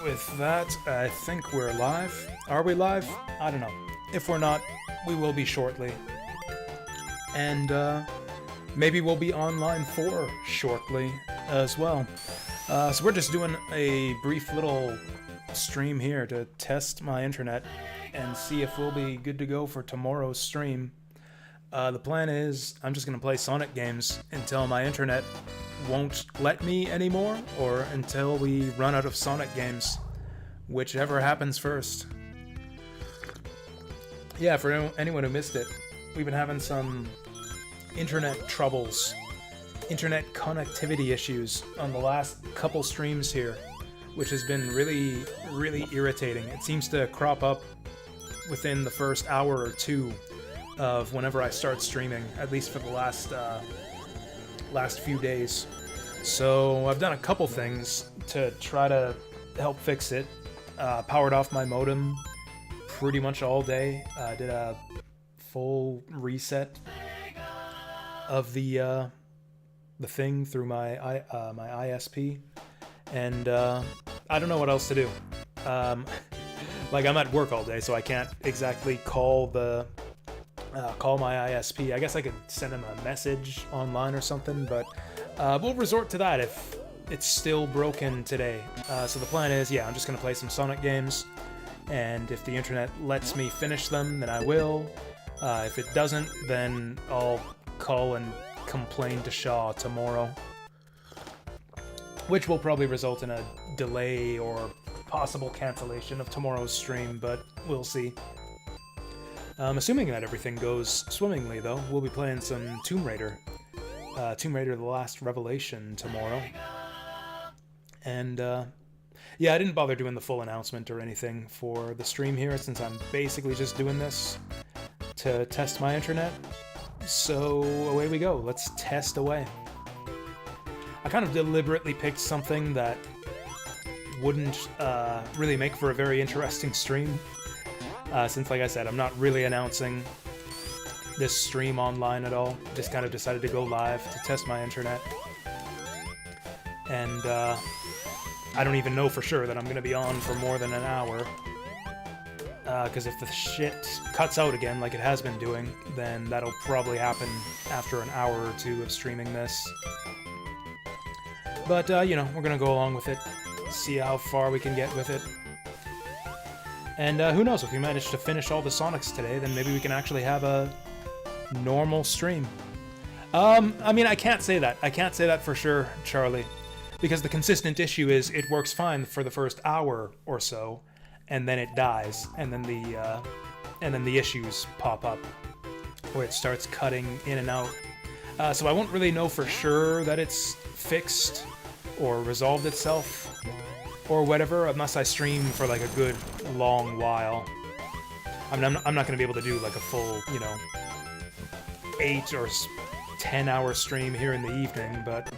With that, I think we're live. Are we live? I don't know. If we're not, we will be shortly. And maybe we'll be online for shortly as well. So we're just doing a brief little stream here to test my internet and see if we'll be good to go for tomorrow's stream. The plan is I'm just going to play Sonic games until my internet won't let me anymore, or until we run out of Sonic games, whichever happens first. Yeah, for anyone who missed it, we've been having some internet troubles, internet connectivity issues on the last couple streams here, which has been really, really irritating. It seems to crop up within the first hour or two of whenever I start streaming, at least for the last few days. So I've done a couple things to try to help fix it. Powered off my modem pretty much all day. Did a full reset of the thing through my my ISP, and I don't know what else to do. Like, I'm at work all day, so I can't exactly call the call my ISP. I guess I could send him a message online or something, but we'll resort to that if it's still broken today. So the plan is, yeah, I'm just going to play some Sonic games, and if the internet lets me finish them, then I will. If it doesn't, then I'll call and complain to Shaw tomorrow, which will probably result in a delay or possible cancellation of tomorrow's stream, but we'll see. Assuming that everything goes swimmingly, though, we'll be playing some Tomb Raider. Tomb Raider: The Last Revelation tomorrow. And, yeah, I didn't bother doing the full announcement or anything for the stream here, since I'm basically just doing this to test my internet. So, away we go. Let's test away. I kind of deliberately picked something that wouldn't really make for a very interesting stream. Since, like I said, I'm not really announcing this stream online at all. Just kind of decided to go live to test my internet. And I don't even know for sure that I'm going to be on for more than an hour. Because if the shit cuts out again like it has been doing, then that'll probably happen after an hour or two of streaming this. But, you know, we're going to go along with it, see how far we can get with it. And who knows, if we manage to finish all the Sonics today, then maybe we can actually have a normal stream. I mean, I can't say that. I can't say that for sure, Charlie. Because the consistent issue is it works fine for the first hour or so, and then it dies, and then the issues pop up, where it starts cutting in and out. So I won't really know for sure that it's fixed or resolved itself or whatever, unless I stream for like a good long while. I mean, I'm not going to be able to do like a full, you know, 8 or 10 hour stream here in the evening, but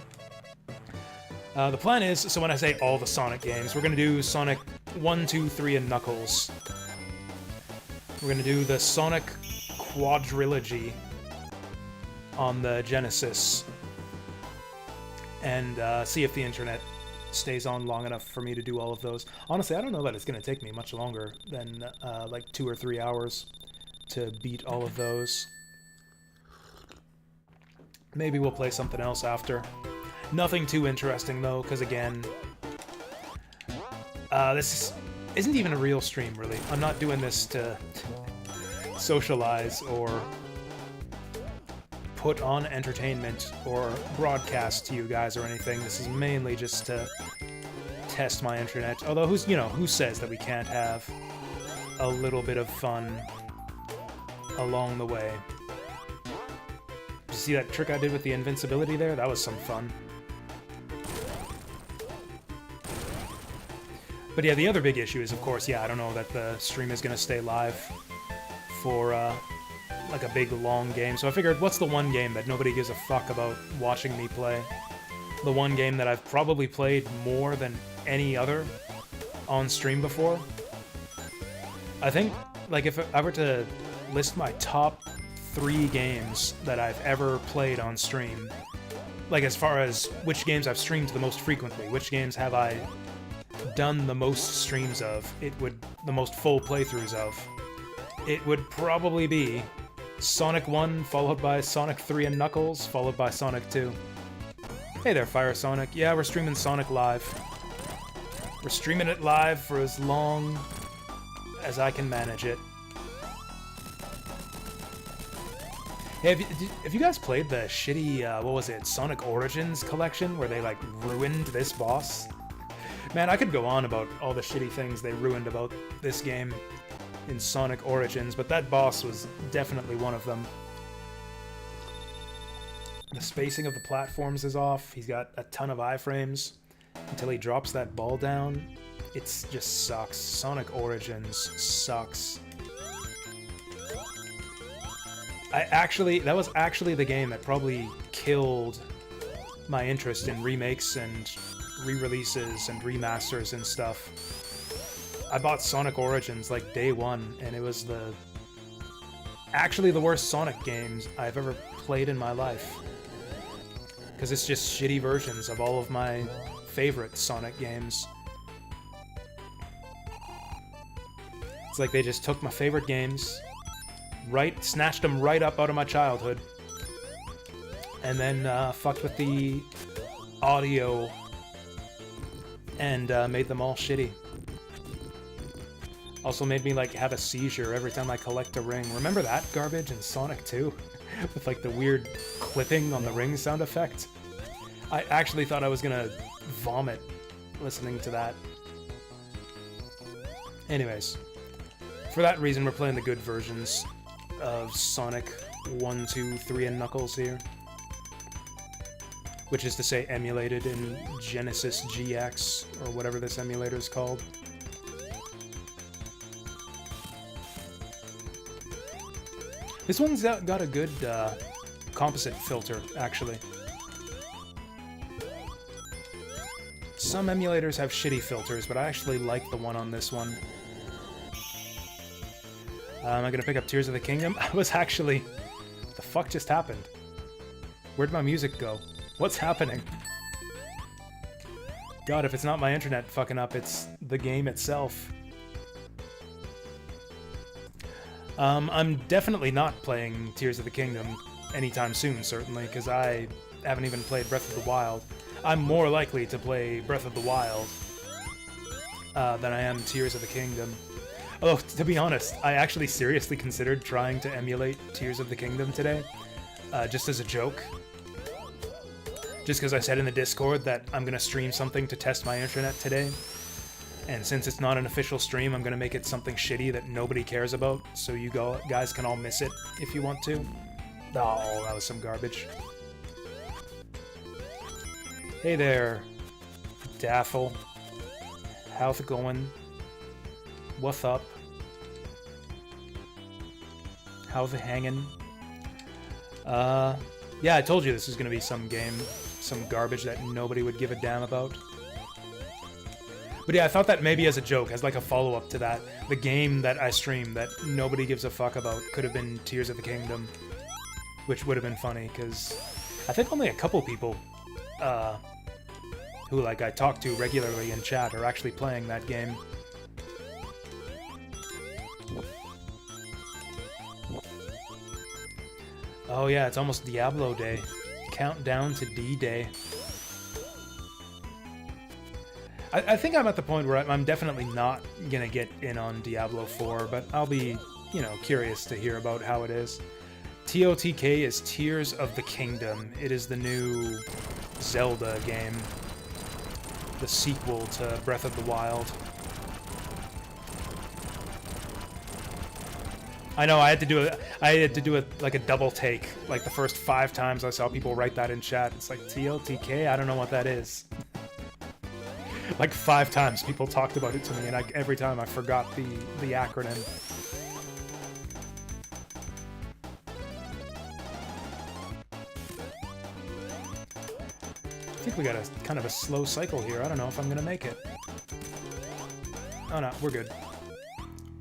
the plan is, so when I say all the Sonic games, we're going to do Sonic 1, 2, 3, and Knuckles. We're going to do the Sonic Quadrilogy on the Genesis, and see if the internet stays on long enough for me to do all of those. Honestly, I don't know that it's going to take me much longer than like 2 or 3 hours to beat all of those. Maybe we'll play something else after. Nothing too interesting though, because again, this isn't even a real stream, really. I'm not doing this to socialize or put on entertainment or broadcast to you guys or anything. This is mainly just to test my internet. Although, who says that we can't have a little bit of fun along the way? Did you see that trick I did with the invincibility there? That was some fun. But yeah, the other big issue is, of course, yeah, I don't know that the stream is going to stay live for like a big long game. So I figured, what's the one game that nobody gives a fuck about watching me play? The one game that I've probably played more than any other on stream before. I think, like, if I were to list my top 3 games that I've ever played on stream, like as far as which games I've streamed the most frequently, which games have I done the most streams of, the most full playthroughs of, it would probably be Sonic 1, followed by Sonic 3 and Knuckles, followed by Sonic 2. Hey there, Fire Sonic. Yeah, we're streaming Sonic live. We're streaming it live for as long as I can manage it. Hey, have you guys played the shitty, what was it, Sonic Origins collection, where they, like, ruined this boss? Man, I could go on about all the shitty things they ruined about this game in Sonic Origins, but that boss was definitely one of them. The spacing of the platforms is off. He's got a ton of iframes until he drops that ball down. It just sucks. Sonic Origins sucks. That was actually the game that probably killed my interest in remakes and re-releases and remasters and stuff. I bought Sonic Origins like day one, and it was actually the worst Sonic games I've ever played in my life. Because it's just shitty versions of all of my favorite Sonic games. It's like they just took my favorite games, snatched them right up out of my childhood, and then fucked with the audio and made them all shitty. Also made me like have a seizure every time I collect a ring. Remember that garbage in Sonic 2? With like the weird clipping on the ring sound effect? I actually thought I was gonna vomit listening to that. Anyways, for that reason we're playing the good versions of Sonic 1, 2, 3, and Knuckles here. Which is to say emulated in Genesis GX, or whatever this emulator is called. This one's got a good composite filter, actually. Some emulators have shitty filters, but I actually like the one on this one. Am I gonna pick up Tears of the Kingdom? I was actually... What the fuck just happened? Where'd my music go? What's happening? God, if it's not my internet fucking up, it's the game itself. I'm definitely not playing Tears of the Kingdom anytime soon, certainly, because I haven't even played Breath of the Wild. I'm more likely to play Breath of the Wild than I am Tears of the Kingdom. Although, to be honest, I actually seriously considered trying to emulate Tears of the Kingdom today, just as a joke. Just because I said in the Discord that I'm going to stream something to test my internet today. And since it's not an official stream, I'm going to make it something shitty that nobody cares about, so you guys can all miss it if you want to. Oh, that was some garbage. Hey there, Daffel. How's it going? What's up? How's it hanging? Yeah, I told you this was going to be some garbage that nobody would give a damn about. But yeah, I thought that maybe as a joke, as like a follow-up to that, the game that I streamed that nobody gives a fuck about could have been Tears of the Kingdom. Which would have been funny, because I think only a couple people who like I talk to regularly in chat are actually playing that game. Oh yeah, it's almost Diablo Day. Countdown to D-Day. I think I'm at the point where I'm definitely not gonna get in on Diablo 4, but I'll be, you know, curious to hear about how it is. TOTK is Tears of the Kingdom. It is the new Zelda game. The sequel to Breath of the Wild. I know, I had to do it like a double take. Like the first 5 times I saw people write that in chat. It's like, TOTK? I don't know what that is. Like 5 times people talked about it to me, and every time I forgot the acronym. I think we got a kind of a slow cycle here. I don't know if I'm gonna make it. Oh no, we're good.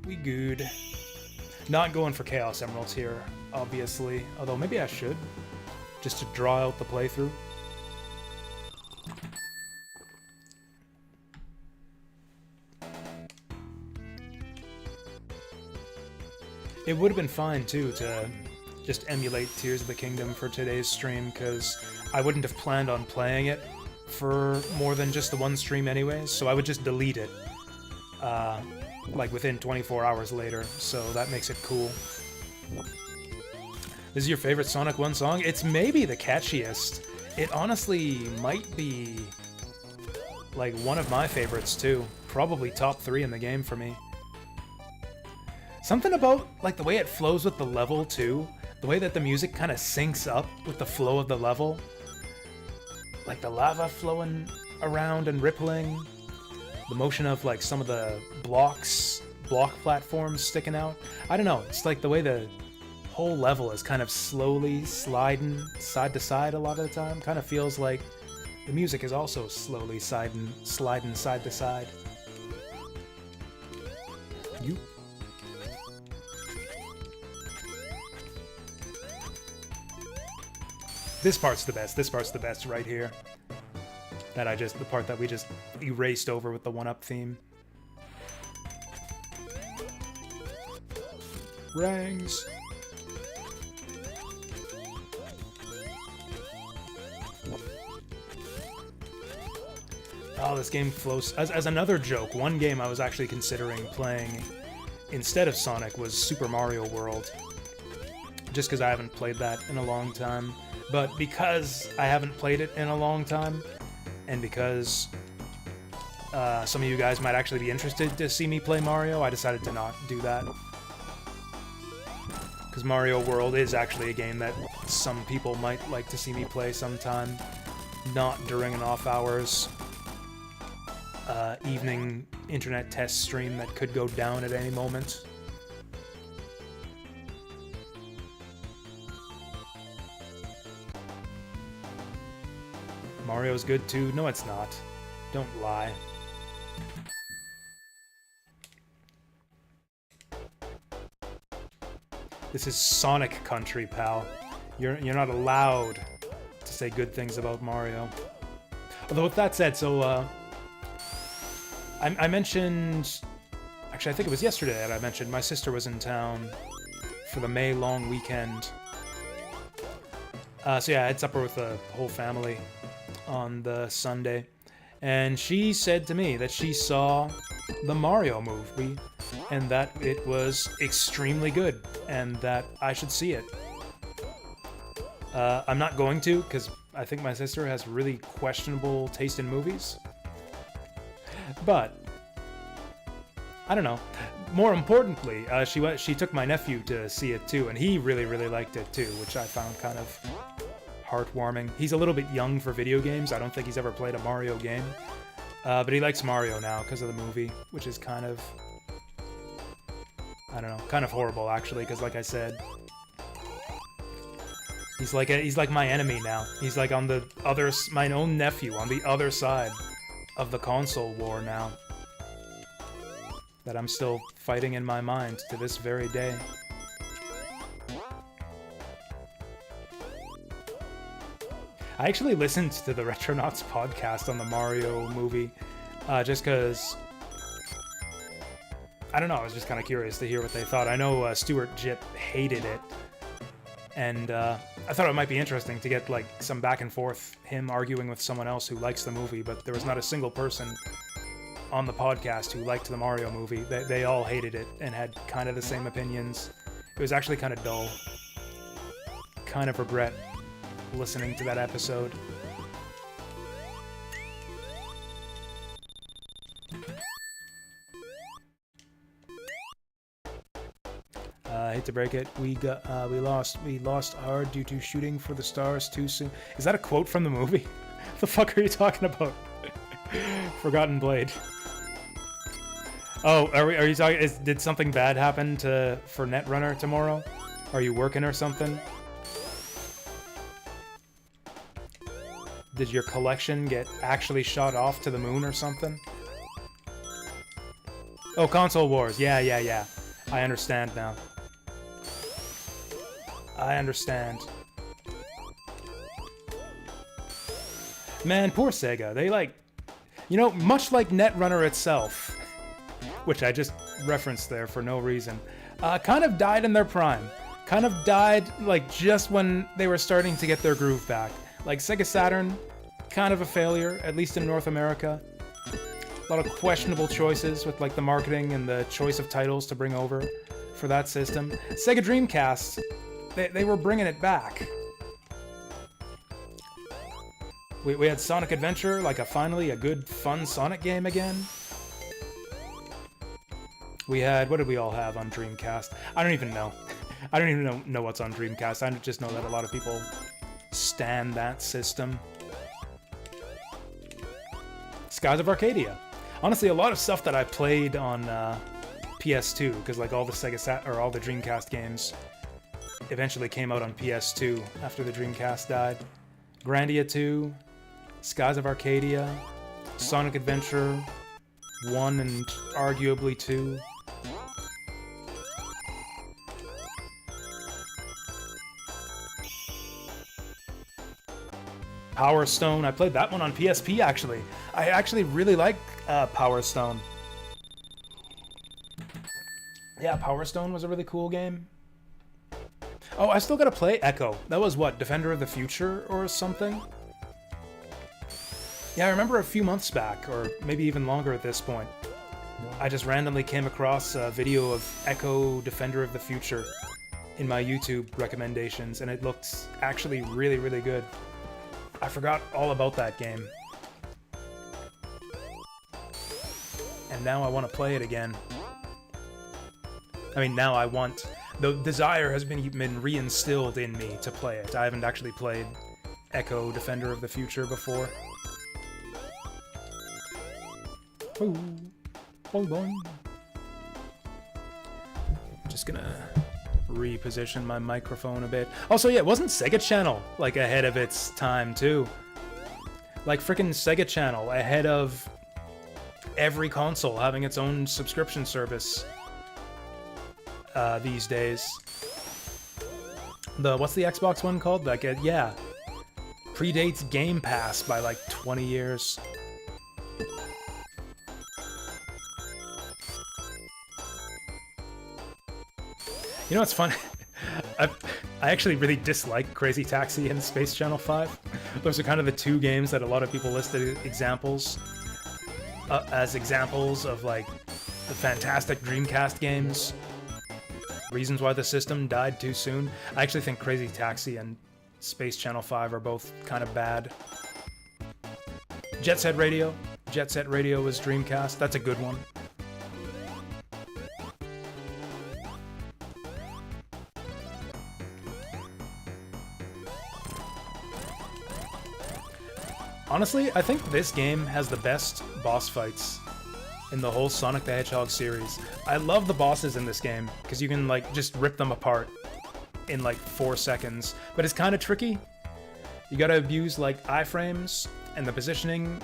We good. Not going for Chaos Emeralds here, obviously. Although maybe I should, just to draw out the playthrough. It would have been fine, too, to just emulate Tears of the Kingdom for today's stream, because I wouldn't have planned on playing it for more than just the one stream anyways, so I would just delete it, like within 24 hours later, so that makes it cool. This is your favorite Sonic 1 song? It's maybe the catchiest. It honestly might be, like, one of my favorites, too. Probably top 3 in the game for me. Something about, like, the way it flows with the level, too. The way that the music kind of syncs up with the flow of the level. Like the lava flowing around and rippling. The motion of, like, some of the block platforms sticking out. I don't know, it's like the way the whole level is kind of slowly sliding side to side a lot of the time. Kind of feels like the music is also slowly sliding side to side. You. This part's the best. This part's the best right here. The part that we just erased over with the 1-up theme. Rangs. Oh, this game flows. As another joke, one game I was actually considering playing instead of Sonic was Super Mario World. Just because I haven't played that in a long time. But because I haven't played it in a long time, and because some of you guys might actually be interested to see me play Mario, I decided to not do that. Because Mario World is actually a game that some people might like to see me play sometime, not during an off-hours evening internet test stream that could go down at any moment. Mario's good too? No, it's not. Don't lie. This is Sonic country, pal. You're not allowed to say good things about Mario. Although with that said, so I mentioned, actually I think it was yesterday that I mentioned my sister was in town for the May long weekend. So yeah, it's upper with the whole family on the Sunday, and she said to me that she saw the Mario movie and that it was extremely good and that I should see it. I'm not going to, because I think my sister has really questionable taste in movies, but I don't know. More importantly, she took my nephew to see it too, and he really liked it too, which I found kind of heartwarming. He's a little bit young for video games. I don't think he's ever played a Mario game. But he likes Mario now because of the movie, which is kind of, I don't know, kind of horrible actually, because like I said, he's like my enemy now. He's like on the other, my own nephew on the other side of the console war now. That I'm still fighting in my mind to this very day. I actually listened to the Retronauts podcast on the Mario movie, just because, I don't know, I was just kind of curious to hear what they thought. I know Stuart Jipp hated it, and I thought it might be interesting to get, like, some back and forth, him arguing with someone else who likes the movie, but there was not a single person on the podcast who liked the Mario movie. They all hated it and had kind of the same opinions. It was actually kind of dull. Kind of regret listening to that episode. I hate to break it. We lost hard due to shooting for the stars too soon. Is that a quote from the movie? What the fuck are you talking about? Forgotten Blade. Oh, are you talking? Did something bad happen for Netrunner tomorrow? Are you working or something? Did your collection get actually shot off to the moon or something? Oh, Console Wars. Yeah. I understand now. I understand. Man, poor Sega. They much like Netrunner itself, which I just referenced there for no reason. Kind of died in their prime. Kind of died, like, just when they were starting to get their groove back. Like, Sega Saturn, kind of a failure, at least in North America. A lot of questionable choices with, like, the marketing and the choice of titles to bring over for that system. Sega Dreamcast, they were bringing it back. We had Sonic Adventure, like finally a good, fun Sonic game again. We had, what did we all have on Dreamcast? I don't even know. I don't even know what's on Dreamcast. I just know that a lot of people stan that system. Skies of Arcadia. Honestly, a lot of stuff that I played on PS2, because like all the all the Dreamcast games eventually came out on PS2 after the Dreamcast died. Grandia 2, Skies of Arcadia, Sonic Adventure 1 and arguably 2. Power Stone, I played that one on PSP actually. I actually really like Power Stone. Yeah, Power Stone was a really cool game. Oh, I still gotta play Echo. That was what, Defender of the Future or something? Yeah, I remember a few months back, or maybe even longer at this point, I just randomly came across a video of Echo Defender of the Future in my YouTube recommendations, and it looked actually really, really good. I forgot all about that game. And now I want to play it again. I mean, now I want... The desire has been reinstilled in me to play it. I haven't actually played Echo Defender of the Future before. Oh, hold on. Just gonna reposition my microphone a bit. Also, yeah, wasn't Sega Channel like ahead of its time too? Like frickin' Sega Channel ahead of every console having its own subscription service these days. What's the Xbox one called? Like, yeah, predates Game Pass by like 20 years. You know what's funny? I actually really dislike Crazy Taxi and Space Channel 5. Those are kind of the two games that a lot of people listed examples as examples of like the fantastic Dreamcast games. Reasons why the system died too soon. I actually think Crazy Taxi and Space Channel 5 are both kind of bad. Jet Set Radio. Jet Set Radio was Dreamcast. That's a good one. Honestly, I think this game has the best boss fights in the whole Sonic the Hedgehog series. I love the bosses in this game, because you can like just rip them apart in like 4 seconds, but it's kind of tricky. You gotta abuse like iframes, and the positioning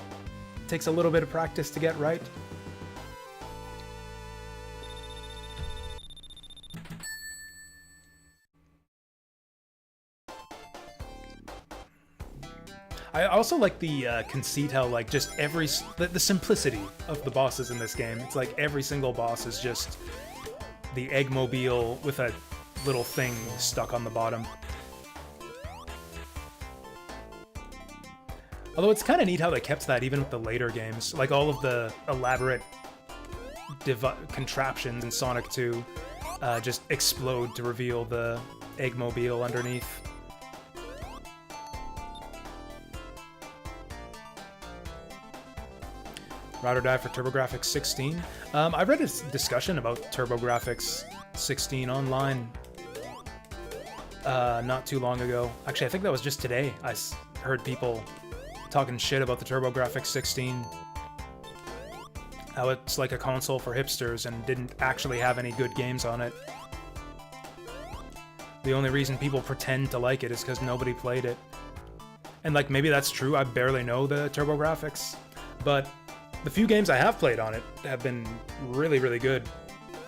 takes a little bit of practice to get right. I also like the conceit how, like, just the simplicity of the bosses in this game. It's like every single boss is just the Eggmobile with a little thing stuck on the bottom. Although it's kind of neat how they kept that even with the later games. Like, all of the elaborate contraptions in Sonic 2 just explode to reveal the Eggmobile underneath. Ride or Die for TurboGrafx 16. I read a discussion about TurboGrafx 16 online not too long ago. Actually, I think that was just today. I heard people talking shit about the TurboGrafx 16. How it's like a console for hipsters and didn't actually have any good games on it. The only reason people pretend to like it is because nobody played it. And like, maybe that's true, I barely know the TurboGrafx, but the few games I have played on it have been really, really good.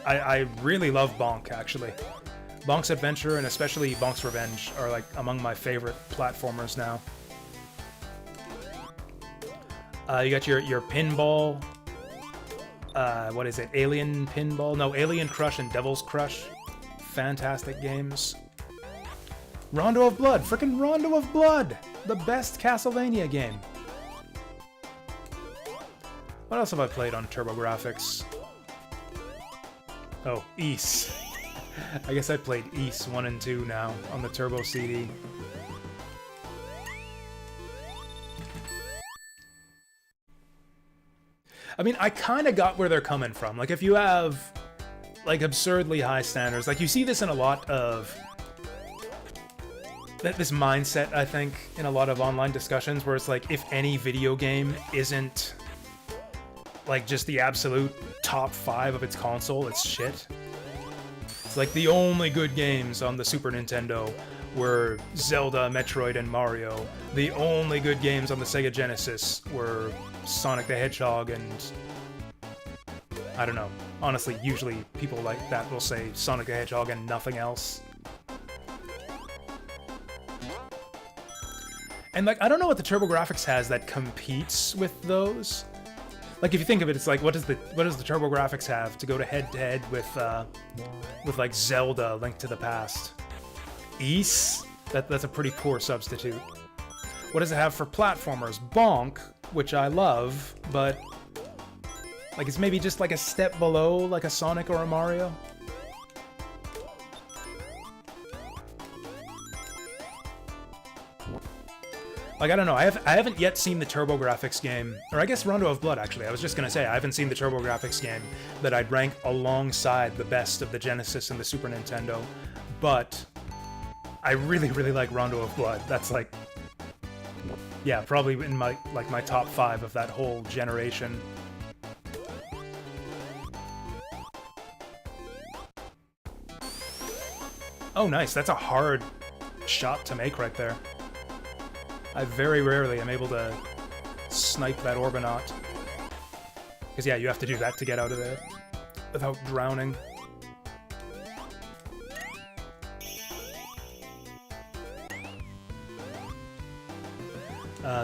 I really love Bonk, actually. Bonk's Adventure and especially Bonk's Revenge are like among my favorite platformers now. You got your pinball what is it? Alien Pinball? No, Alien Crush and Devil's Crush. Fantastic games. Rondo of Blood. Frickin' Rondo of Blood! The best Castlevania game. What else have I played on TurboGrafx? Oh, Ys. I guess I played Ys 1 and 2 now on the Turbo CD. I mean, I kind of got where they're coming from. Like, if you have, like, absurdly high standards, like, you see this in a lot of... this mindset, I think, in a lot of online discussions, where it's like, if any video game isn't, like, just the absolute top 5 of its console, it's shit. It's like, the only good games on the Super Nintendo were Zelda, Metroid, and Mario. The only good games on the Sega Genesis were Sonic the Hedgehog and... I don't know. Honestly, usually people like that will say Sonic the Hedgehog and nothing else. And, like, I don't know what the TurboGrafx has that competes with those. Like, if you think of it, it's like, what does the TurboGrafx have to go to head with like Zelda: Link to the Past? Ys? That's a pretty poor substitute. What does it have for platformers? Bonk, which I love, but like it's maybe just like a step below like a Sonic or a Mario. Like, I don't know, I haven't yet seen the TurboGrafx game, or I guess Rondo of Blood, actually. I was just gonna say, I haven't seen the TurboGrafx game that I'd rank alongside the best of the Genesis and the Super Nintendo, but I really, really like Rondo of Blood. That's like, yeah, probably in my top 5 of that whole generation. Oh, nice, that's a hard shot to make right there. I very rarely am able to snipe that Orbinaut. Because, yeah, you have to do that to get out of there without drowning.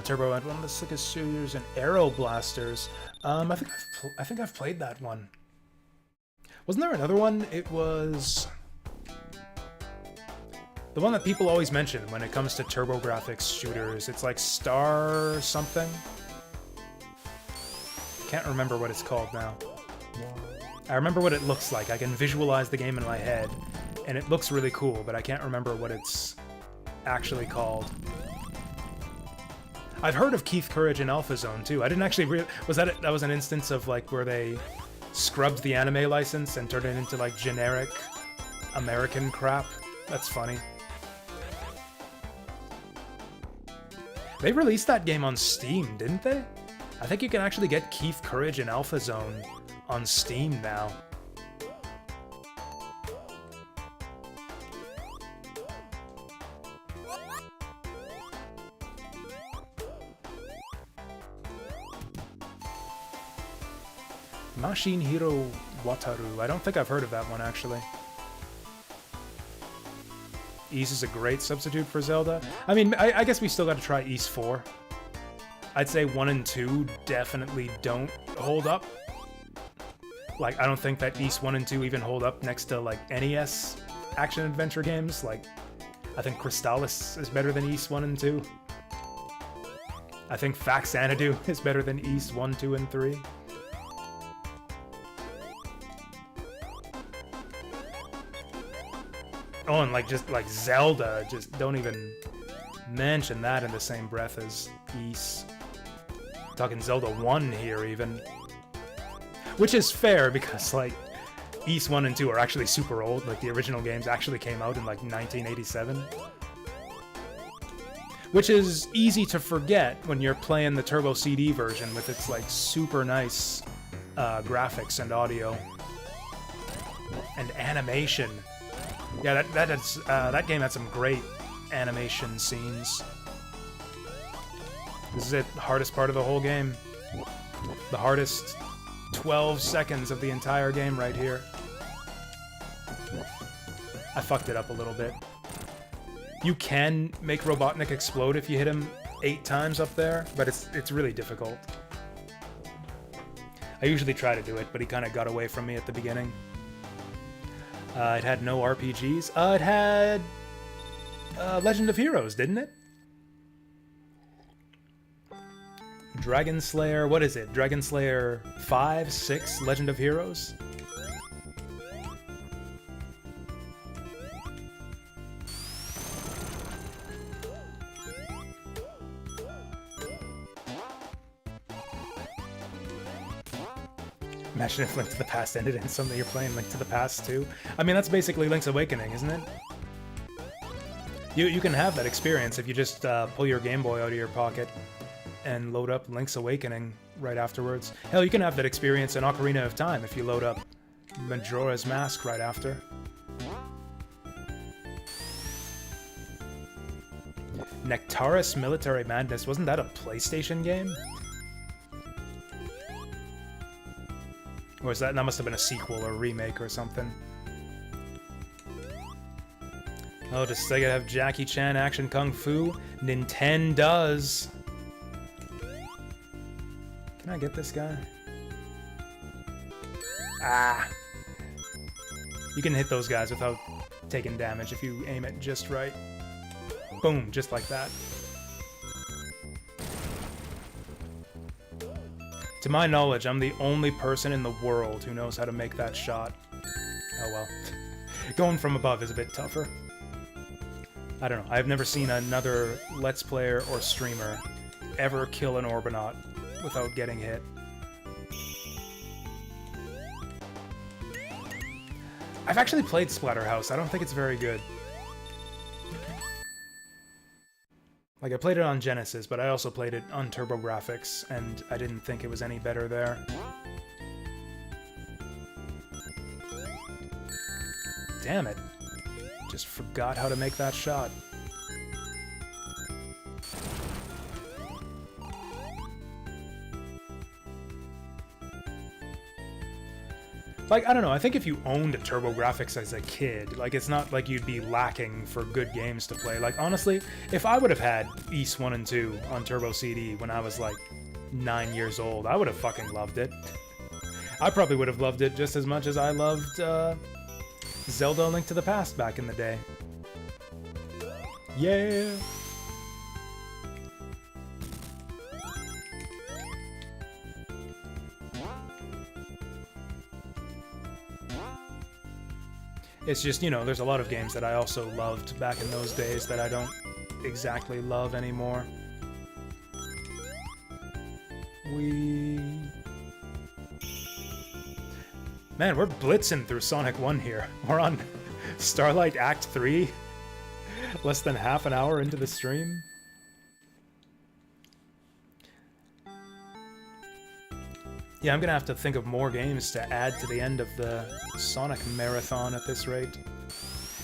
Turbo had one of the slickest shooters and Aero Blasters. I think I've played that one. Wasn't there another one? It was... the one that people always mention when it comes to TurboGrafx shooters. It's like Star something. Can't remember what it's called now. I remember what it looks like. I can visualize the game in my head, and it looks really cool, but I can't remember what it's actually called. I've heard of Keith Courage and Alpha Zone too. I didn't actually that was an instance of like where they scrubbed the anime license and turned it into like generic American crap. That's funny. They released that game on Steam, didn't they? I think you can actually get Keith Courage and Alpha Zone on Steam now. Machine Hero Wataru. I don't think I've heard of that one, actually. Ys is a great substitute for Zelda. I mean, I guess we still got to try Ys 4. I'd say 1 and 2 definitely don't hold up. Like, I don't think that Ys 1 and 2 even hold up next to, like, NES action-adventure games. Like, I think Crystalis is better than Ys 1 and 2. I think Faxanadu is better than Ys 1, 2, and 3. Oh, and like just like Zelda, just don't even mention that in the same breath as Ys. Talking Zelda 1 here even. Which is fair because like Ys 1 and 2 are actually super old. Like the original games actually came out in like 1987. Which is easy to forget when you're playing the Turbo CD version with its like super nice graphics and audio. And animation. Yeah, that game had some great animation scenes. This is it, the hardest part of the whole game. The hardest 12 seconds of the entire game right here. I fucked it up a little bit. You can make Robotnik explode if you hit him 8 times up there, but it's really difficult. I usually try to do it, but he kind of got away from me at the beginning. It had no RPGs. It had Legend of Heroes, didn't it? Dragon Slayer, what is it? Dragon Slayer 5, 6, Legend of Heroes? Imagine if Link to the Past ended in something you're playing Link to the Past too. I mean, that's basically Link's Awakening, isn't it? You can have that experience if you just pull your Game Boy out of your pocket and load up Link's Awakening right afterwards. Hell, you can have that experience in Ocarina of Time if you load up Majora's Mask right after. Nectaris Military Madness, wasn't that a PlayStation game? Or is that must have been a sequel or remake or something? Oh, does Sega have Jackie Chan Action Kung Fu? Nintendo does. Can I get this guy? Ah! You can hit those guys without taking damage if you aim it just right. Boom, just like that. To my knowledge, I'm the only person in the world who knows how to make that shot. Oh well. Going from above is a bit tougher. I don't know. I've never seen another Let's Player or streamer ever kill an Orbinaut without getting hit. I've actually played Splatterhouse. I don't think it's very good. Like, I played it on Genesis, but I also played it on TurboGrafx, and I didn't think it was any better there. Damn it. Just forgot how to make that shot. Like, I don't know, I think if you owned a TurboGrafx as a kid, like, it's not like you'd be lacking for good games to play. Like, honestly, if I would have had Ys 1 and 2 on Turbo CD when I was, like, 9 years old, I would have fucking loved it. I probably would have loved it just as much as I loved, Zelda Link to the Past back in the day. Yeah! It's just, you know, there's a lot of games that I also loved back in those days that I don't exactly love anymore. Man, we're blitzing through Sonic 1 here. We're on Starlight Act 3. Less than half an hour into the stream. Yeah, I'm gonna have to think of more games to add to the end of the Sonic marathon at this rate.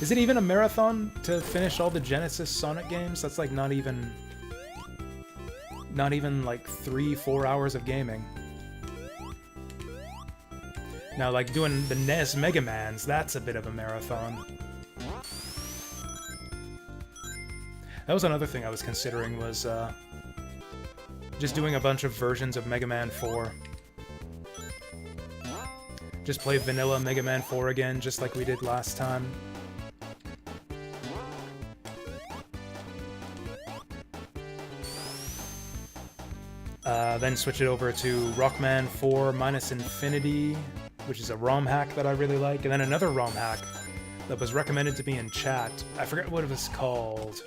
Is it even a marathon to finish all the Genesis Sonic games? That's like not even like 3-4 hours of gaming. Now, like doing the NES Mega Mans, that's a bit of a marathon. That was another thing I was considering, was just doing a bunch of versions of Mega Man 4. Just play vanilla Mega Man 4 again, just like we did last time. Then switch it over to Rockman 4 Minus Infinity, which is a ROM hack that I really like, and then another ROM hack that was recommended to me in chat. I forget what it was called.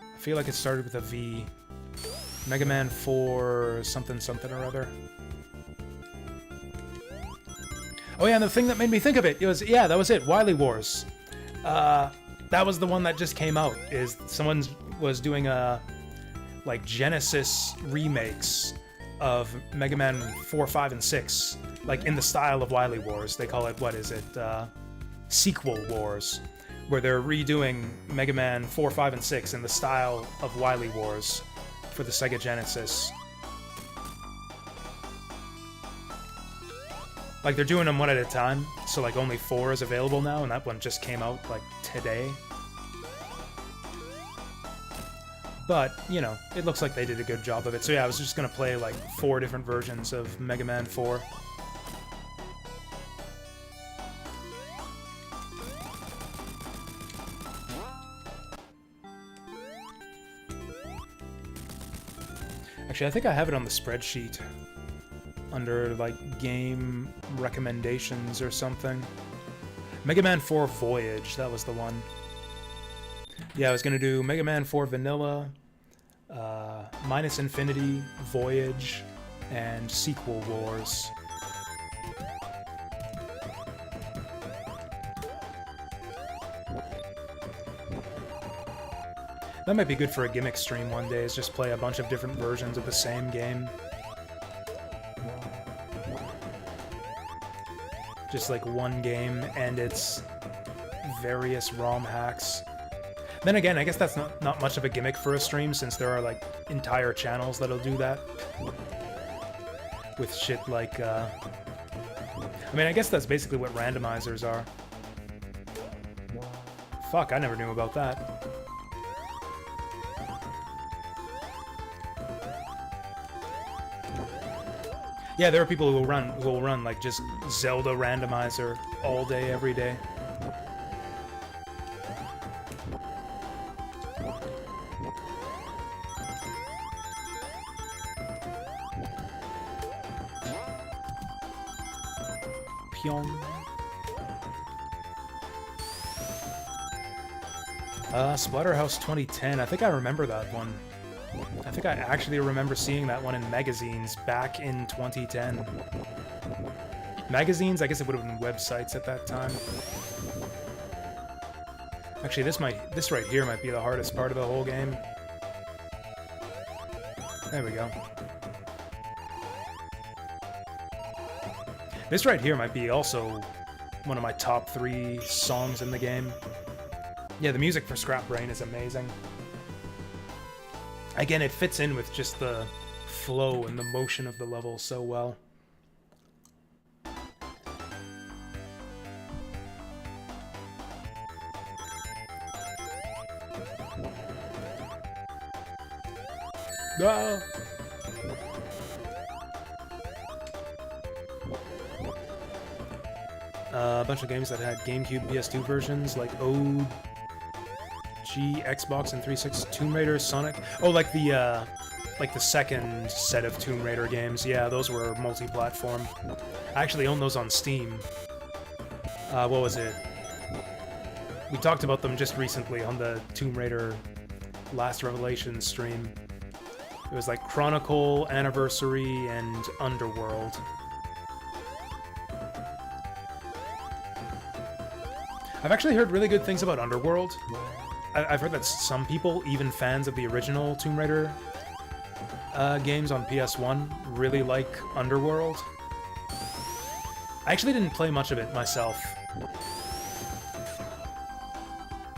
I feel like it started with a V. Mega Man 4 something something or other. Oh yeah, and the thing that made me think of it was, yeah, that was it, Wily Wars. That was the one that just came out, is someone was doing a, like, Genesis remakes of Mega Man 4, 5, and 6, like, in the style of Wily Wars. They call it, what is it, Sequel Wars, where they're redoing Mega Man 4, 5, and 6 in the style of Wily Wars for the Sega Genesis. Like, they're doing them one at a time, so, like, only 4 is available now, and that one just came out, like, today. But, you know, it looks like they did a good job of it. So yeah, I was just gonna play, like, 4 different versions of Mega Man 4. Actually, I think I have it on the spreadsheet under, like, game recommendations or something. Mega Man 4 Voyage, that was the one. Yeah, I was gonna do Mega Man 4 Vanilla, Minus Infinity, Voyage, and Sequel Wars. That might be good for a gimmick stream one day, is just play a bunch of different versions of the same game. Just like one game and its various ROM hacks. Then again, I guess that's not much of a gimmick for a stream, since there are like entire channels that'll do that. With shit like, I mean, I guess that's basically what randomizers are. Fuck, I never knew about that. Yeah, there are people who will run like just Zelda randomizer all day, every day. Pyong. Splatterhouse 2010. I think I remember that one. I think I actually remember seeing that one in magazines back in 2010. Magazines? I guess it would have been websites at that time. Actually, this right here might be the hardest part of the whole game. There we go. This right here might be also one of my top 3 songs in the game. Yeah, the music for Scrap Brain is amazing. Again, it fits in with just the flow and the motion of the level so well. Ah! A bunch of games that had GameCube, PS2 versions, like OG, Xbox, and 360, Tomb Raider, Sonic. Oh, like the second set of Tomb Raider games. Yeah, those were multi-platform. I actually own those on Steam. What was it? We talked about them just recently on the Tomb Raider Last Revelation stream. It was like Chronicle, Anniversary, and Underworld. I've actually heard really good things about Underworld. I've heard that some people, even fans of the original Tomb Raider games on PS1, really like Underworld. I actually didn't play much of it myself.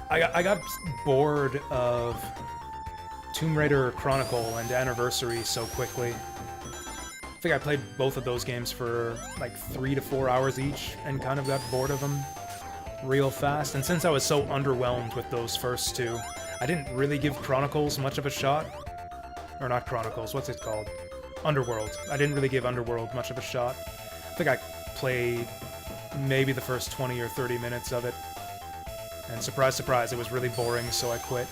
I got bored of Tomb Raider Chronicle and Anniversary so quickly. I think I played both of those games for like 3 to 4 hours each and kind of got bored of them real fast. And since I was so underwhelmed with those first two, I didn't really give Chronicles much of a shot. Or not Chronicles, what's it called? Underworld. I didn't really give Underworld much of a shot. I think I played maybe the first 20 or 30 minutes of it. And surprise, surprise, it was really boring, so I quit.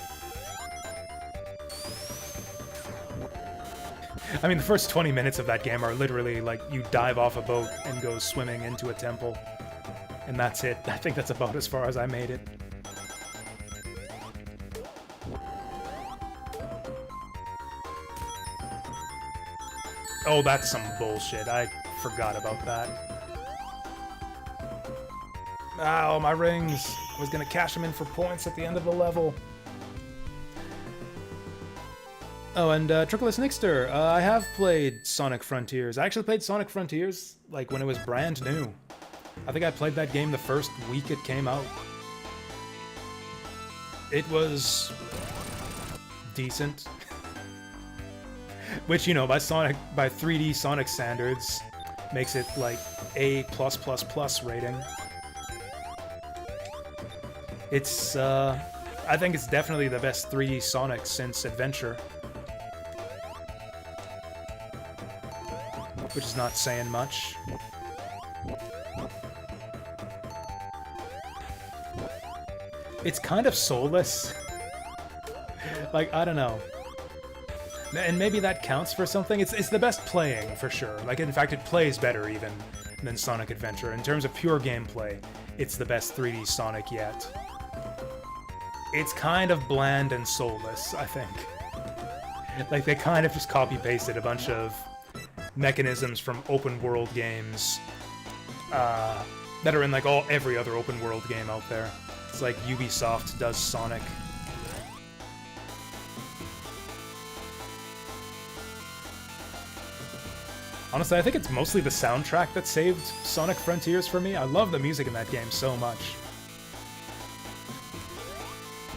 I mean, the first 20 minutes of that game are literally like you dive off a boat and go swimming into a temple. And that's it. I think that's about as far as I made it. Oh, that's some bullshit. I forgot about that. Ow, my rings. I was gonna cash them in for points at the end of the level. Oh, and Trickless Nixter, I have played Sonic Frontiers. I actually played Sonic Frontiers, like, when it was brand new. I think I played that game the first week it came out. It was decent. Which, you know, by 3D Sonic standards, makes it like A+++ rating. It's, I think it's definitely the best 3D Sonic since Adventure. Which is not saying much. It's kind of soulless. Like, I don't know. And maybe that counts for something. It's the best playing, for sure. Like, in fact, it plays better, even, than Sonic Adventure. In terms of pure gameplay, it's the best 3D Sonic yet. It's kind of bland and soulless, I think. Like, they kind of just copy-pasted a bunch of mechanisms from open-world games that are in, like, every other open-world game out there. It's like Ubisoft does Sonic. Honestly, I think it's mostly the soundtrack that saved Sonic Frontiers for me. I love the music in that game so much.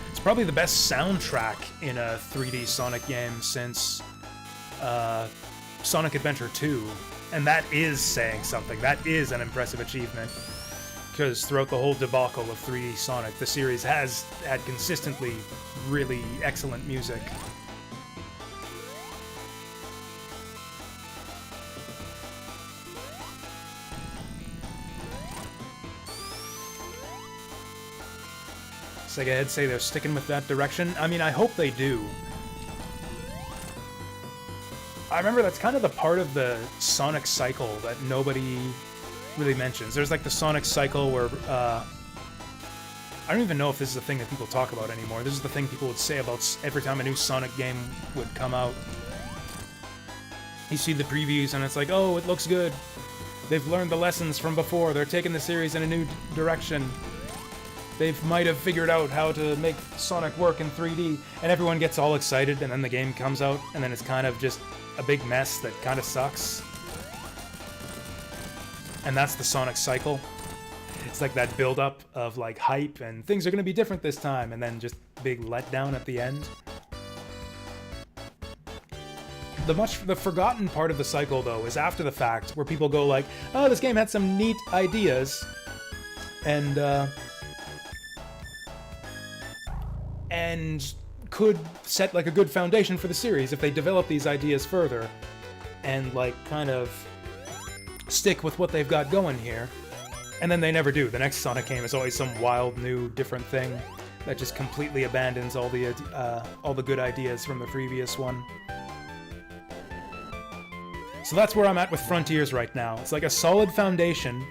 It's probably the best soundtrack in a 3D Sonic game since Sonic Adventure 2. And that is saying something. That is an impressive achievement. Because throughout the whole debacle of 3D Sonic, the series has had consistently really excellent music. Sega Head say they're sticking with that direction. I mean, I hope they do. I remember that's kind of the part of the Sonic cycle that nobody really mentions. There's like the Sonic cycle where, I don't even know if this is a thing that people talk about anymore. This is the thing people would say about every time a new Sonic game would come out. You see the previews and it's like, oh, it looks good. They've learned the lessons from before. They're taking the series in a new direction. They might have figured out how to make Sonic work in 3D, and everyone gets all excited, and then the game comes out, and then it's kind of just a big mess that kind of sucks. And that's the Sonic cycle. It's like that build-up of like hype, and things are going to be different this time, and then just big letdown at the end. The forgotten part of the cycle, though, is after the fact, where people go like, oh, this game had some neat ideas, and could set like a good foundation for the series if they develop these ideas further and like kind of stick with what they've got going here. And then they never do. The next Sonic game is always some wild new different thing that just completely abandons all the good ideas from the previous one. So that's where I'm at with Frontiers right now. It's like a solid foundation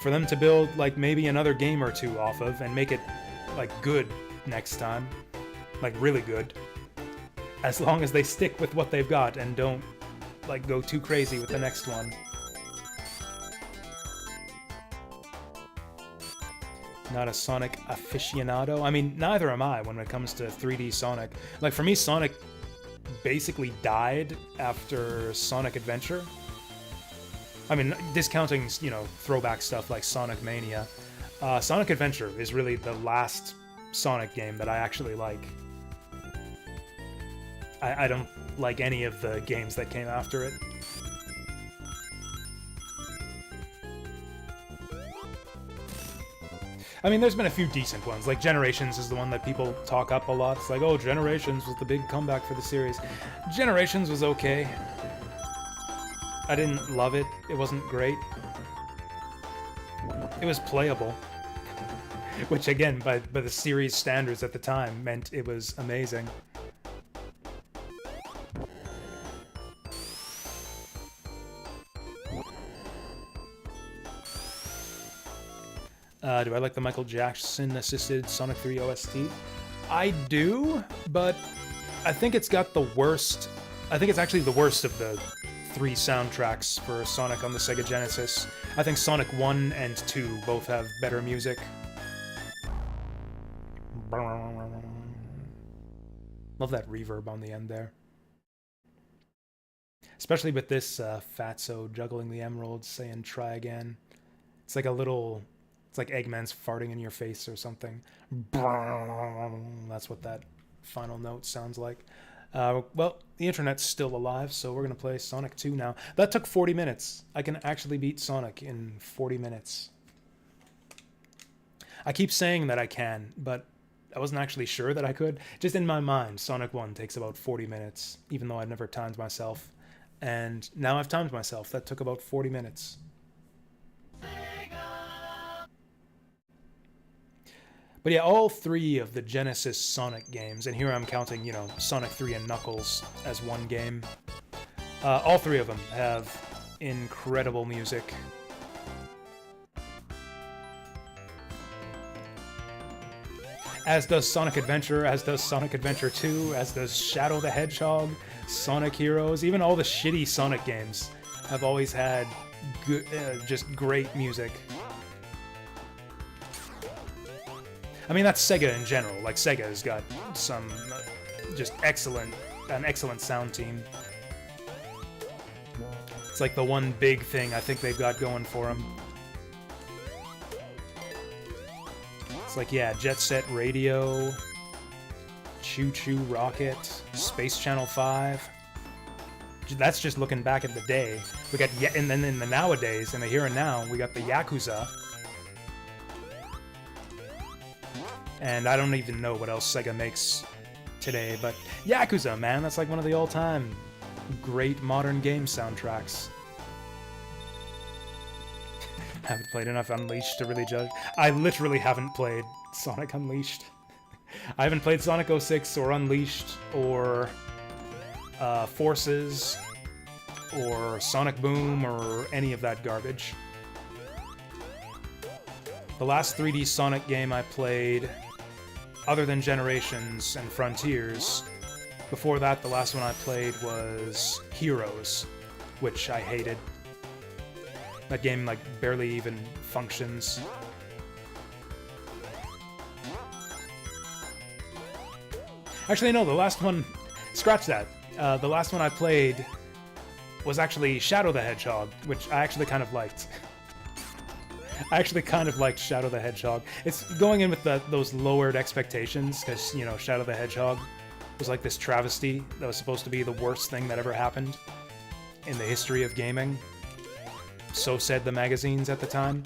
for them to build like maybe another game or two off of and make it like good next time. Like really good. As long as they stick with what they've got and don't like go too crazy with the next one. Not a Sonic aficionado. I mean, neither am I when it comes to 3D Sonic. Like for me, Sonic basically died after Sonic Adventure. I mean, discounting, you know, throwback stuff like Sonic Mania. Sonic Adventure is really the last Sonic game that I actually like. I don't like any of the games that came after it. I mean, there's been a few decent ones. Like Generations is the one that people talk up a lot. It's like, oh, Generations was the big comeback for the series. Generations was okay. I didn't love it. It wasn't great. It was playable. Which, again, by the series standards at the time, meant it was amazing. Do I like the Michael Jackson-assisted Sonic 3 OST? I do, but I think it's got the worst... I think it's actually the worst of the 3 soundtracks for Sonic on the Sega Genesis. I think Sonic 1 and 2 both have better music. Love that reverb on the end there. Especially with this Fatso juggling the emeralds, saying try again. It's like a little... It's like Eggman's farting in your face or something. That's what that final note sounds like. Well, the internet's still alive, so we're going to play Sonic 2 now. That took 40 minutes. I can actually beat Sonic in 40 minutes. I keep saying that I can, but I wasn't actually sure that I could. Just in my mind, Sonic 1 takes about 40 minutes, even though I've never timed myself. And now I've timed myself. That took about 40 minutes. But yeah, all three of the Genesis Sonic games, and here I'm counting, you know, Sonic 3 and Knuckles as one game, all three of them have incredible music. As does Sonic Adventure, as does Sonic Adventure 2, as does Shadow the Hedgehog, Sonic Heroes, even all the shitty Sonic games have always had good, just great music. I mean, that's Sega in general. Like, Sega's got some just an excellent sound team. It's like the one big thing I think they've got going for them. It's like, yeah, Jet Set Radio, Choo Choo Rocket, Space Channel 5. That's just looking back at the day. We got, and then in the nowadays, in the here and now, we got the Yakuza. And I don't even know what else Sega makes today, but Yakuza, man, that's like one of the all-time great modern game soundtracks. Haven't played enough Unleashed to really judge. I literally haven't played Sonic Unleashed. I haven't played Sonic 06 or Unleashed or Forces or Sonic Boom or any of that garbage. The last 3D Sonic game I played, other than Generations and Frontiers, before that the last one I played was Heroes, which I hated. That game, like, barely even functions. Actually, no, the last one... Scratch that. The last one I played was actually Shadow the Hedgehog, which I actually kind of liked. I actually kind of liked Shadow the Hedgehog. It's going in with those lowered expectations, because, you know, Shadow the Hedgehog was like this travesty that was supposed to be the worst thing that ever happened in the history of gaming. So said the magazines at the time.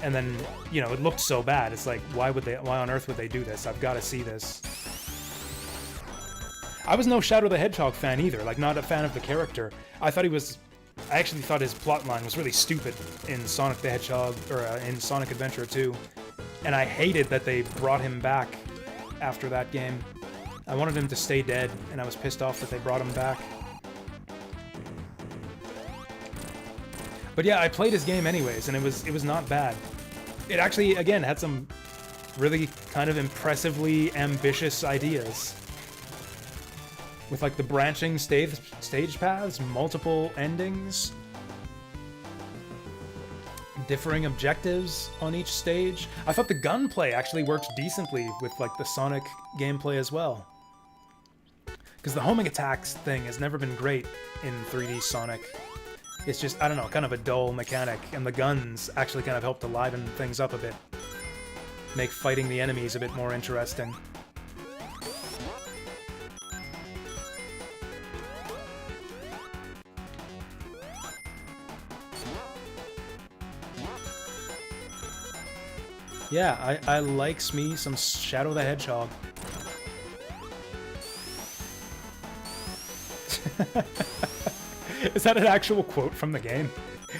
And then, you know, it looked so bad. It's like, why on earth would they do this? I've got to see this. I was no Shadow the Hedgehog fan either, like, not a fan of the character. I actually thought his plotline was really stupid in Sonic the Hedgehog, or in Sonic Adventure 2. And I hated that they brought him back after that game. I wanted him to stay dead, and I was pissed off that they brought him back. But yeah, I played his game anyways, and it was not bad. It actually, again, had some really kind of impressively ambitious ideas. With, like, the branching stage paths, multiple endings, differing objectives on each stage. I thought the gunplay actually worked decently with, like, the Sonic gameplay as well. Because the homing attacks thing has never been great in 3D Sonic. It's just, I don't know, kind of a dull mechanic, and the guns actually kind of help to liven things up a bit. Make fighting the enemies a bit more interesting. Yeah, I likes me some Shadow the Hedgehog. Is that an actual quote from the game?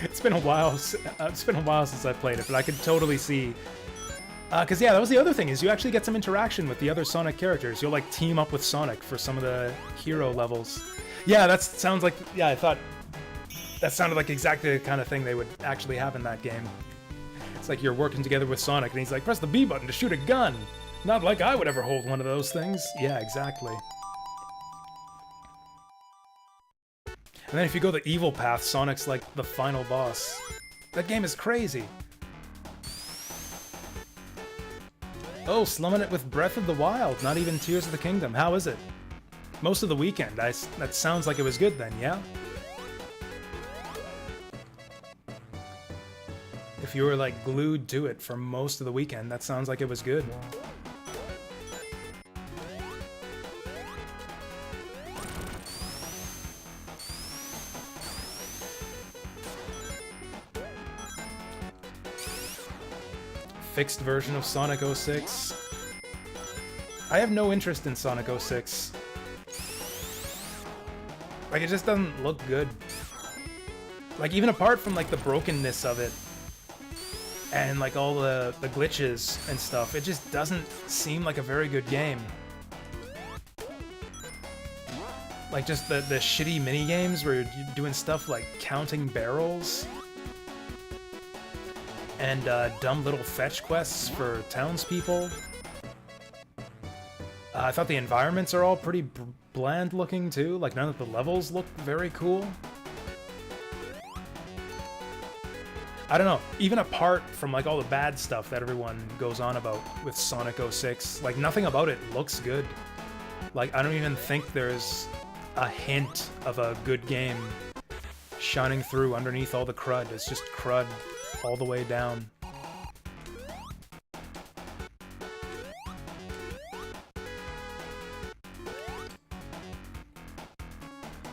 It's been a while. It's been a while since I played it, but I could totally see. Cause yeah, that was the other thing, is you actually get some interaction with the other Sonic characters. You'll like team up with Sonic for some of the hero levels. Yeah, that sounds like. Yeah, I thought that sounded like exactly the kind of thing they would actually have in that game. It's like you're working together with Sonic, and he's like, press the B button to shoot a gun. Not like I would ever hold one of those things. Yeah, exactly. And then if you go the evil path, Sonic's like the final boss. That game is crazy. Oh, slumming it with Breath of the Wild, not even Tears of the Kingdom. How is it? Most of the weekend. That sounds like it was good then, yeah? If you were like glued to it for most of the weekend, that sounds like it was good. Fixed version of Sonic 06. I have no interest in Sonic 06. Like, it just doesn't look good. Like, even apart from, like, the brokenness of it, and like all the glitches and stuff. It just doesn't seem like a very good game. Like just the shitty mini games where you're doing stuff like counting barrels and dumb little fetch quests for townspeople. I thought the environments are all pretty bland looking too. Like none of the levels look very cool. I don't know, even apart from like all the bad stuff that everyone goes on about with Sonic 06, like nothing about it looks good. Like I don't even think there's a hint of a good game shining through underneath all the crud. It's just crud all the way down.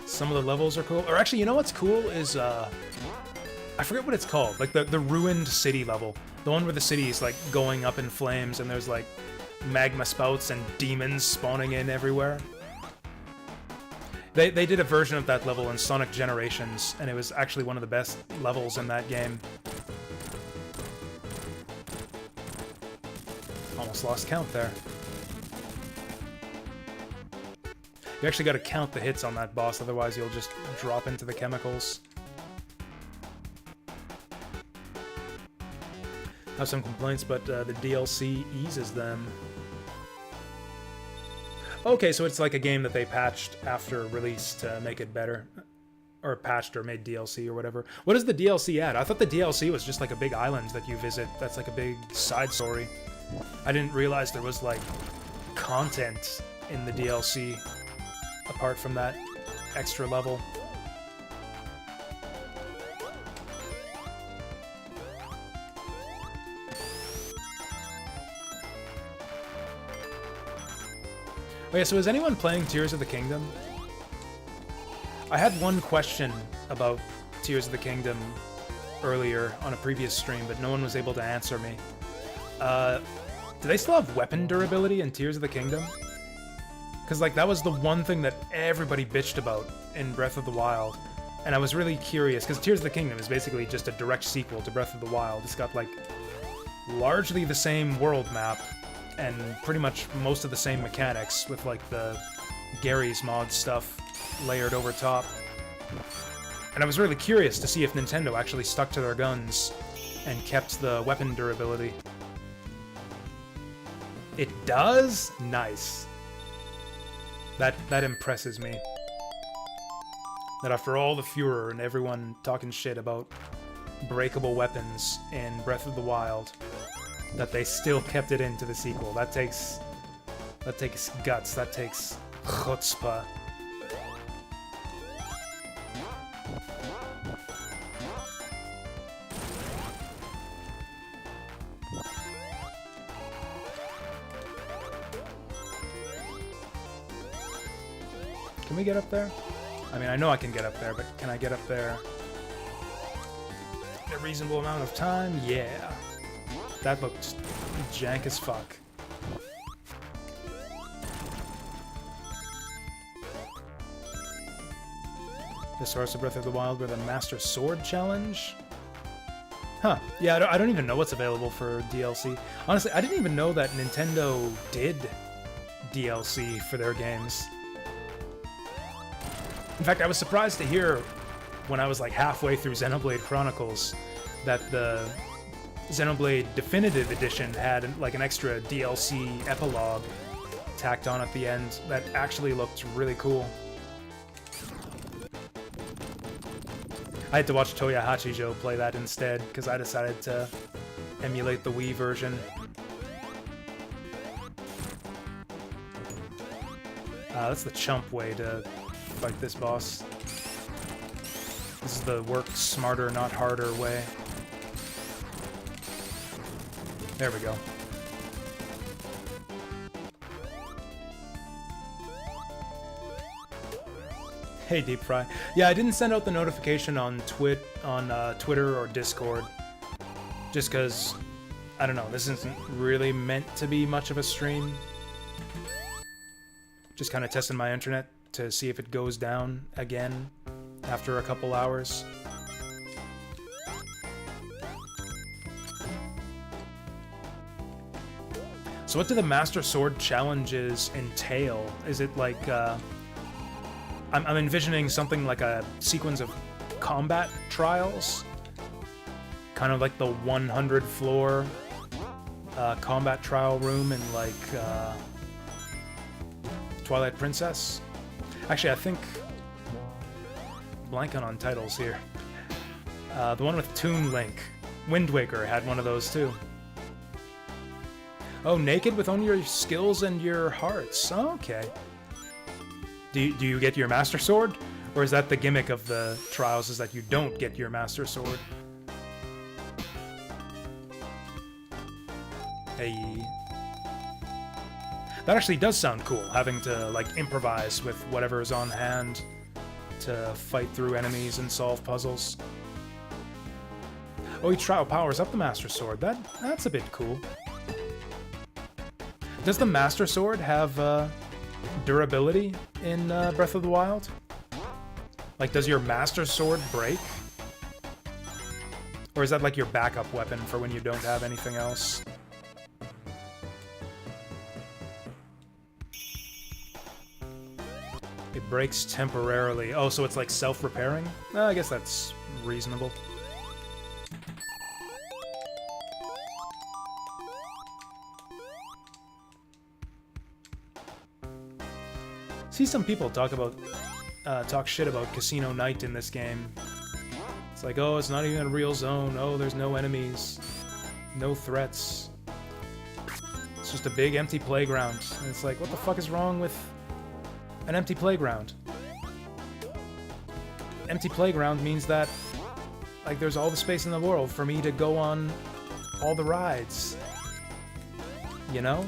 Some of the levels are cool. Or actually, you know what's cool is, I forget what it's called. Like the ruined city level. The one where the city is like going up in flames and there's like magma spouts and demons spawning in everywhere. They did a version of that level in Sonic Generations, and it was actually one of the best levels in that game. Almost lost count there. You actually gotta count the hits on that boss, otherwise you'll just drop into the chemicals. I have some complaints, but the DLC eases them. Okay, so it's like a game that they patched after release to make it better. Or patched or made DLC or whatever. What is the DLC at? I thought the DLC was just like a big island that you visit. That's like a big side story. I didn't realize there was like content in the DLC apart from that extra level. Okay, so is anyone playing Tears of the Kingdom? I had one question about Tears of the Kingdom earlier on a previous stream, but no one was able to answer me. Do they still have weapon durability in Tears of the Kingdom? Because, like, that was the one thing that everybody bitched about in Breath of the Wild. And I was really curious, because Tears of the Kingdom is basically just a direct sequel to Breath of the Wild. It's got, like, largely the same world map, and pretty much most of the same mechanics, with, like, the Garry's Mod stuff layered over top. And I was really curious to see if Nintendo actually stuck to their guns and kept the weapon durability. It does? Nice. That impresses me. That after all the furor and everyone talking shit about breakable weapons in Breath of the Wild, that they still kept it into the sequel. That takes guts. That takes chutzpah. Can we get up there? I mean, I know I can get up there, but can I get up there in a reasonable amount of time? Yeah. That looked jank as fuck. The source of Breath of the Wild with a Master Sword challenge? Huh. Yeah, I don't even know what's available for DLC. Honestly, I didn't even know that Nintendo did DLC for their games. In fact, I was surprised to hear when I was like halfway through Xenoblade Chronicles that the Xenoblade Definitive Edition had like an extra DLC epilogue tacked on at the end that actually looked really cool. I had to watch Toya Hachijo play that instead because I decided to emulate the Wii version. That's the chump way to fight this boss. This is the work smarter, not harder way. There we go. Hey, Deep Fry. Yeah, I didn't send out the notification on Twitter or Discord, just because, I don't know, this isn't really meant to be much of a stream. Just kind of testing my internet to see if it goes down again after a couple hours. So what do the Master Sword challenges entail? Is it like, I'm envisioning something like a sequence of combat trials? Kind of like the 100 floor combat trial room in like Twilight Princess? Actually, I think... blanking on titles here. The one with Toon Link. Wind Waker had one of those too. Oh, naked with only your skills and your hearts. Oh, okay. Do you get your Master Sword? Or is that the gimmick of the trials, is that you don't get your Master Sword? Hey. That actually does sound cool, having to, like, improvise with whatever is on hand to fight through enemies and solve puzzles. Oh, each trial powers up the Master Sword. That's a bit cool. Does the Master Sword have durability in Breath of the Wild? Like, does your Master Sword break? Or is that like your backup weapon for when you don't have anything else? It breaks temporarily. Oh, so it's like self-repairing? I guess that's reasonable. See some people talk shit about Casino Night in this game. It's like, oh, it's not even a real zone. Oh, there's no enemies, no threats. It's just a big empty playground. And it's like, what the fuck is wrong with an empty playground? Empty playground means that, like, there's all the space in the world for me to go on all the rides. You know?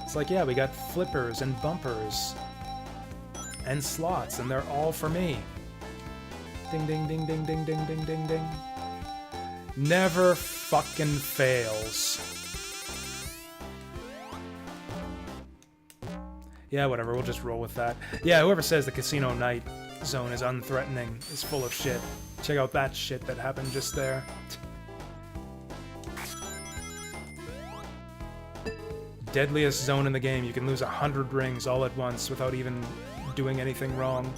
It's like, yeah, we got flippers and bumpers and slots, and they're all for me. Ding, ding, ding, ding, ding, ding, ding, ding, ding. Never fucking fails. Yeah, whatever, we'll just roll with that. Yeah, whoever says the Casino Night zone is unthreatening is full of shit. Check out that shit that happened just there. Deadliest zone in the game. You can lose 100 rings all at once without even doing anything wrong.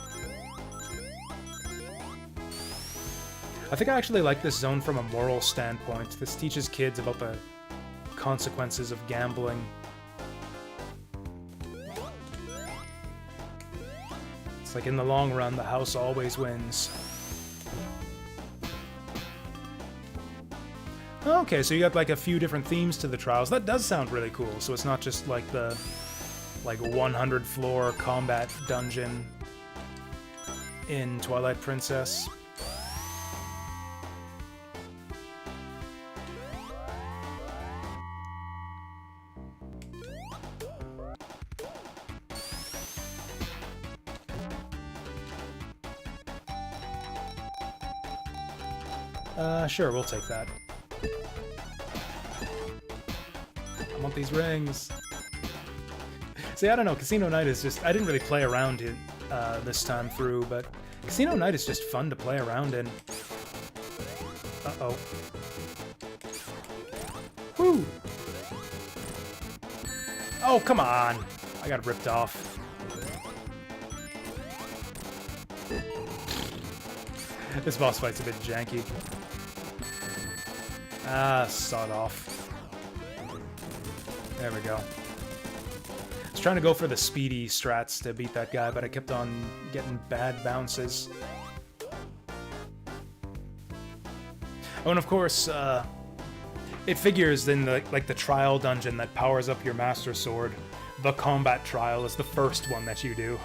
I think I actually like this zone from a moral standpoint. This teaches kids about the consequences of gambling. It's like, in the long run, the house always wins. Okay, so you got like a few different themes to the trials. That does sound really cool. So it's not just like the 100 floor combat dungeon in Twilight Princess. Sure, we'll take that. I want these rings. See, I don't know, Casino Night is just... I didn't really play around it this time through, but Casino Night is just fun to play around in. Uh-oh. Woo! Oh, come on! I got ripped off. This boss fight's a bit janky. Ah, sawed off. There we go. I was trying to go for the speedy strats to beat that guy, but I kept on getting bad bounces. Oh, and of course, it figures in the trial dungeon that powers up your Master Sword. The combat trial is the first one that you do.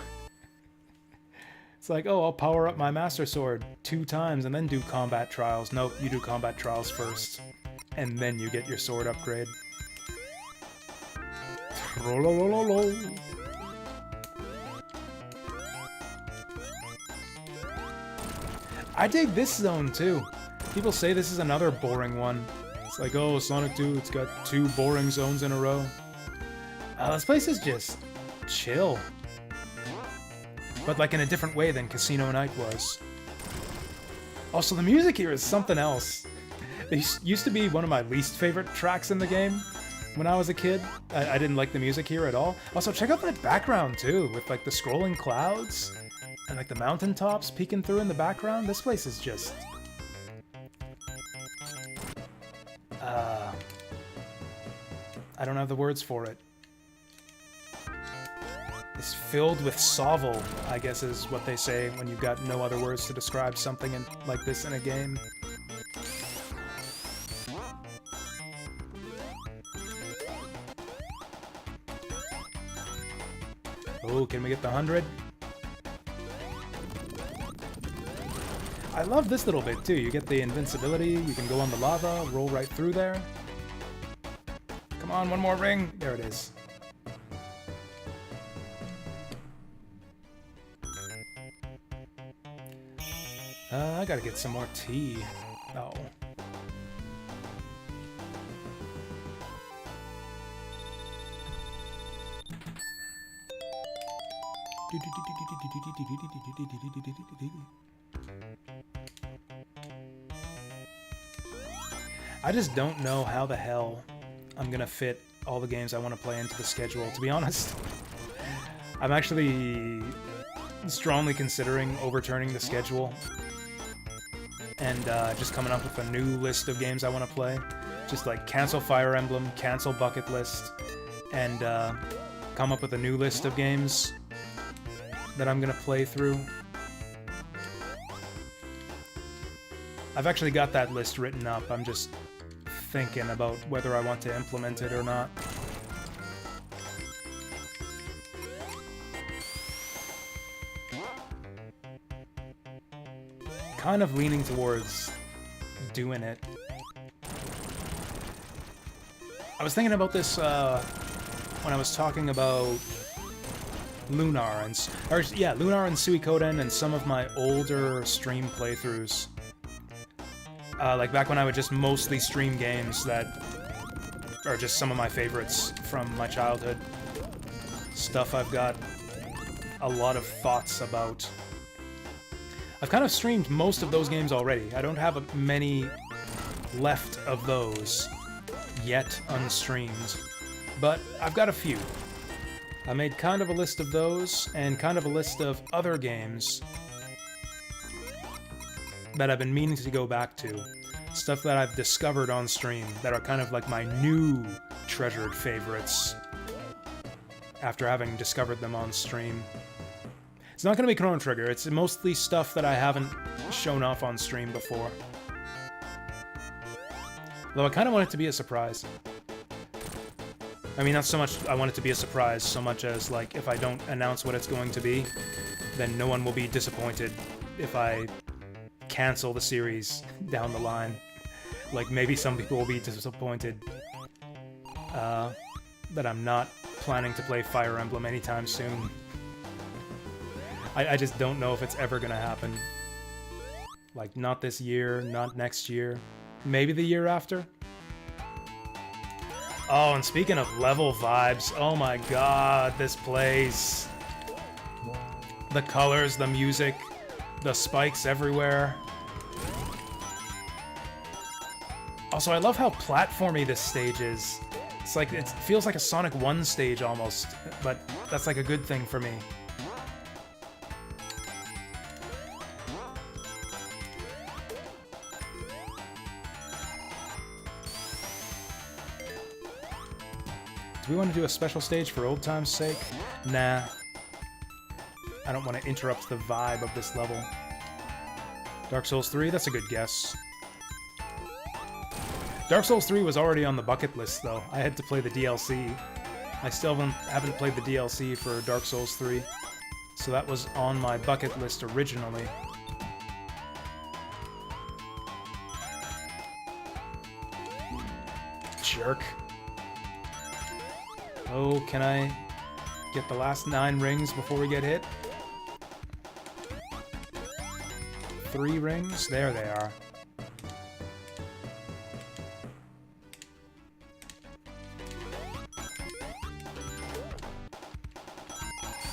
It's like, oh, I'll power up my Master Sword 2 times and then do combat trials. Nope, you do combat trials first, and then you get your sword upgrade. I dig this zone too. People say this is another boring one. It's like, oh, Sonic 2, it's got 2 boring zones in a row. This place is just chill. But like in a different way than Casino Night was. Also, the music here is something else. It used to be one of my least favorite tracks in the game. when I was a kid. I didn't like the music here at all. Also, check out that background too, with like the scrolling clouds and like the mountaintops peeking through in the background. This place is just... I don't have the words for it. It's filled with Sovel, I guess is what they say when you've got no other words to describe something like this in a game. Oh, can we get the 100? I love this little bit too. You get the invincibility, you can go on the lava, roll right through there. Come on, one more ring. There it is. I gotta get some more tea. Oh. I just don't know how the hell I'm gonna fit all the games I want to play into the schedule, to be honest. I'm actually strongly considering overturning the schedule and just coming up with a new list of games I want to play. Just like cancel Fire Emblem, cancel Bucket List, and come up with a new list of games that I'm gonna play through. I've actually got that list written up. I'm just thinking about whether I want to implement it or not. Kind of leaning towards doing it. I was thinking about this when I was talking about Lunar and Suikoden and some of my older stream playthroughs. Like back when I would just mostly stream games that are just some of my favorites from my childhood. Stuff I've got a lot of thoughts about. I've kind of streamed most of those games already. I don't have many left of those yet unstreamed, but I've got a few. I made kind of a list of those, and kind of a list of other games that I've been meaning to go back to. Stuff that I've discovered on stream that are kind of like my new treasured favorites after having discovered them on stream. It's not going to be Chrono Trigger, it's mostly stuff that I haven't shown off on stream before. Though I kind of want it to be a surprise. I mean, not so much I want it to be a surprise, so much as, like, if I don't announce what it's going to be, then no one will be disappointed if I cancel the series down the line. Like, maybe some people will be disappointed that I'm not planning to play Fire Emblem anytime soon. I just don't know if it's ever gonna happen. Like, not this year, not next year, maybe the year after. Oh, and speaking of level vibes, oh my god, this place. The colors, the music, the spikes everywhere. Also, I love how platformy this stage is. It's like, it feels like a Sonic 1 stage almost, but that's like a good thing for me. Do we want to do a special stage for old time's sake? Nah. I don't want to interrupt the vibe of this level. Dark Souls 3? That's a good guess. Dark Souls 3 was already on the bucket list, though. I had to play the DLC. I still haven't played the DLC for Dark Souls 3, so that was on my bucket list originally. Jerk. Oh, can I get the last 9 rings before we get hit? 3 rings? There they are.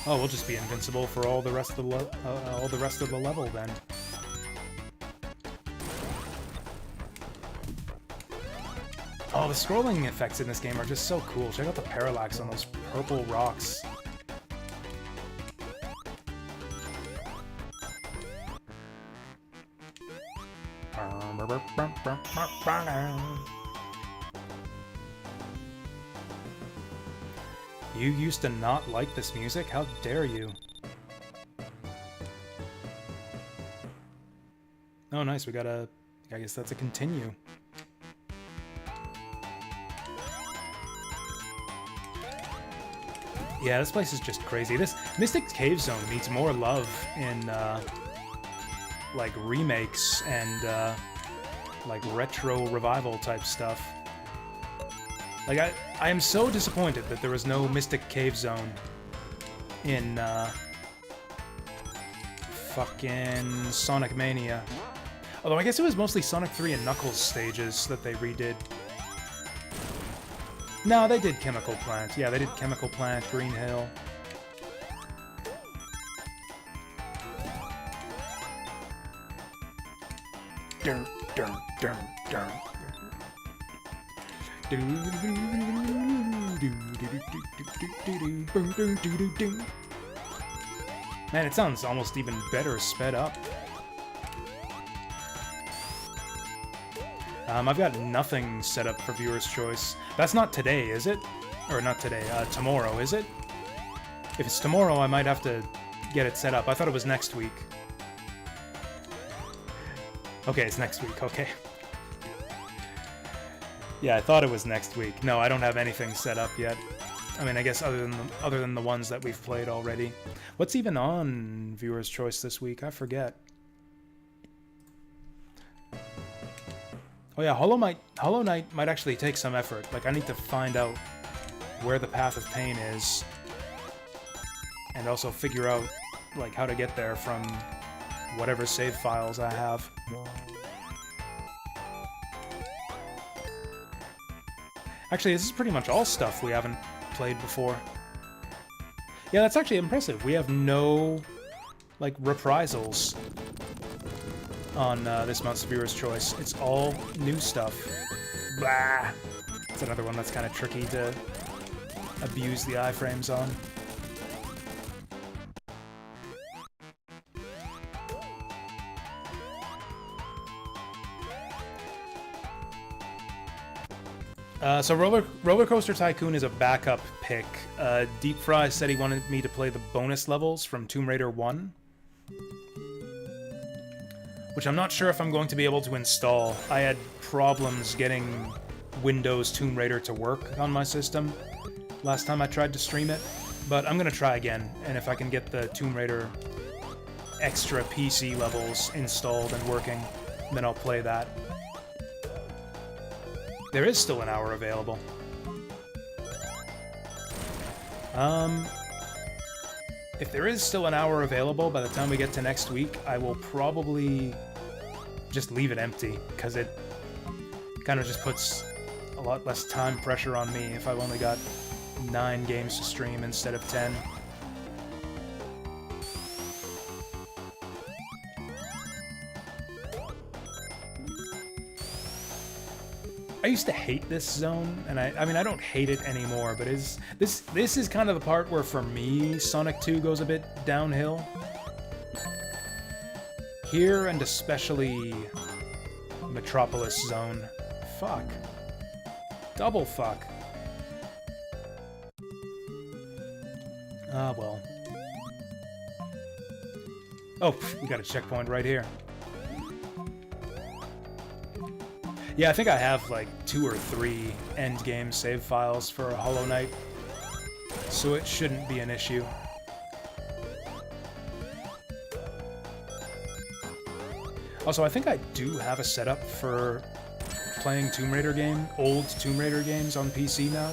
Oh, we'll just be invincible for all the rest of the level then. Oh, the scrolling effects in this game are just so cool. Check out the parallax on those purple rocks. You used to not like this music? How dare you? Oh, nice. We got a... I guess that's a continue. Yeah, this place is just crazy. This Mystic Cave Zone needs more love in, like, remakes and, like, retro revival type stuff. Like, I am so disappointed that there was no Mystic Cave Zone in, fucking Sonic Mania. Although I guess it was mostly Sonic 3 and Knuckles stages that they redid. No, they did Chemical Plant. Yeah, they did Chemical Plant, Green Hill. Dun, dun, dun, dun. Man, it sounds almost even better sped up. I've got nothing set up for Viewer's Choice. That's not today, is it? Or not today, tomorrow, is it? If it's tomorrow, I might have to get it set up. I thought it was next week. Okay, it's next week, okay. Yeah, I thought it was next week. No, I don't have anything set up yet. I mean, I guess other than the ones that we've played already. What's even on Viewer's Choice this week? I forget. Oh yeah, Hollow Knight might actually take some effort. Like, I need to find out where the Path of Pain is. And also figure out, like, how to get there from whatever save files I have. Actually, this is pretty much all stuff we haven't played before. Yeah, that's actually impressive. We have no, like, reprisals on this month's Viewer's Choice. It's all new stuff. Blah! It's another one that's kind of tricky to abuse the iframes on. So Roller Coaster Tycoon is a backup pick. Deep Fry said he wanted me to play the bonus levels from Tomb Raider 1. Which I'm not sure if I'm going to be able to install. I had problems getting Windows Tomb Raider to work on my system last time I tried to stream it. But I'm going to try again, and if I can get the Tomb Raider extra PC levels installed and working, then I'll play that. There is still an hour available. If there is still an hour available by the time we get to next week, I will probably just leave it empty, because it kind of just puts a lot less time pressure on me if I've only got 9 games to stream instead of 10. I used to hate this zone, and I mean, I don't hate it anymore, but this is kind of the part where, for me, Sonic 2 goes a bit downhill. Here, and especially Metropolis Zone. Fuck. Double fuck. Ah, well. Oh, we got a checkpoint right here. Yeah, I think I have like 2 or 3 endgame save files for Hollow Knight, so it shouldn't be an issue. Also, I think I do have a setup for playing old Tomb Raider games on PC now.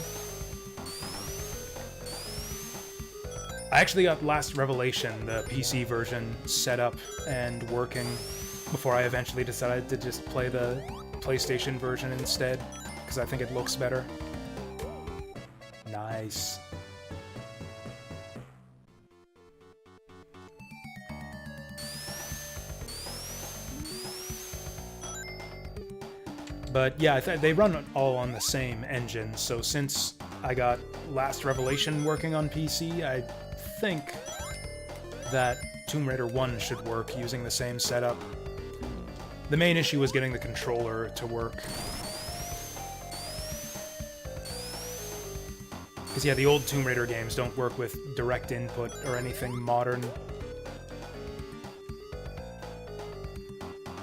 I actually got Last Revelation, the PC version, set up and working before I eventually decided to just play the PlayStation version instead, because I think it looks better. Nice. But yeah, they run all on the same engine, so since I got Last Revelation working on PC, I think that Tomb Raider 1 should work using the same setup. The main issue was getting the controller to work. Because yeah, the old Tomb Raider games don't work with direct input or anything modern.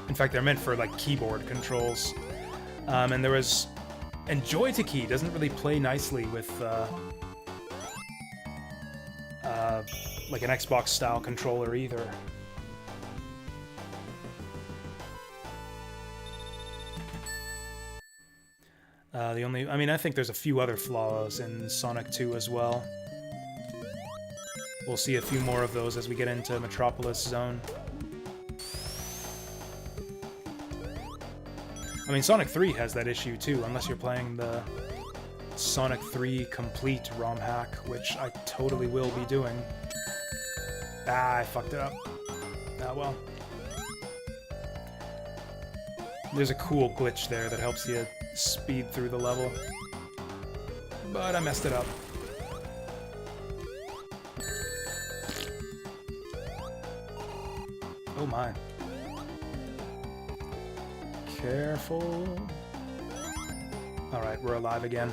In fact, they're meant for like keyboard controls. And there was... And Joy to Key doesn't really play nicely with like an Xbox-style controller either. I mean, I think there's a few other flaws in Sonic 2 as well. We'll see a few more of those as we get into Metropolis Zone. I mean, Sonic 3 has that issue too, unless you're playing the Sonic 3 Complete ROM hack, which I totally will be doing. Ah, I fucked it up. Ah, well. There's a cool glitch there that helps you speed through the level. But I messed it up. Oh my. Careful. Alright, we're alive again.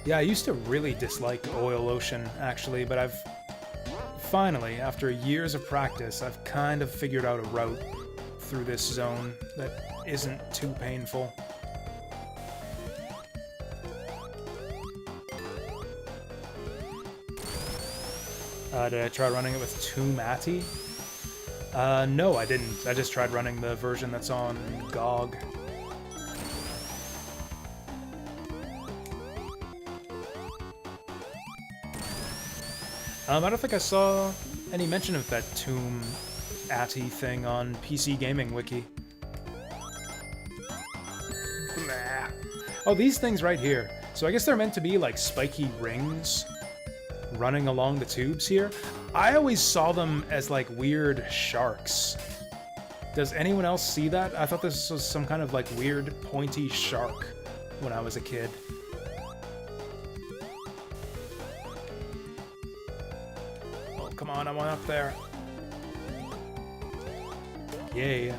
Yeah, I used to really dislike Oil Ocean, actually, but I've finally, after years of practice, I've kind of figured out a route through this zone that isn't too painful. Did I try running it with Tomb Atty? No, I didn't. I just tried running the version that's on GOG. I don't think I saw any mention of that Tomb Atty thing on PC Gaming Wiki. Blah. Oh, these things right here. So I guess they're meant to be like spiky rings running along the tubes here. I always saw them as like weird sharks. Does anyone else see that? I thought this was some kind of like weird pointy shark when I was a kid. Oh, come on, I want up there. Yeah.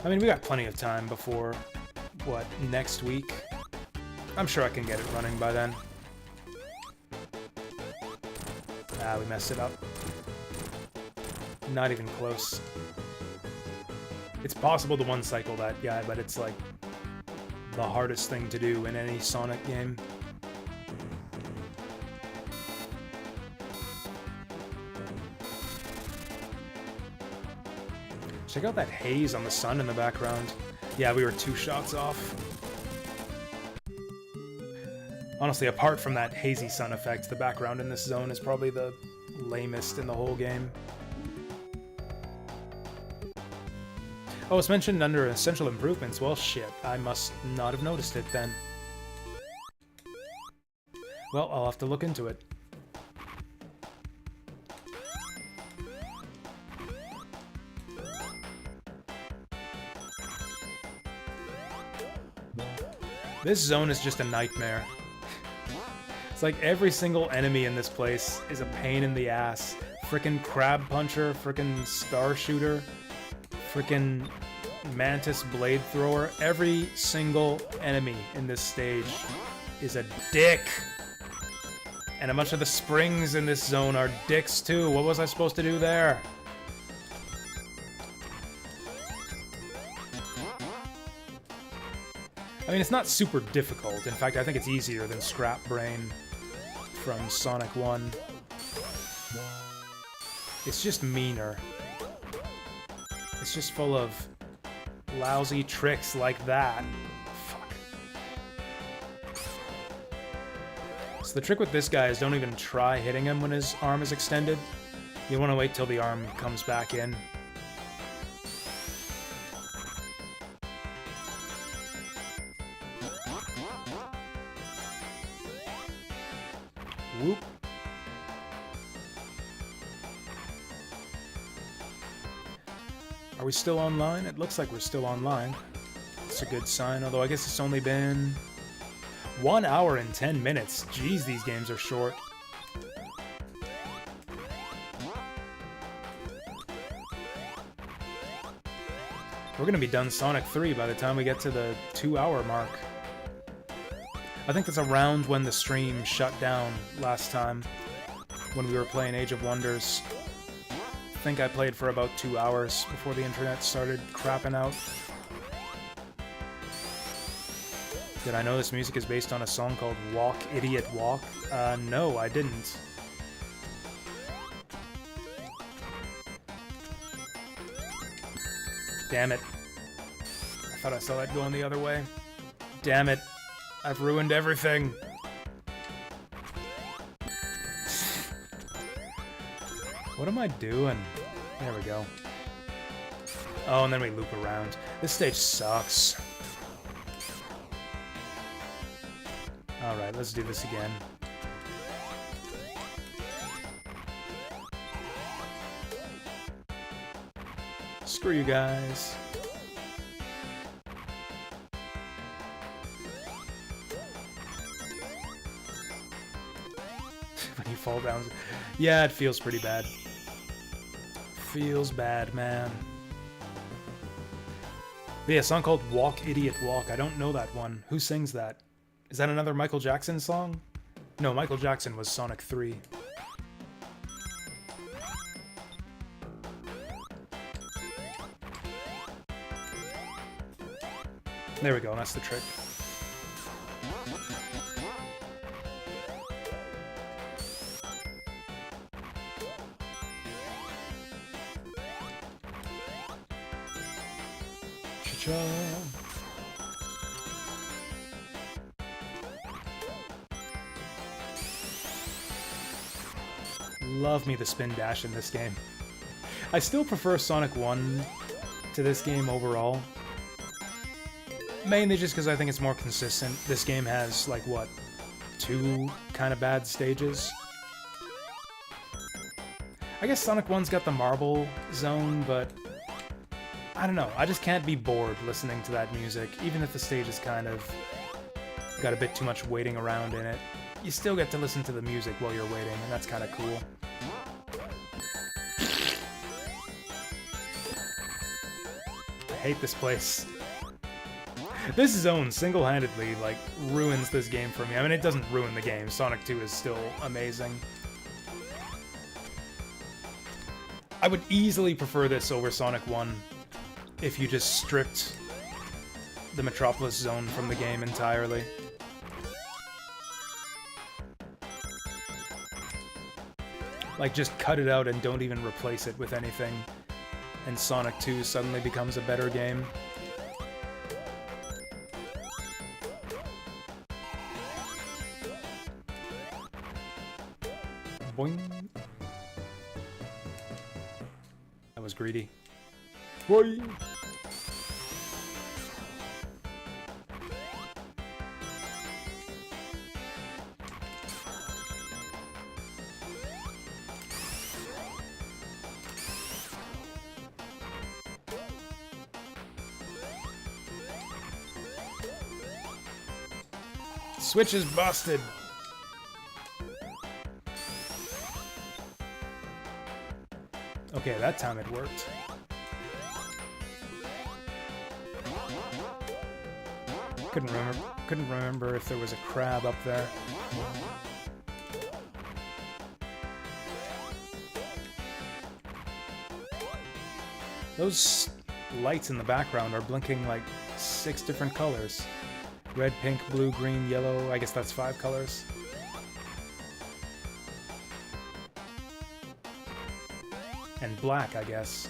I mean, we got plenty of time before, what, next week? I'm sure I can get it running by then. Ah, we messed it up. Not even close. It's possible to one-cycle that guy, but it's like the hardest thing to do in any Sonic game. Check out that haze on the sun in the background. Yeah, we were 2 shots off. Honestly, apart from that hazy sun effect, the background in this zone is probably the lamest in the whole game. Oh, it's mentioned under Essential Improvements. Well, shit, I must not have noticed it then. Well, I'll have to look into it. This zone is just a nightmare. It's like every single enemy in this place is a pain in the ass. Frickin' Crab Puncher, frickin' Star Shooter, frickin' Mantis Blade Thrower. Every single enemy in this stage is a dick. And a bunch of the springs in this zone are dicks too. What was I supposed to do there? I mean, it's not super difficult. In fact, I think it's easier than Scrap Brain from Sonic 1. It's just meaner. It's just full of lousy tricks like that. Fuck. So the trick with this guy is don't even try hitting him when his arm is extended. You want to wait till the arm comes back in. Whoop. Are we still online? It looks like we're still online. It's a good sign, although I guess it's only been 1 hour and 10 minutes. Jeez, these games are short. We're gonna be done Sonic 3 by the time we get to the 2-hour mark. I think that's around when the stream shut down last time, when we were playing Age of Wonders. I think I played for about 2 hours before the internet started crapping out. Did I know this music is based on a song called Walk, Idiot, Walk? No, I didn't. Damn it. I thought I saw that going the other way. Damn it. I've ruined everything. What am I doing? There we go. Oh, and then we loop around. This stage sucks. Alright, let's do this again. Screw you guys. When you fall down... Yeah, it feels pretty bad. Feels bad, man. But yeah, a song called Walk, Idiot, Walk. I don't know that one. Who sings that? Is that another Michael Jackson song? No, Michael Jackson was Sonic 3. There we go, that's the trick. Cha-cha. Love me the spin dash in this game. I still prefer Sonic 1 to this game overall. Mainly just because I think it's more consistent. This game has, like, what, 2 kind of bad stages? I guess Sonic 1's got the marble zone, but I don't know. I just can't be bored listening to that music, even if the stage is kind of got a bit too much waiting around in it. You still get to listen to the music while you're waiting, and that's kind of cool. I hate this place. This zone single-handedly, like, ruins this game for me. I mean, it doesn't ruin the game. Sonic 2 is still amazing. I would easily prefer this over Sonic 1 if you just stripped the Metropolis zone from the game entirely. Like, just cut it out and don't even replace it with anything, and Sonic 2 suddenly becomes a better game. Boing. That was greedy. Boing. Switch is busted. Okay, that time it worked. Couldn't remember if there was a crab up there. Those lights in the background are blinking like 6 different colors. Red, pink, blue, green, yellow. I guess that's 5 colors. And black, I guess.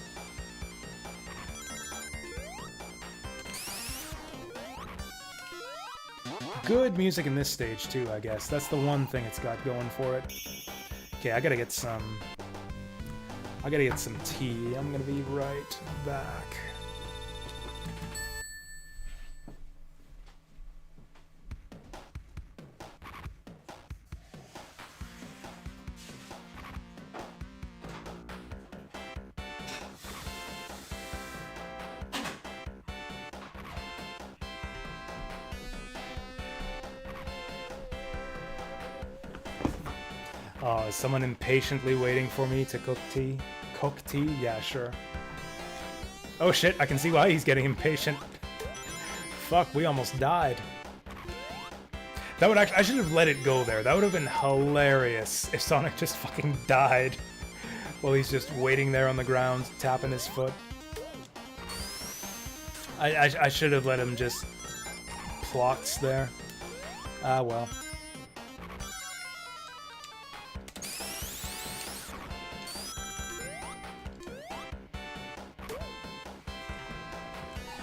Good music in this stage, too, I guess. That's the one thing it's got going for it. Okay, I gotta get some tea. I'm gonna be right back. Oh, is someone impatiently waiting for me to cook tea? Cook tea? Yeah, sure. Oh shit, I can see why he's getting impatient. Fuck, we almost died. That would actually... I should have let it go there. That would have been hilarious if Sonic just fucking died while he's just waiting there on the ground, tapping his foot. I should have let him just plots there. Ah, well.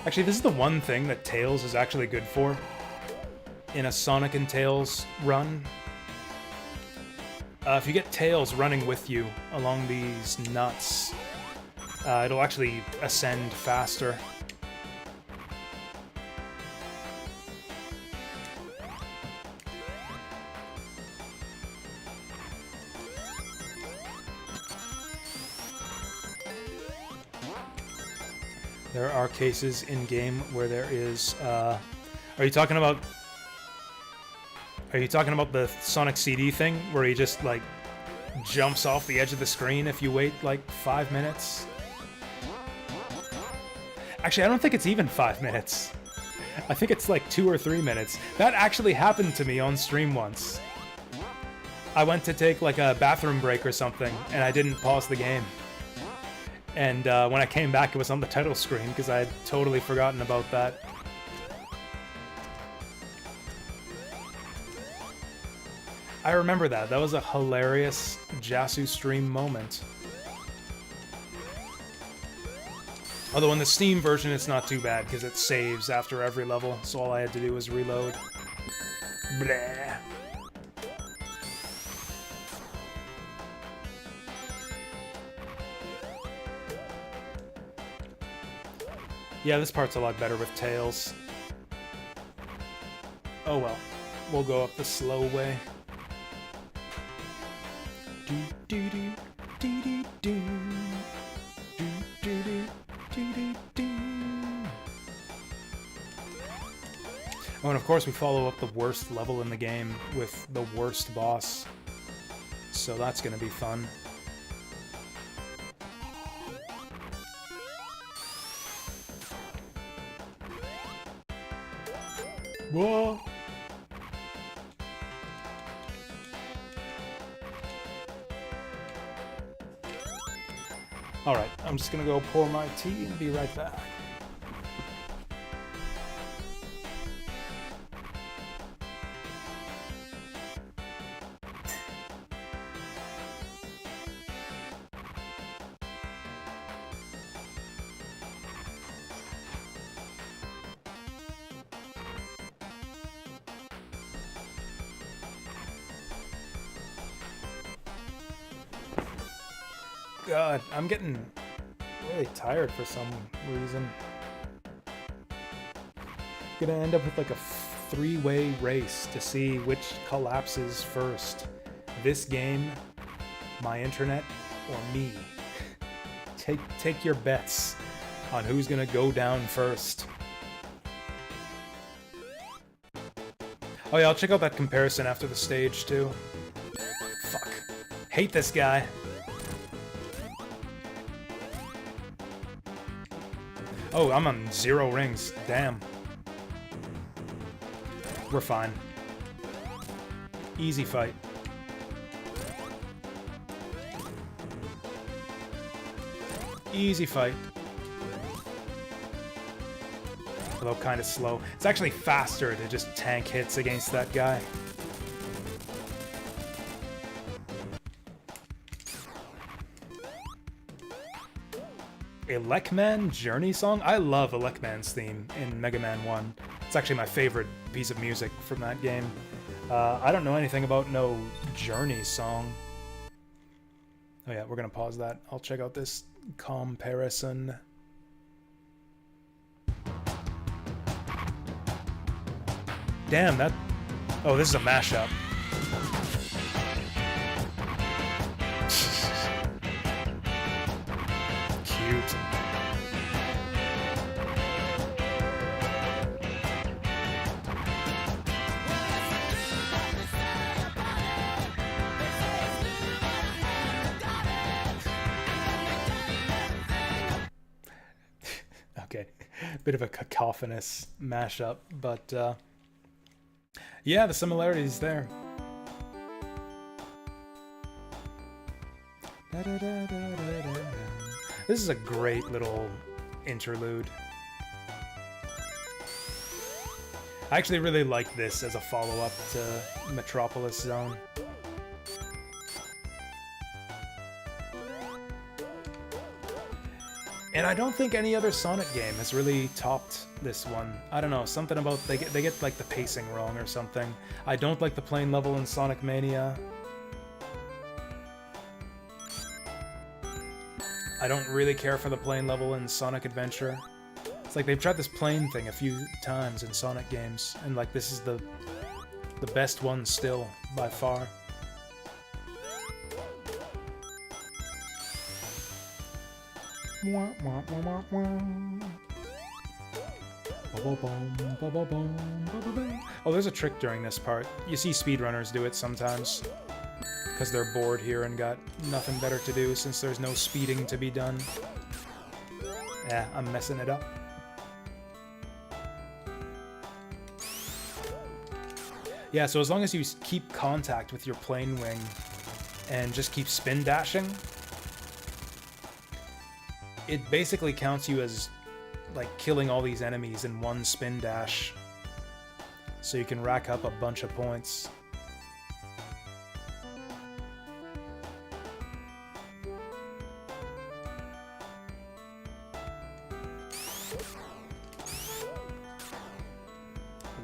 Actually, this is the one thing that Tails is actually good for in a Sonic and Tails run. If you get Tails running with you along these nuts, it'll actually ascend faster. There are cases in-game where there is, Are you talking about the Sonic CD thing, where he just, like, jumps off the edge of the screen if you wait, like, 5 minutes? Actually, I don't think it's even 5 minutes. I think it's, like, 2 or 3 minutes. That actually happened to me on stream once. I went to take, like, a bathroom break or something, and I didn't pause the game. And when I came back, it was on the title screen, because I had totally forgotten about that. I remember that. That was a hilarious Jasu stream moment. Although in the Steam version, it's not too bad, because it saves after every level, so all I had to do was reload. Blah. Yeah, this part's a lot better with Tails. Oh well. We'll go up the slow way. Oh, and of course we follow up the worst level in the game with the worst boss. So that's gonna be fun. Whoa! Alright, I'm just gonna go pour my tea and be right back. God, I'm getting really tired for some reason. Gonna end up with like a three-way race to see which collapses first. This game, my internet, or me. Take your bets on who's gonna go down first. Oh yeah, I'll check out that comparison after the stage too. Fuck. Hate this guy. Oh, I'm on 0 rings. Damn. We're fine. Easy fight. Easy fight. Although kind of slow. It's actually faster to just tank hits against that guy. Elecman Journey song? I love Elecman's theme in Mega Man 1. It's actually my favorite piece of music from that game. I don't know anything about no Journey song. Oh yeah, we're gonna pause that. I'll check out this comparison. Damn, that... Oh, this is a mashup. Cute. Bit of a cacophonous mashup, but yeah, the similarities there. This is a great little interlude. I actually really like this as a follow-up to Metropolis Zone. And I don't think any other Sonic game has really topped this one. I don't know, something about they get like the pacing wrong or something. I don't like the plane level in Sonic Mania. I don't really care for the plane level in Sonic Adventure. It's like they've tried this plane thing a few times in Sonic games, and like this is the best one still, by far. Oh, there's a trick during this part. You see speedrunners do it sometimes, because they're bored here and got nothing better to do since there's no speeding to be done. Yeah, I'm messing it up. Yeah, so as long as you keep contact with your plane wing and just keep spin dashing, it basically counts you as like killing all these enemies in one spin dash, so you can rack up a bunch of points.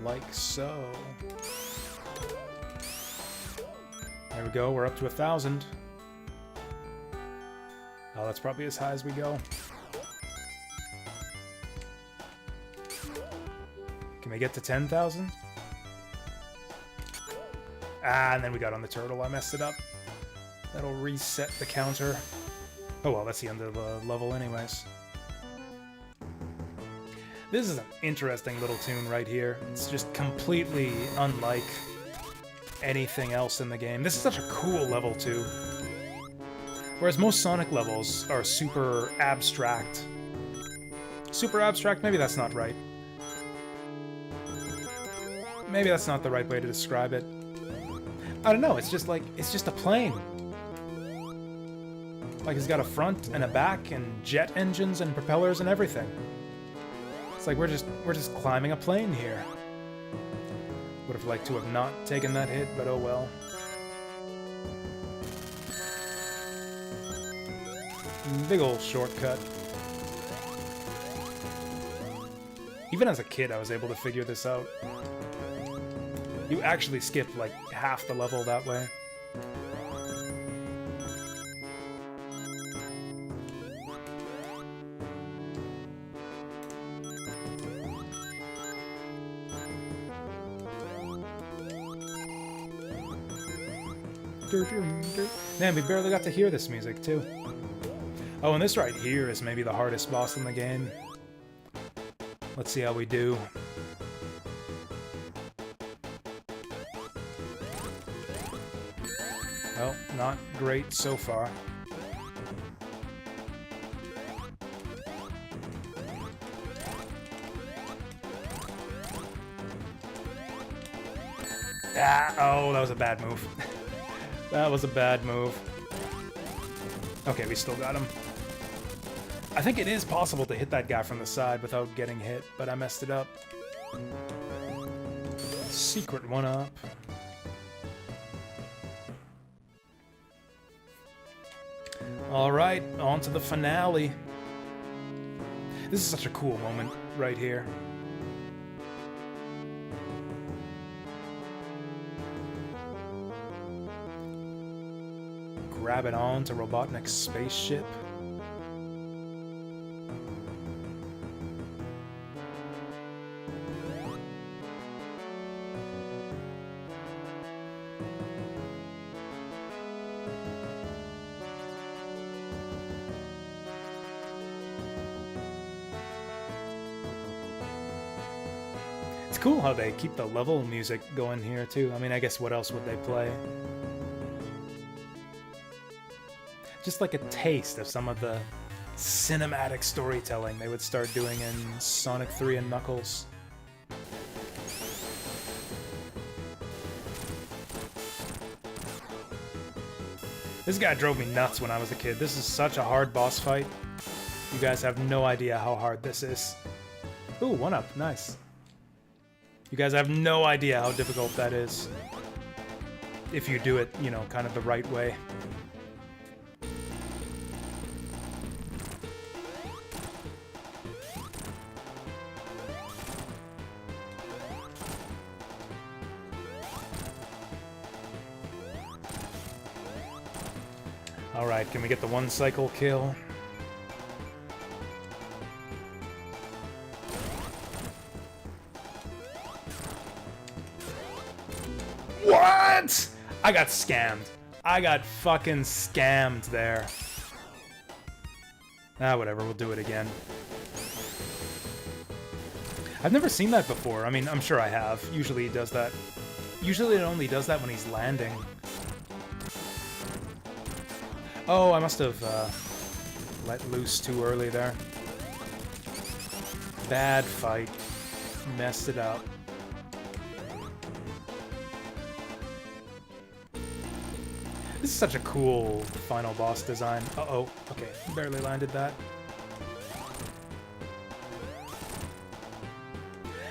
Like so. There we go, we're up to 1,000. Oh, that's probably as high as we go. Can we get to 10,000? Ah, and then we got on the turtle. I messed it up. That'll reset the counter. Oh well, that's the end of the level anyways. This is an interesting little tune right here. It's just completely unlike anything else in the game. This is such a cool level too. Whereas most Sonic levels are super abstract. Super abstract? Maybe that's not right. Maybe that's not the right way to describe it. I don't know, it's just like, it's just a plane. Like it's got a front and a back and jet engines and propellers and everything. It's like we're just climbing a plane here. Would have liked to have not taken that hit, but oh well. Big ol' shortcut. Even as a kid, I was able to figure this out. You actually skip like half the level that way. Man, we barely got to hear this music too. Oh, and this right here is maybe the hardest boss in the game. Let's see how we do. Well, not great so far. Ah, oh, that was a bad move. That was a bad move. Okay, we still got him. I think it is possible to hit that guy from the side without getting hit, but I messed it up. Secret one-up. Alright, on to the finale. This is such a cool moment right here. Grabbing on to Robotnik's spaceship. It's cool how they keep the level music going here too. I mean, I guess what else would they play? Just like a taste of some of cinematic storytelling they would start doing in Sonic 3 and Knuckles. This guy drove me nuts when I was a kid. This is such a hard boss fight. You guys have no idea how hard this is. Ooh, 1-up. Nice. You guys have no idea how difficult that is. If you do it, you know, kind of the right way. Alright, can we get the one cycle kill? What? I got scammed. I got fucking scammed there. Ah, whatever, we'll do it again. I've never seen that before. I mean, I'm sure I have. Usually he does that. Usually it only does that when he's landing. Oh, I must have let loose too early there. Bad fight. Messed it up. This is such a cool final boss design. Uh-oh. Okay, barely landed that.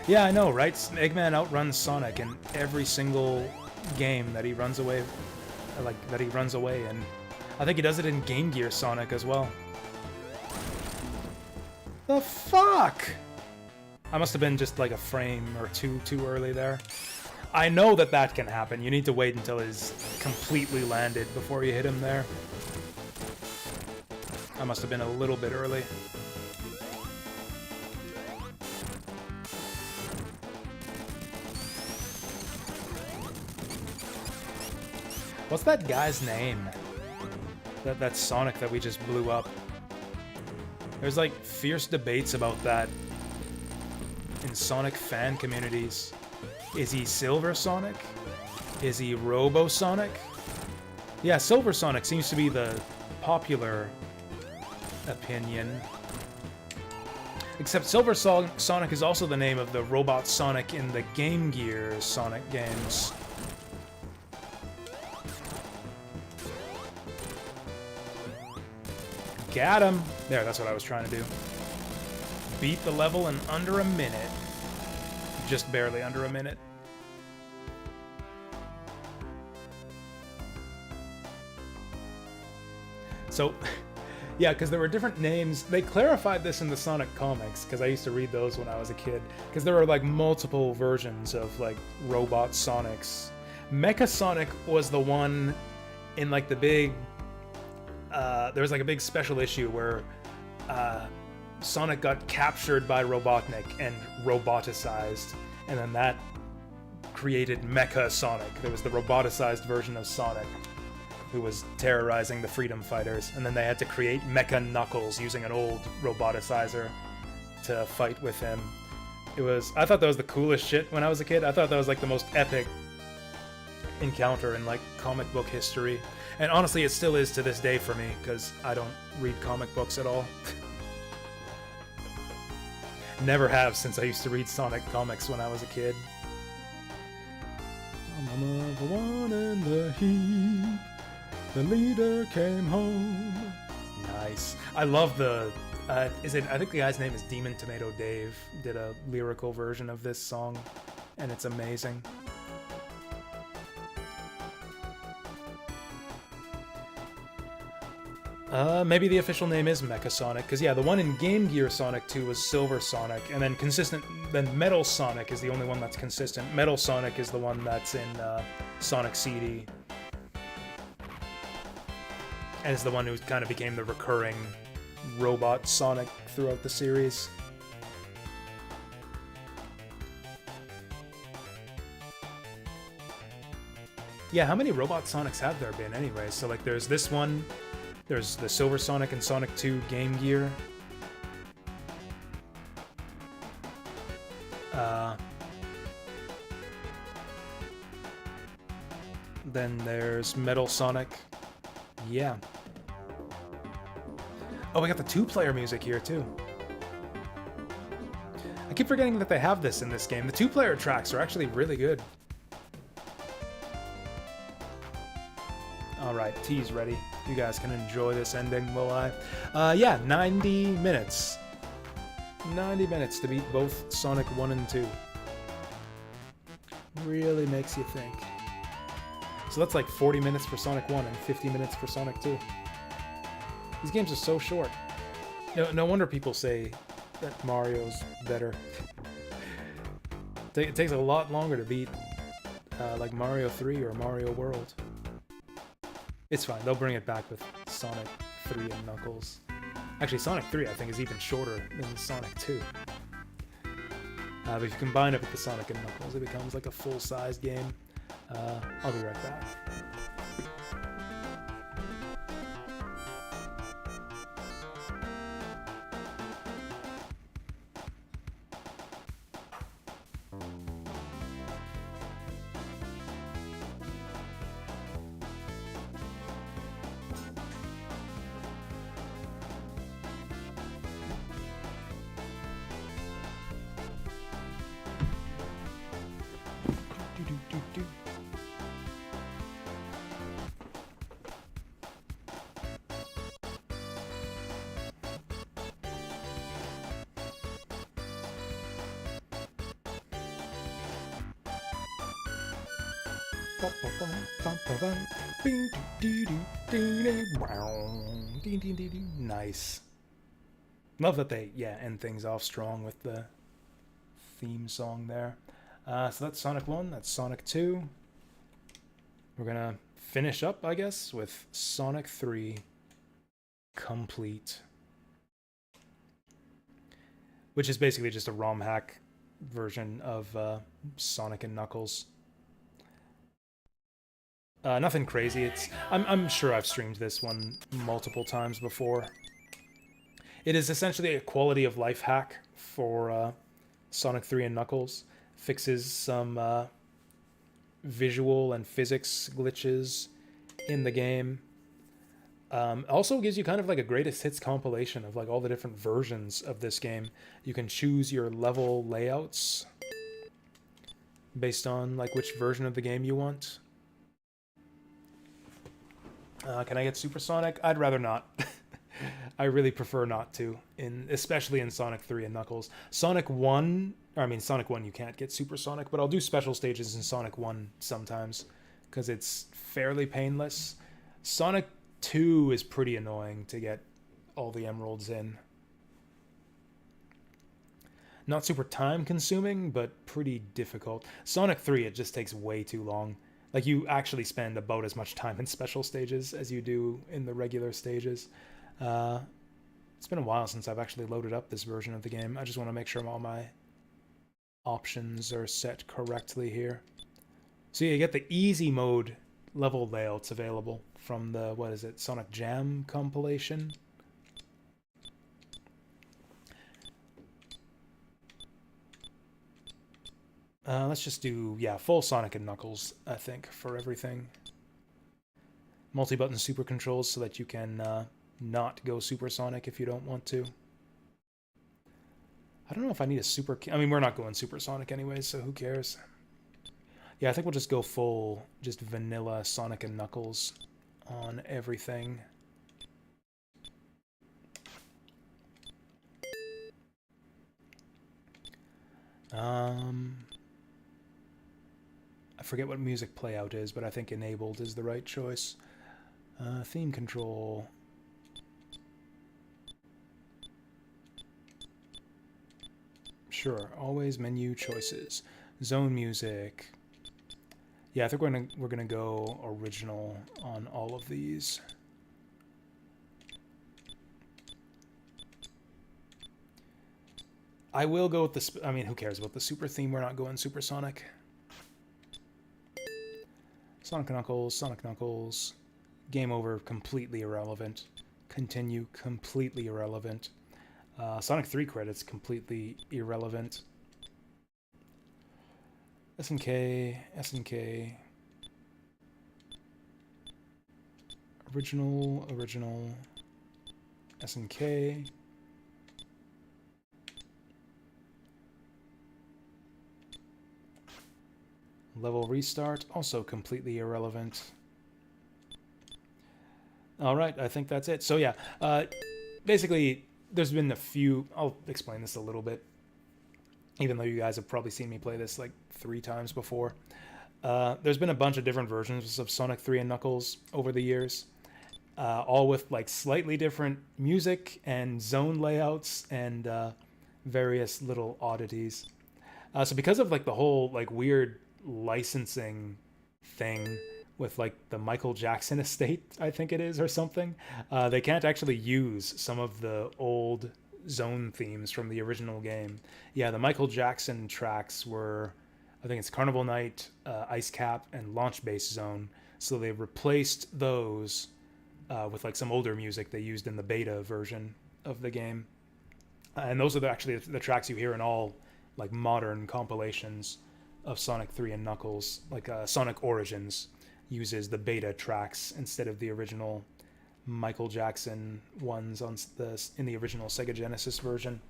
Yeah, I know, right? Eggman outruns Sonic in every single game that he runs away, and I think he does it in Game Gear Sonic as well. The fuck? I must have been just like a frame or two too early there. I know that that can happen. You need to wait until he's completely landed before you hit him there. I must have been a little bit early. What's that guy's name? That Sonic that we just blew up. There's like fierce debates about that in Sonic fan communities. Is he Silver Sonic? Is he Robo Sonic? Yeah, Silver Sonic seems to be the popular opinion. Except Silver Sonic is also the name of the robot Sonic in the Game Gear Sonic games. Got him! There, that's what I was trying to do. Beat the level in under a minute. Just barely under a minute. So, yeah, because there were different names. They clarified this in the Sonic comics, because I used to read those when I was a kid. Because there were, like, multiple versions of, like, robot Sonics. Mecha Sonic was the one in, like, the big... there was, like, a big special issue where Sonic got captured by Robotnik and roboticized, and then that created Mecha Sonic. There was the roboticized version of Sonic who was terrorizing the Freedom Fighters, and then they had to create Mecha Knuckles using an old roboticizer to fight with him. I thought that was the coolest shit when I was a kid. I thought that was like the most epic encounter in like comic book history. And honestly, it still is to this day for me, because I don't read comic books at all. Never have since I used to read Sonic comics when I was a kid. I'm number one in the heap. The leader came home. Nice. I love the... I think the guy's name is Demon Tomato Dave. Did a lyrical version of this song, and it's amazing. Maybe the official name is Mecha Sonic, because yeah, the one in Game Gear Sonic 2 was Silver Sonic, and then Metal Sonic is the only one that's consistent. Metal Sonic is the one that's in Sonic CD. And is the one who kind of became the recurring robot Sonic throughout the series. Yeah, how many robot Sonics have there been anyway? So like there's this one, there's the Silver Sonic and Sonic 2 Game Gear. Then there's Metal Sonic. Yeah. Oh, we got the two-player music here, too. I keep forgetting that they have this in this game. The two-player tracks are actually really good. Alright, tea's ready. You guys can enjoy this ending, will I? Yeah, 90 minutes. 90 minutes to beat both Sonic 1 and 2. Really makes you think. So that's like 40 minutes for Sonic 1 and 50 minutes for Sonic 2. These games are so short. No wonder people say that Mario's better. It takes a lot longer to beat like Mario 3 or Mario World. It's fine, they'll bring it back with Sonic 3 and Knuckles. Actually, Sonic 3 I think is even shorter than Sonic 2. But if you combine it with the Sonic and Knuckles, it becomes like a full-size game. I'll be right back. Nice. Love that they, end things off strong with the theme song there. So that's Sonic 1, that's Sonic 2. We're gonna finish up, I guess, with Sonic 3 Complete. Which is basically just a ROM hack version of Sonic and Knuckles. Nothing crazy. I'm sure I've streamed this one multiple times before. It is essentially a quality of life hack for Sonic 3 and Knuckles. Fixes some visual and physics glitches in the game. Also gives you kind of like a greatest hits compilation of like all the different versions of this game. You can choose your level layouts based on like which version of the game you want. Can I get Supersonic? I'd rather not. I really prefer not to, especially in Sonic 3 and Knuckles. Sonic 1 you can't get Supersonic, but I'll do special stages in Sonic 1 sometimes, because it's fairly painless. Sonic 2 is pretty annoying to get all the emeralds in. Not super time consuming, but pretty difficult. Sonic 3, it just takes way too long. Like, you actually spend about as much time in special stages as you do in the regular stages. It's been a while since I've actually loaded up this version of the game. I just want to make sure all my options are set correctly here. So yeah, you get the easy mode level layouts available from the, Sonic Jam compilation. Let's just do, full Sonic and Knuckles, I think, for everything. Multi-button super controls so that you can not go supersonic if you don't want to. I don't know if I need a super... I mean, we're not going supersonic anyways, so who cares? Yeah, I think we'll just go full, just vanilla Sonic and Knuckles on everything. I forget what music playout is, but I think enabled is the right choice. Theme control. Sure, always menu choices. Zone music. Yeah, I think we're gonna go original on all of these. I will go with the... I mean, who cares about the super theme? We're not going supersonic. Sonic Knuckles. Game over, completely irrelevant. Continue, completely irrelevant. Sonic 3 credits, completely irrelevant. SNK. Original. SNK. Level restart, also completely irrelevant. All right, I think that's it. So yeah, basically, there's been a few... I'll explain this a little bit, even though you guys have probably seen me play this like 3 times before. There's been a bunch of different versions of Sonic 3 and Knuckles over the years, all with like slightly different music and zone layouts and various little oddities. So because of like the whole like weird licensing thing with like the Michael Jackson estate, I think it is, or something, they can't actually use some of the old zone themes from the original game. Yeah, the Michael Jackson tracks were, I think it's Carnival Night, Ice Cap, and Launch Base Zone. So they replaced those with like some older music they used in the beta version of the game. And those are actually the tracks you hear in all like modern compilations of Sonic 3 and Knuckles. Like Sonic Origins uses the beta tracks instead of the original Michael Jackson ones in the original Sega Genesis version.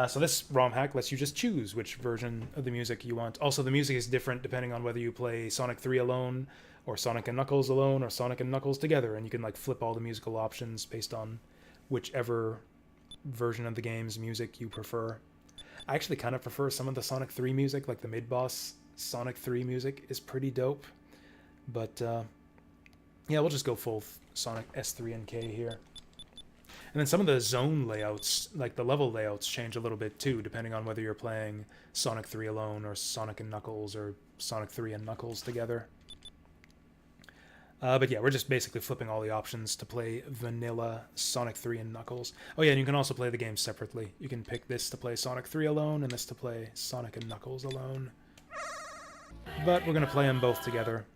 So this ROM hack lets you just choose which version of the music you want. Also, the music is different depending on whether you play Sonic 3 alone, or Sonic and Knuckles alone, or Sonic and Knuckles together, and you can like flip all the musical options based on whichever version of the game's music you prefer. I actually kind of prefer some of the Sonic 3 music, like the mid-boss Sonic 3 music is pretty dope. But yeah, we'll just go full Sonic S3 and K here. And then some of the zone layouts, like the level layouts, change a little bit too, depending on whether you're playing Sonic 3 alone, or Sonic and Knuckles, or Sonic 3 and Knuckles together. But yeah, we're just basically flipping all the options to play vanilla Sonic 3 and Knuckles. Oh yeah, and you can also play the game separately. You can pick this to play Sonic 3 alone, and this to play Sonic and Knuckles alone. But we're going to play them both together.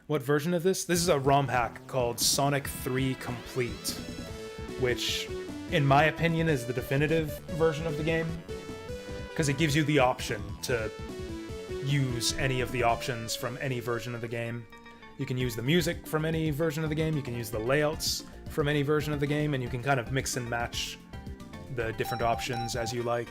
What version of this? This is a ROM hack called Sonic 3 Complete, which, in my opinion, is the definitive version of the game, because it gives you the option to use any of the options from any version of the game. You can use the music from any version of the game, you can use the layouts from any version of the game, and you can kind of mix and match the different options as you like.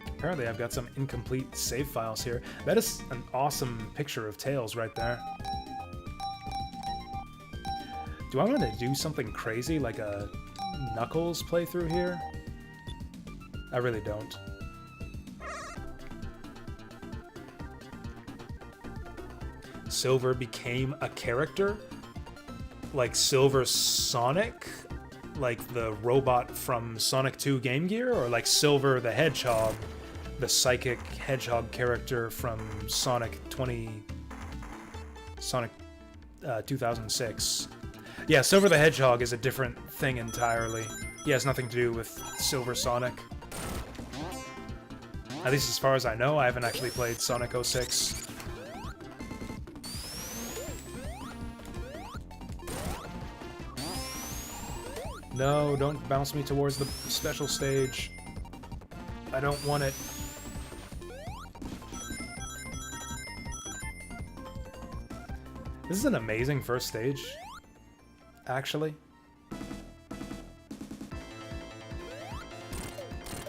Apparently I've got some incomplete save files here. That is an awesome picture of Tails right there. Do I want to do something crazy like a Knuckles playthrough here? I really don't. Silver became a character? Like Silver Sonic? Like the robot from Sonic 2 Game Gear? Or like Silver the Hedgehog, the psychic hedgehog character from Sonic 2006? Yeah, Silver the Hedgehog is a different thing entirely. He has nothing to do with Silver Sonic. At least as far as I know, I haven't actually played Sonic 06. No, don't bounce me towards the special stage. I don't want it. This is an amazing first stage, actually.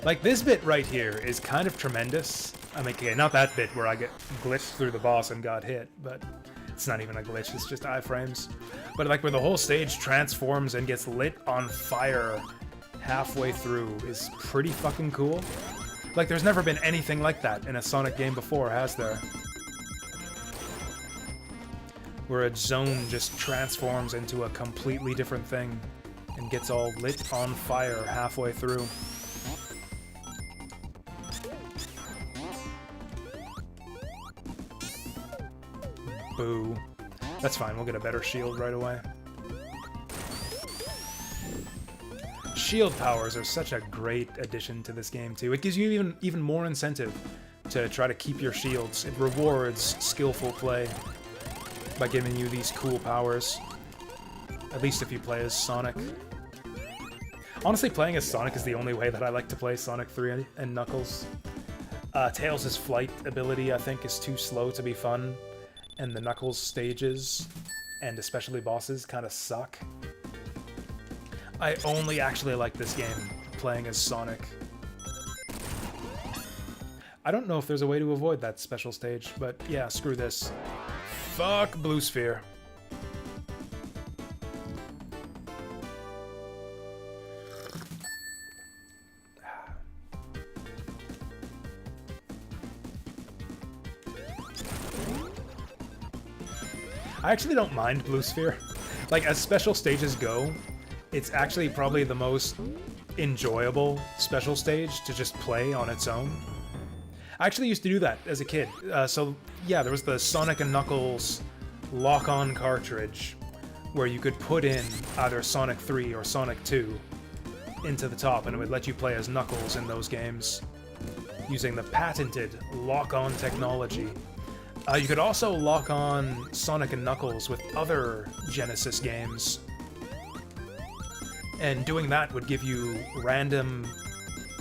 Like, this bit right here is kind of tremendous. I mean, okay, not that bit where I get glitched through the boss and got hit, but it's not even a glitch, it's just iframes. But like where the whole stage transforms and gets lit on fire halfway through is pretty fucking cool. Like, there's never been anything like that in a Sonic game before, has there? Where a zone just transforms into a completely different thing and gets all lit on fire halfway through. Boo. That's fine, we'll get a better shield right away. Shield powers are such a great addition to this game too. It gives you even more incentive to try to keep your shields. It rewards skillful play by giving you these cool powers. At least if you play as Sonic. Honestly, playing as Sonic is the only way that I like to play Sonic 3 and Knuckles. Tails' flight ability, I think, is too slow to be fun. And the Knuckles stages and especially bosses kind of suck. I only actually like this game playing as Sonic. I don't know if there's a way to avoid that special stage, but yeah, screw this. Fuck Blue Sphere. I actually don't mind Blue Sphere. Like, as special stages go, it's actually probably the most enjoyable special stage to just play on its own. I actually used to do that as a kid. So, yeah, there was the Sonic & Knuckles lock-on cartridge where you could put in either Sonic 3 or Sonic 2 into the top, and it would let you play as Knuckles in those games using the patented lock-on technology. You could also lock on Sonic & Knuckles with other Genesis games, and doing that would give you random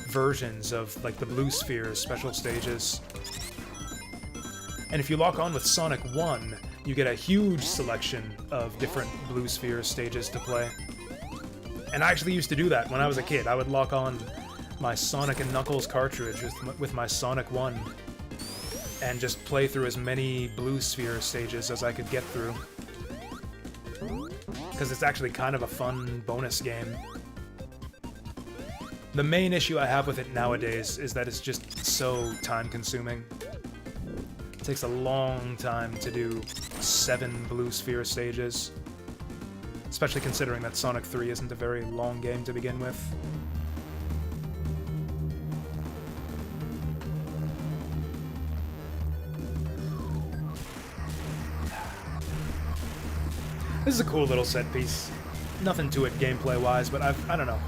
versions of, like, the Blue Sphere special stages. And if you lock on with Sonic 1, you get a huge selection of different Blue Sphere stages to play. And I actually used to do that when I was a kid. I would lock on my Sonic & Knuckles cartridge with my Sonic 1 and just play through as many Blue Sphere stages as I could get through. Because it's actually kind of a fun bonus game. The main issue I have with it nowadays is that it's just so time-consuming. It takes a long time to do 7 Blue Sphere stages. Especially considering that Sonic 3 isn't a very long game to begin with. This is a cool little set piece. Nothing to it gameplay-wise, but I don't know.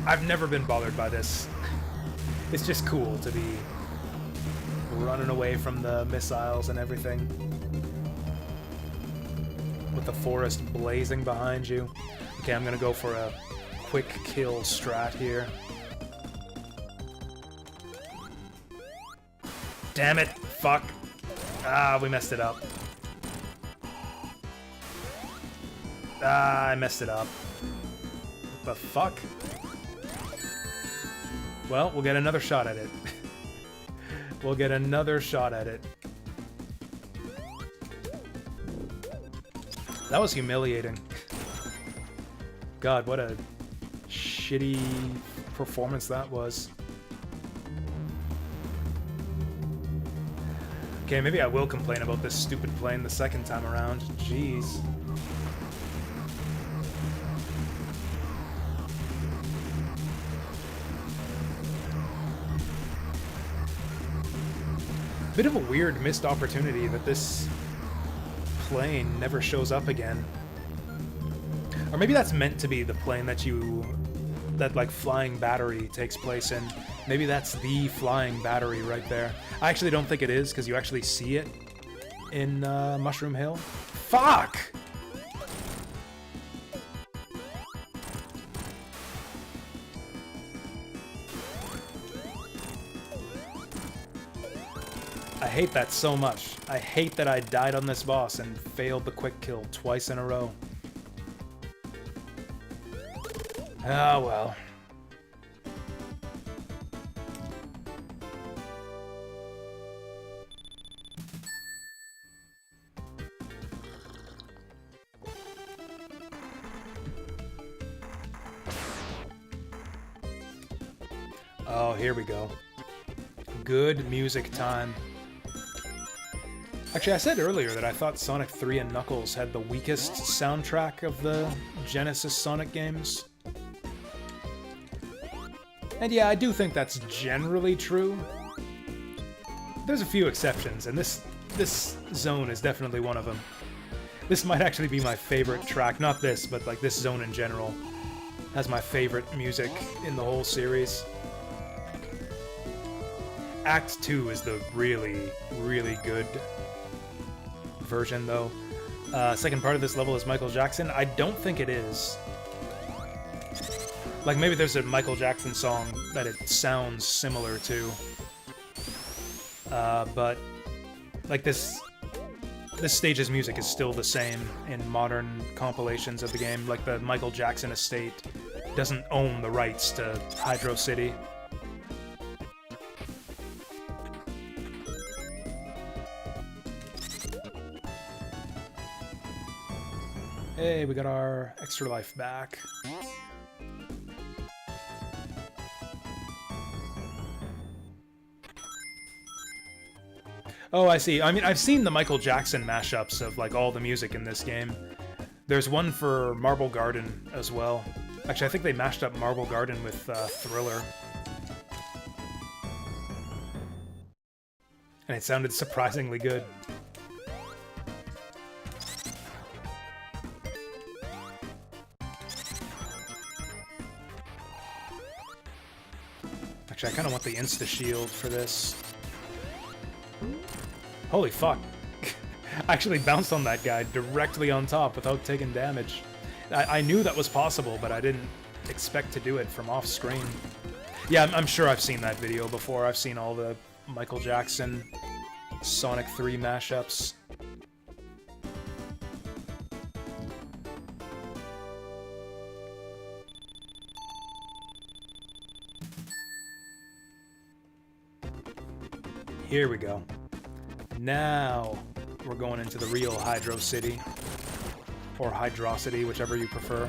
I've never been bothered by this. It's just cool to be running away from the missiles and everything. With the forest blazing behind you. Okay, I'm gonna go for a quick kill strat here. Damn it! Fuck! Ah, we messed it up. Ah, I messed it up. What the fuck? Well, we'll get another shot at it. We'll get another shot at it. That was humiliating. God, what a shitty performance that was. Okay, maybe I will complain about this stupid plane the second time around. Jeez. Bit of a weird missed opportunity that this plane never shows up again. Or maybe that's meant to be the plane that like flying battery takes place in. Maybe that's the flying battery right there. I actually don't think it is, because you actually see it in Mushroom Hill. Fuck! I hate that so much. I hate that I died on this boss and failed the quick kill twice in a row. Ah, well. Oh, here we go. Good music time. Actually, I said earlier that I thought Sonic 3 and Knuckles had the weakest soundtrack of the Genesis Sonic games. And yeah, I do think that's generally true. There's a few exceptions, and this zone is definitely one of them. This might actually be my favorite track. Not this, but like this zone in general has my favorite music in the whole series. Act 2 is the really, really good version, though. Second part of this level is Michael Jackson. I don't think it is. Like, maybe there's a Michael Jackson song that it sounds similar to. But, like, this this stage's music is still the same in modern compilations of the game. Like the Michael Jackson estate doesn't own the rights to Hydro City. Hey, we got our extra life back. Oh, I see. I mean, I've seen the Michael Jackson mashups of, like, all the music in this game. There's one for Marble Garden as well. Actually, I think they mashed up Marble Garden with Thriller. And it sounded surprisingly good. Actually, I kind of want the insta-shield for this. Holy fuck. I actually bounced on that guy directly on top without taking damage. I knew that was possible, but I didn't expect to do it from off-screen. Yeah, I'm sure I've seen that video before. I've seen all the Michael Jackson Sonic 3 mashups. Here we go. Now we're going into the real Hydro City. Or Hydrocity, whichever you prefer.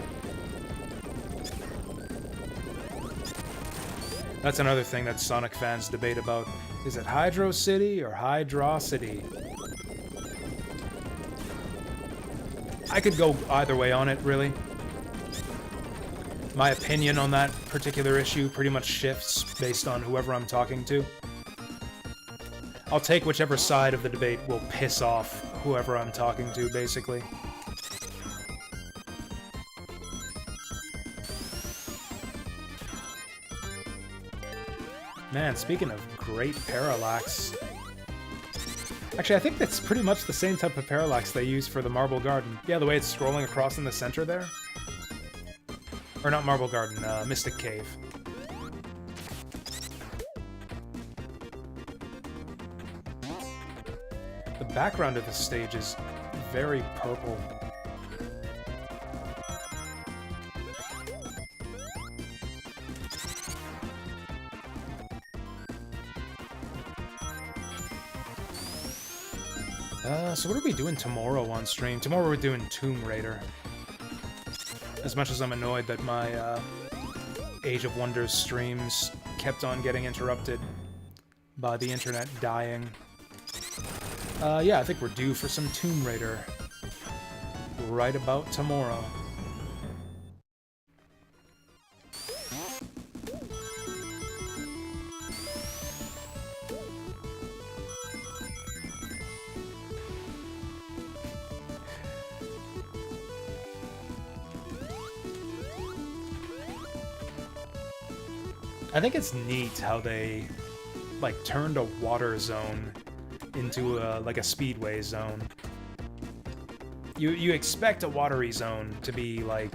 That's another thing that Sonic fans debate about. Is it Hydro City or Hydrocity? I could go either way on it, really. My opinion on that particular issue pretty much shifts based on whoever I'm talking to. I'll take whichever side of the debate will piss off whoever I'm talking to, basically. Man, speaking of great parallax... Actually, I think that's pretty much the same type of parallax they use for the Marble Garden. Yeah, the way it's scrolling across in the center there. Or not Marble Garden, Mystic Cave. The background of the stage is very purple. So what are we doing tomorrow on stream? Tomorrow we're doing Tomb Raider. As much as I'm annoyed that my Age of Wonders streams kept on getting interrupted by the internet dying. Yeah, I think we're due for some Tomb Raider right about tomorrow. I think it's neat how they, like, turned a water zone into like a speedway zone. You expect a watery zone to be like,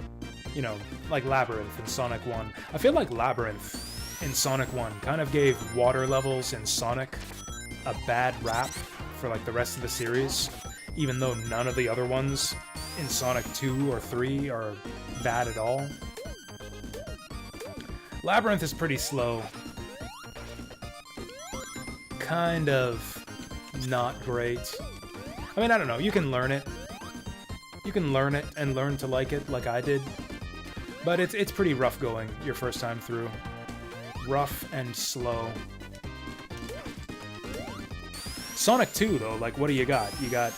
you know, like Labyrinth in Sonic 1. I feel like Labyrinth in Sonic 1 kind of gave water levels in Sonic a bad rap for like the rest of the series, even though none of the other ones in Sonic 2 or 3 are bad at all. Labyrinth is pretty slow. Kind of not great. I mean, I don't know, you can learn it. You can learn it and learn to like it like I did. But it's pretty rough going your first time through. Rough and slow. Sonic 2, though, like, what do you got? You got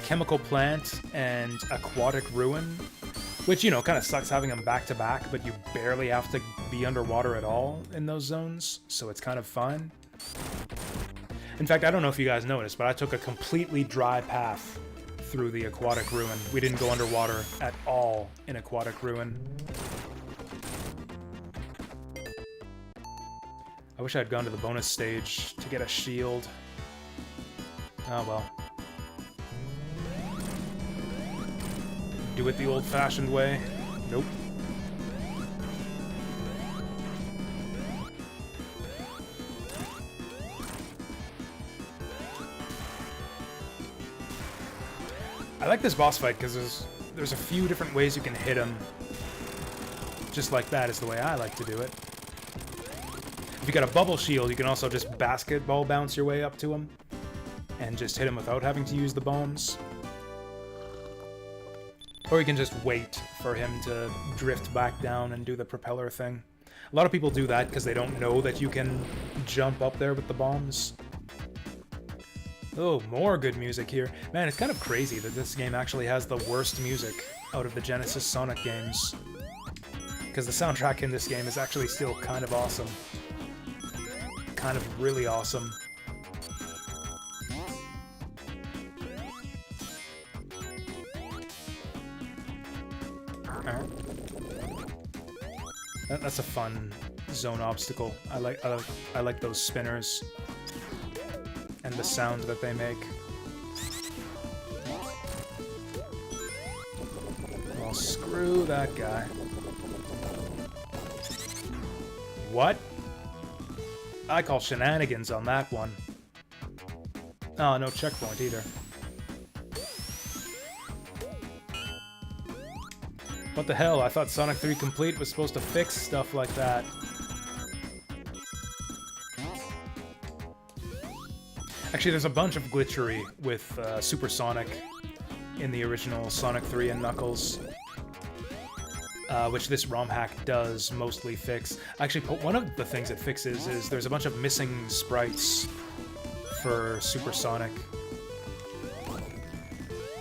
Chemical Plant and Aquatic Ruin, which, you know, kind of sucks having them back-to-back, but you barely have to be underwater at all in those zones, so it's kind of fine. In fact, I don't know if you guys noticed, but I took a completely dry path through the Aquatic Ruin. We didn't go underwater at all in Aquatic Ruin. I wish I'd gone to the bonus stage to get a shield. Oh well. Do it the old-fashioned way? Nope. I like this boss fight because there's a few different ways you can hit him. Just like that is the way I like to do it. If you got a bubble shield, you can also just basketball bounce your way up to him and just hit him without having to use the bombs. Or you can just wait for him to drift back down and do the propeller thing. A lot of people do that because they don't know that you can jump up there with the bombs. Oh, more good music here. Man, it's kind of crazy that this game actually has the worst music out of the Genesis Sonic games. Because the soundtrack in this game is actually still kind of awesome. Kind of really awesome. That's a fun zone obstacle. I like those spinners and the sound that they make. Well, screw that guy. What? I call shenanigans on that one. Oh, no checkpoint either. What the hell? I thought Sonic 3 Complete was supposed to fix stuff like that. Actually, there's a bunch of glitchery with Super Sonic in the original Sonic 3 and Knuckles. Which this ROM hack does mostly fix. Actually, one of the things it fixes is there's a bunch of missing sprites for Super Sonic.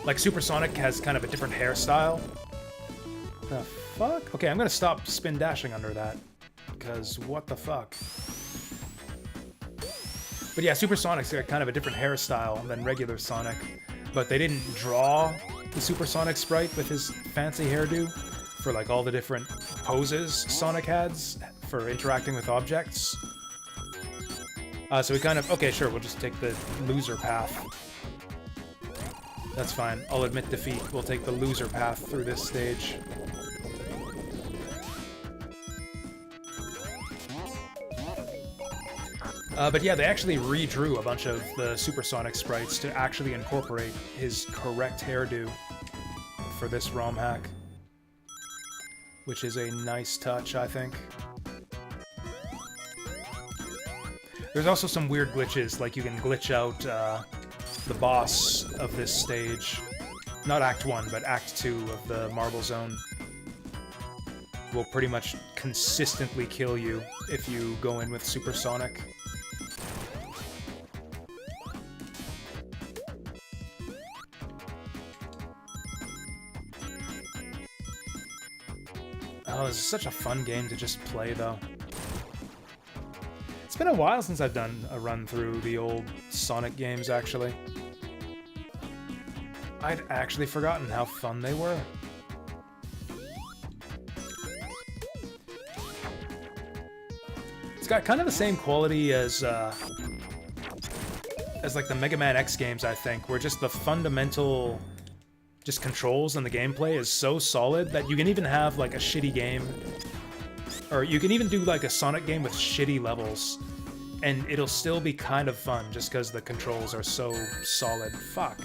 Like, Super Sonic has kind of a different hairstyle. The fuck? Okay, I'm gonna stop spin dashing under that. Because what the fuck? But yeah, Super Sonic's got kind of a different hairstyle than regular Sonic. But they didn't draw the Super Sonic sprite with his fancy hairdo for like all the different poses Sonic has for interacting with objects. So we kind of... Okay, sure, we'll just take the loser path. That's fine. I'll admit defeat. We'll take the loser path through this stage. But yeah, they actually redrew a bunch of the Super Sonic sprites to actually incorporate his correct hairdo for this ROM hack. Which is a nice touch, I think. There's also some weird glitches, like you can glitch out the boss of this stage. Not Act 1, but Act 2 of the Marble Zone. Will pretty much consistently kill you if you go in with Super Sonic. Oh, this is such a fun game to just play, though. It's been a while since I've done a run through the old Sonic games, actually. I'd actually forgotten how fun they were. It's got kind of the same quality as like the Mega Man X games, I think, where just the fundamental just controls and the gameplay is so solid that you can even have like a shitty game, or you can even do like a Sonic game with shitty levels and it'll still be kind of fun just because the controls are so solid. Fuck.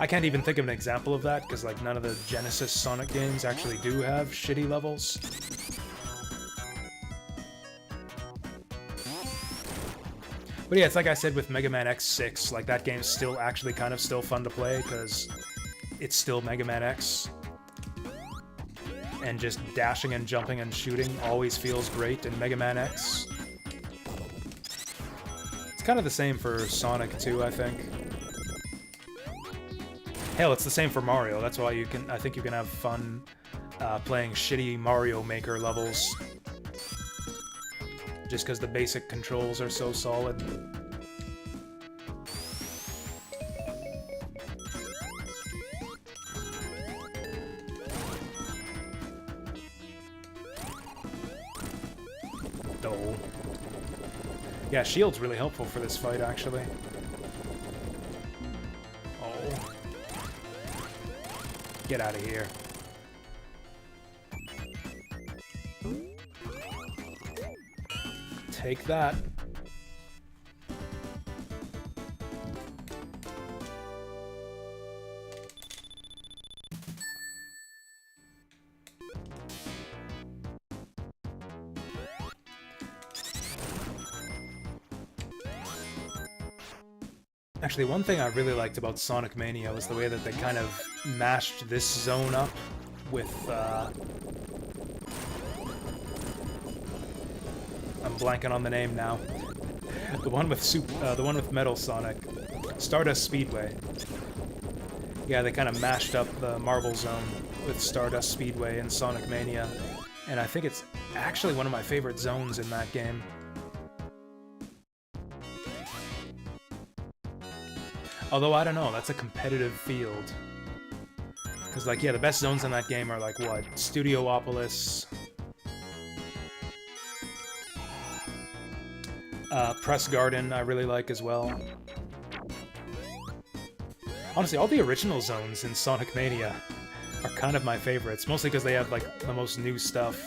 I can't even think of an example of that because like none of the Genesis Sonic games actually do have shitty levels. But yeah, it's like I said with Mega Man X6, like that game's still actually kind of still fun to play because it's still Mega Man X. And just dashing and jumping and shooting always feels great in Mega Man X. It's kind of the same for Sonic too, I think. Hell, it's the same for Mario. That's why I think you can have fun playing shitty Mario Maker levels. Just because the basic controls are so solid. Oh. Yeah, shield's really helpful for this fight, actually. Oh. Get out of here. Take that. Actually, one thing I really liked about Sonic Mania was the way that they kind of mashed this zone up with, I'm blanking on the name now. The one with Metal Sonic. Stardust Speedway. Yeah, they kind of mashed up the Marble Zone with Stardust Speedway and Sonic Mania. And I think it's actually one of my favorite zones in that game. Although, I don't know, that's a competitive field. Because, like, yeah, the best zones in that game are, like, what? Studiopolis, Press Garden, I really like as well. Honestly, all the original zones in Sonic Mania are kind of my favorites, mostly because they have, like, the most new stuff.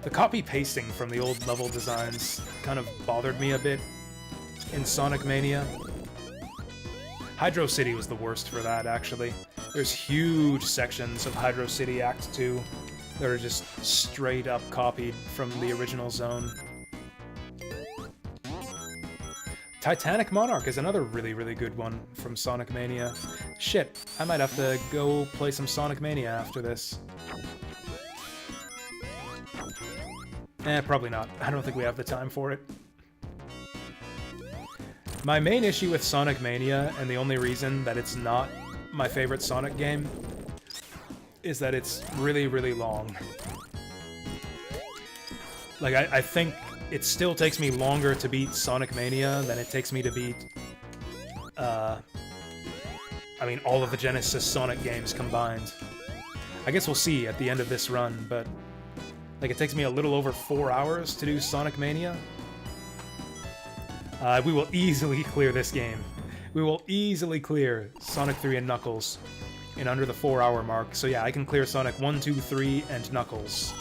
The copy-pasting from the old level designs kind of bothered me a bit in Sonic Mania. Hydro City was the worst for that, actually. There's huge sections of Hydro City Act 2 that are just straight up copied from the original zone. Titanic Monarch is another really, really good one from Sonic Mania. Shit, I might have to go play some Sonic Mania after this. Probably not. I don't think we have the time for it. My main issue with Sonic Mania, and the only reason that it's not my favorite Sonic game, is that it's really, really long. Like, I think it still takes me longer to beat Sonic Mania than it takes me to beat, I mean, all of the Genesis Sonic games combined. I guess we'll see at the end of this run, but, like, it takes me a little over 4 hours to do Sonic Mania. We will easily clear this game. We will easily clear Sonic 3 and Knuckles in under the 4-hour mark. So yeah, I can clear Sonic 1, 2, 3, and Knuckles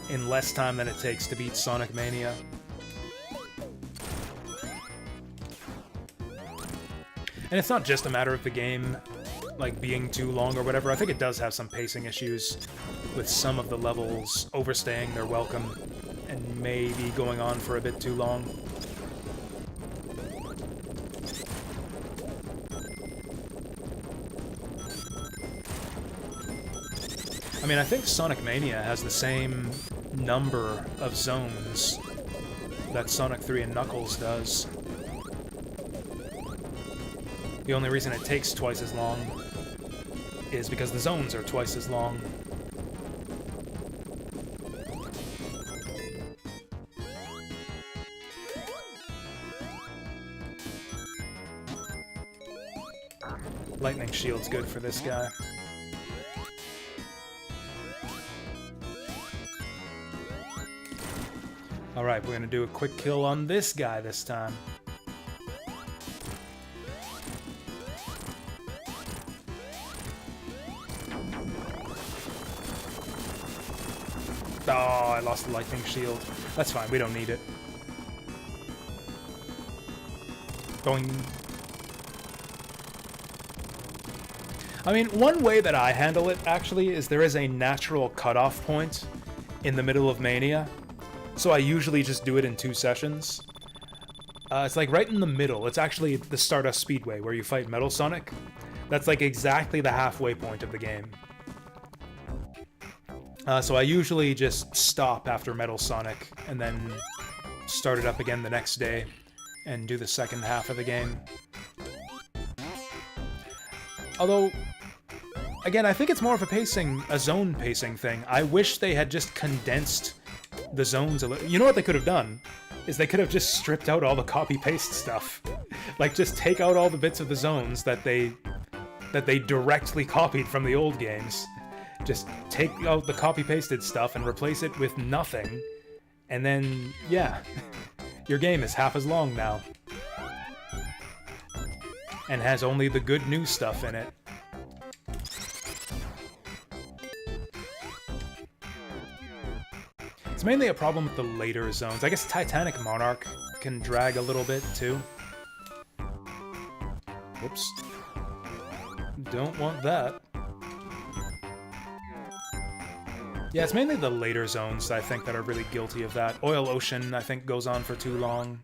in less time than it takes to beat Sonic Mania. And it's not just a matter of the game, like, being too long or whatever. I think it does have some pacing issues with some of the levels overstaying their welcome and maybe going on for a bit too long. I mean, I think Sonic Mania has the same number of zones that Sonic 3 and Knuckles does. The only reason it takes twice as long is because the zones are twice as long. Lightning Shield's good for this guy. Alright, we're gonna do a quick kill on this guy this time. Oh, I lost the Lightning Shield. That's fine, we don't need it. Going... I mean, one way that I handle it, actually, is there is a natural cutoff point in the middle of Mania. So I usually just do it in 2 sessions. It's like right in the middle. It's actually the Stardust Speedway where you fight Metal Sonic. That's like exactly the halfway point of the game. So I usually just stop after Metal Sonic and then start it up again the next day and do the second half of the game. Although, again, I think it's more of a zone pacing thing. I wish they had just condensed the zones a little. You know what they could have done? Is they could have just stripped out all the copy-paste stuff. Like, just take out all the bits of the zones that they directly copied from the old games. Just take out the copy-pasted stuff and replace it with nothing. And then, yeah, your game is half as long now. And has only the good new stuff in it. It's mainly a problem with the later zones. I guess Titanic Monarch can drag a little bit, too. Whoops. Don't want that. Yeah, it's mainly the later zones, I think, that are really guilty of that. Oil Ocean, I think, goes on for too long.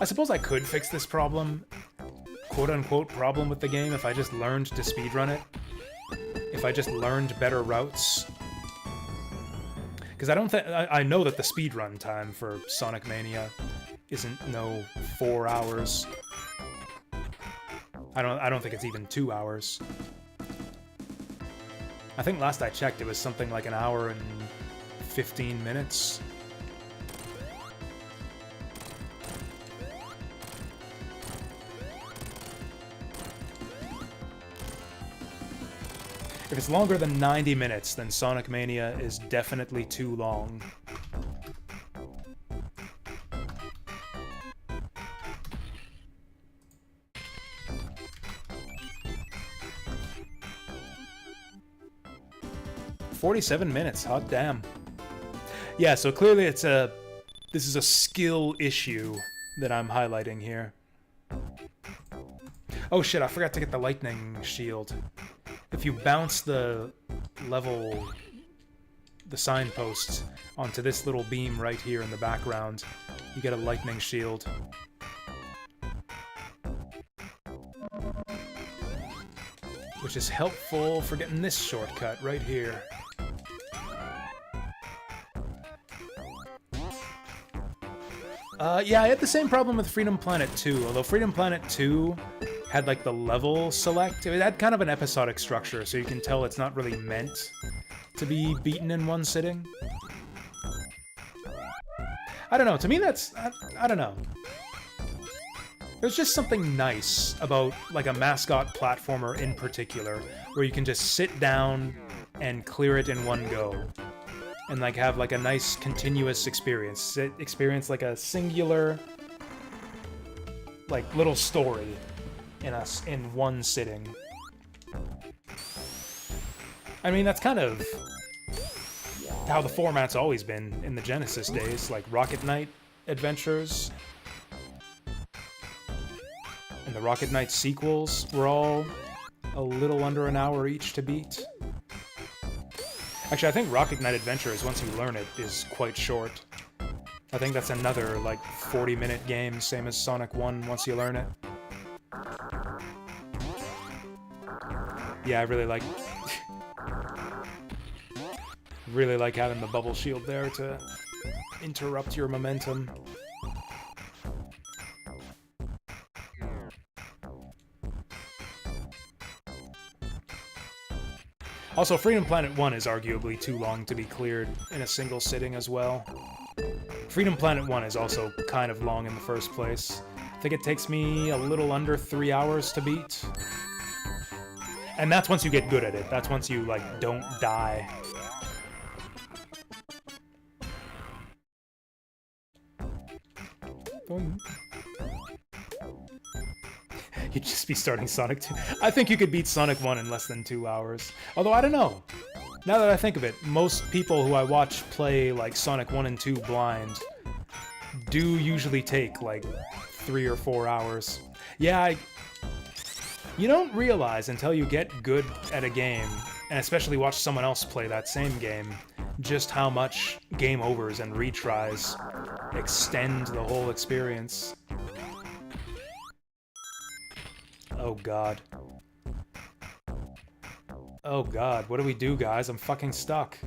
I suppose I could fix this problem, quote-unquote problem with the game, if I just learned to speedrun it. If I just learned better routes. Because I don't think... I know that the speedrun time for Sonic Mania isn't, 4 hours. I don't think it's even 2 hours. I think last I checked it was something like an hour and 15 minutes. If it's longer than 90 minutes, then Sonic Mania is definitely too long. "47 minutes, hot damn." Yeah, so clearly this is a skill issue that I'm highlighting here. Oh shit, I forgot to get the lightning shield. If you bounce the signposts onto this little beam right here in the background, you get a lightning shield. Which is helpful for getting this shortcut right here. Yeah, I had the same problem with Freedom Planet 2, although Freedom Planet 2 had, like, the level select. It had kind of an episodic structure, so you can tell it's not really meant to be beaten in one sitting. I don't know, to me that's... I don't know. There's just something nice about, like, a mascot platformer in particular, where you can just sit down and clear it in one go. And, like, have, like, a nice continuous experience. Experience, like, a singular, like, little story in one sitting. I mean, that's kind of how the format's always been in the Genesis days, like Rocket Knight adventures. And the Rocket Knight sequels were all a little under an hour each to beat. Actually, I think Rocket Knight Adventures, once you learn it, is quite short. I think that's another, like, 40-minute game, same as Sonic 1, once you learn it. Yeah, I really like... really like having the bubble shield there to interrupt your momentum. Also, Freedom Planet 1 is arguably too long to be cleared in a single sitting as well. Freedom Planet 1 is also kind of long in the first place. I think it takes me a little under 3 hours to beat. And that's once you get good at it. That's once you, like, don't die. You'd just be starting Sonic 2. I think you could beat Sonic 1 in less than 2 hours. Although, I don't know. Now that I think of it, most people who I watch play, like, Sonic 1 and 2 blind do usually take, like, 3 or 4 hours. Yeah, you don't realize until you get good at a game, and especially watch someone else play that same game, just how much game overs and retries extend the whole experience. Oh god. Oh god, what do we do, guys? I'm fucking stuck.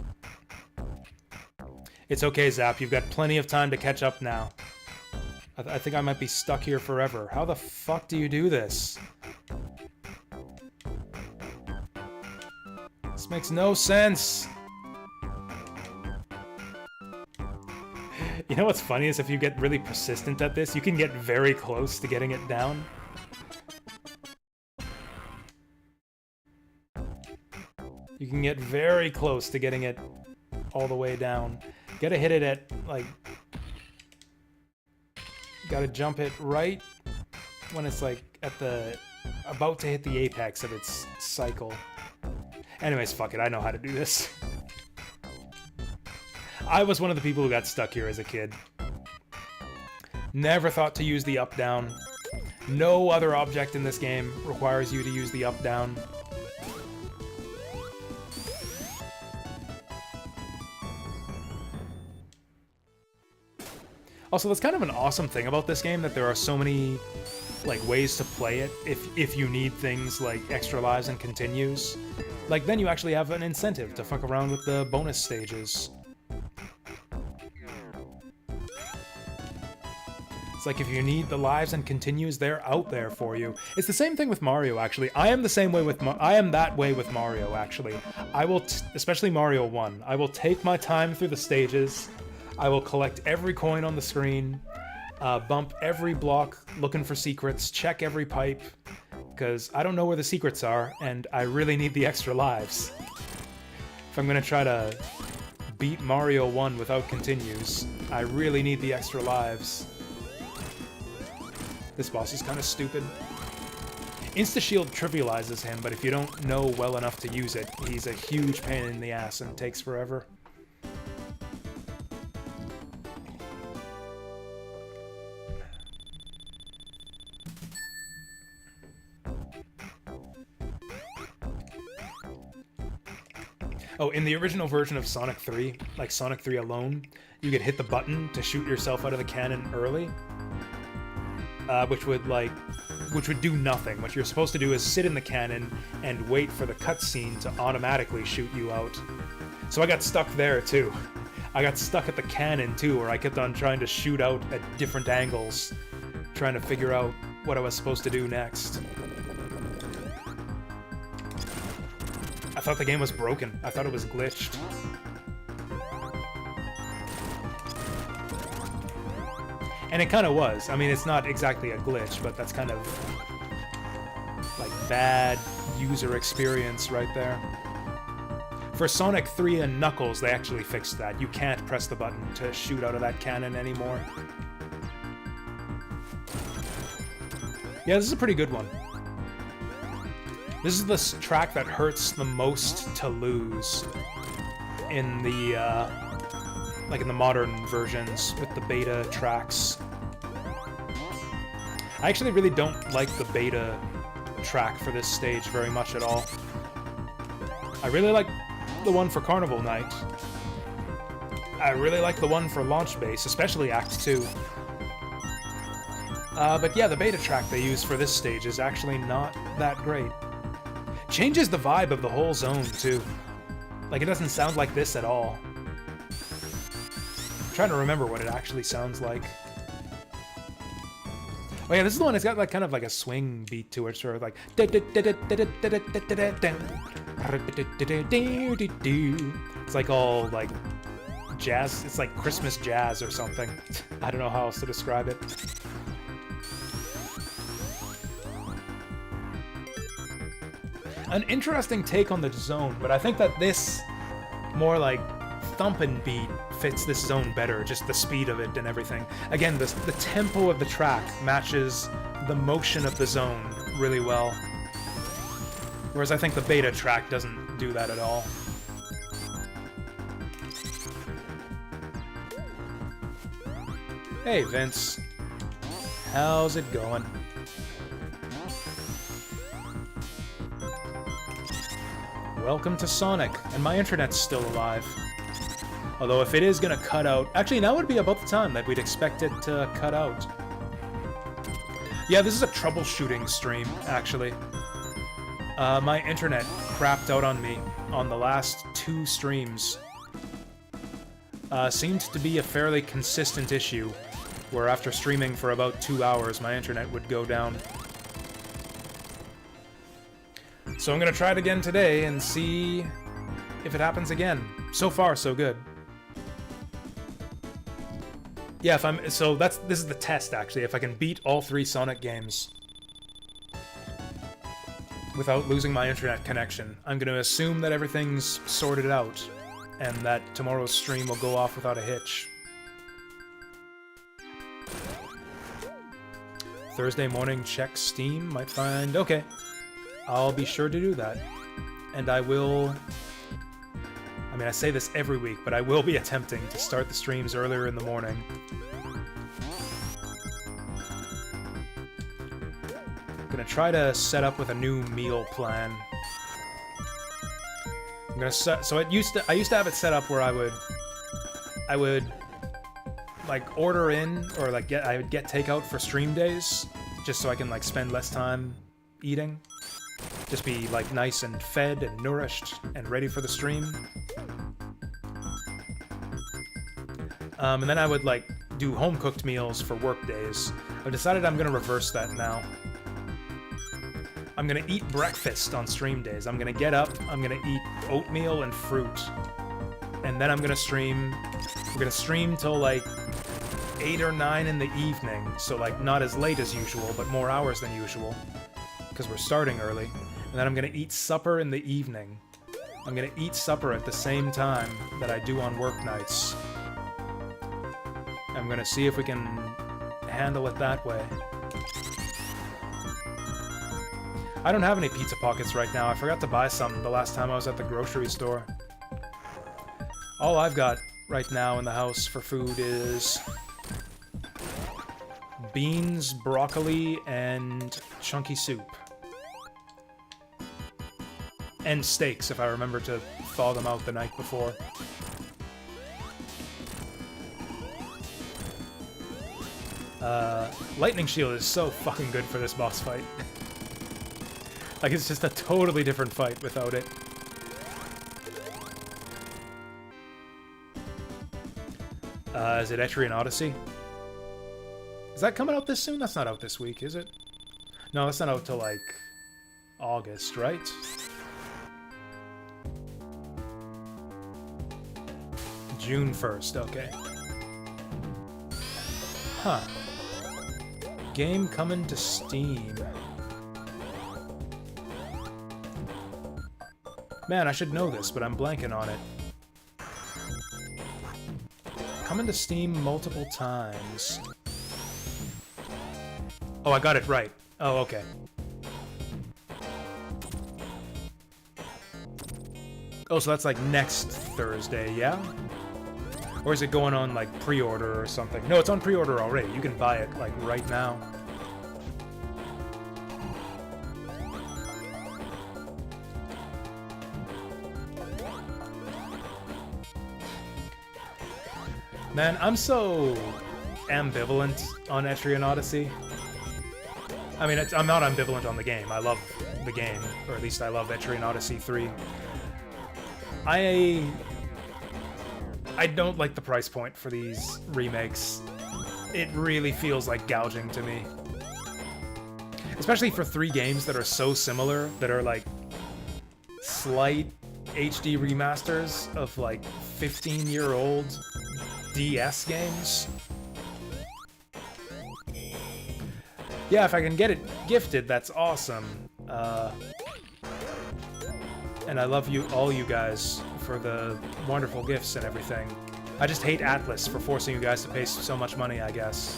It's okay, Zap, you've got plenty of time to catch up now. I think I might be stuck here forever. How the fuck do you do this? This makes no sense. You know what's funny is if you get really persistent at this, you can get very close to getting it down. You can get very close to getting it all the way down. Gotta hit it at, like... Gotta jump it right when it's, like, at the... about to hit the apex of its cycle. Anyways, fuck it, I know how to do this. I was one of the people who got stuck here as a kid. Never thought to use the up-down. No other object in this game requires you to use the up-down. Also, that's kind of an awesome thing about this game, that there are so many like ways to play it if you need things like extra lives and continues. Like, then you actually have an incentive to fuck around with the bonus stages. It's like, if you need the lives and continues, they're out there for you. It's the same thing with Mario, actually. I am the same way with I am that way with Mario, actually. I will, especially Mario 1, I will take my time through the stages. I will collect every coin on the screen, bump every block looking for secrets, check every pipe, because I don't know where the secrets are, and I really need the extra lives. If I'm gonna try to beat Mario 1 without continues, I really need the extra lives. This boss is kind of stupid. Insta-shield trivializes him, but if you don't know well enough to use it, he's a huge pain in the ass and takes forever. Oh, in the original version of Sonic 3, like Sonic 3 alone, you could hit the button to shoot yourself out of the cannon early. Which would do nothing. What you're supposed to do is sit in the cannon and wait for the cutscene to automatically shoot you out. So I got stuck there too. I got stuck at the cannon too, where I kept on trying to shoot out at different angles, trying to figure out what I was supposed to do next. I thought the game was broken. I thought it was glitched. And it kind of was. I mean, it's not exactly a glitch, but that's kind of like bad user experience right there. For Sonic 3 and Knuckles, they actually fixed that. You can't press the button to shoot out of that cannon anymore. Yeah, this is a pretty good one. This is the track that hurts the most to lose in the, like in the modern versions with the beta tracks. I actually really don't like the beta track for this stage very much at all. I really like the one for Carnival Night. I really like the one for Launch Base, especially Act 2. But yeah, the beta track they use for this stage is actually not that great. Changes the vibe of the whole zone, too. Like, it doesn't sound like this at all. I'm trying to remember what it actually sounds like. Oh yeah, this is the one that's got like kind of like a swing beat to it, sort of like. It's like all like jazz. It's like Christmas jazz or something. I don't know how else to describe it. An interesting take on the zone, but I think that this more like thumping beat fits this zone better, just the speed of it and everything. Again, the tempo of the track matches the motion of the zone really well. Whereas I think the beta track doesn't do that at all. Hey Vince, how's it going? Welcome to Sonic, and my internet's still alive. Although if it is gonna cut out... Actually, now would be about the time that we'd expect it to cut out. Yeah, this is a troubleshooting stream, actually. My internet crapped out on me on the last 2 streams. Seemed to be a fairly consistent issue, where after streaming for about 2 hours, my internet would go down. So I'm gonna try it again today and see if it happens again. So far, so good. Yeah, this is the test actually. If I can beat all 3 Sonic games without losing my internet connection, I'm gonna assume that everything's sorted out and that tomorrow's stream will go off without a hitch. Thursday morning, check Steam, might find... Okay. I'll be sure to do that. And I will... I mean, I say this every week, but I will be attempting to start the streams earlier in the morning. I'm gonna try to set up with a new meal plan. I'm gonna set... So I used to have it set up where I would like order in or like I would get takeout for stream days, just so I can like spend less time eating. Just be like nice and fed and nourished and ready for the stream. And then I would like do home-cooked meals for work days. I've decided I'm gonna reverse that now. I'm gonna eat breakfast on stream days. I'm gonna get up, I'm gonna eat oatmeal and fruit. And then I'm gonna stream. We're gonna stream till like 8 or 9 in the evening. So like not as late as usual, but more hours than usual. Because we're starting early. And then I'm gonna eat supper in the evening. I'm gonna eat supper at the same time that I do on work nights. I'm gonna see if we can handle it that way. I don't have any pizza pockets right now. I forgot to buy some the last time I was at the grocery store. All I've got right now in the house for food is beans, broccoli, and chunky soup. And steaks, if I remember to thaw them out the night before. Lightning Shield is so fucking good for this boss fight. Like, it's just a totally different fight without it. Is it Etrian Odyssey? Is that coming out this soon? That's not out this week, is it? No, that's not out till, like, August, right? June 1st, okay. Huh. Game coming to Steam. Man, I should know this, but I'm blanking on it. Coming to Steam multiple times. Oh, I got it right. Oh, okay. Oh, so that's like next Thursday, yeah? Or is it going on like pre-order or something? No, it's on pre-order already. You can buy it like right now. Man, I'm so ambivalent on Etrian Odyssey. I mean, I'm not ambivalent on the game. I love the game, or at least I love Etrian Odyssey 3. I don't like the price point for these remakes. It really feels like gouging to me. Especially for 3 games that are so similar, that are like slight HD remasters of like 15-year-old DS games. Yeah, if I can get it gifted, that's awesome. And I love you, all you guys, for the wonderful gifts and everything. I just hate Atlas for forcing you guys to pay so much money, I guess.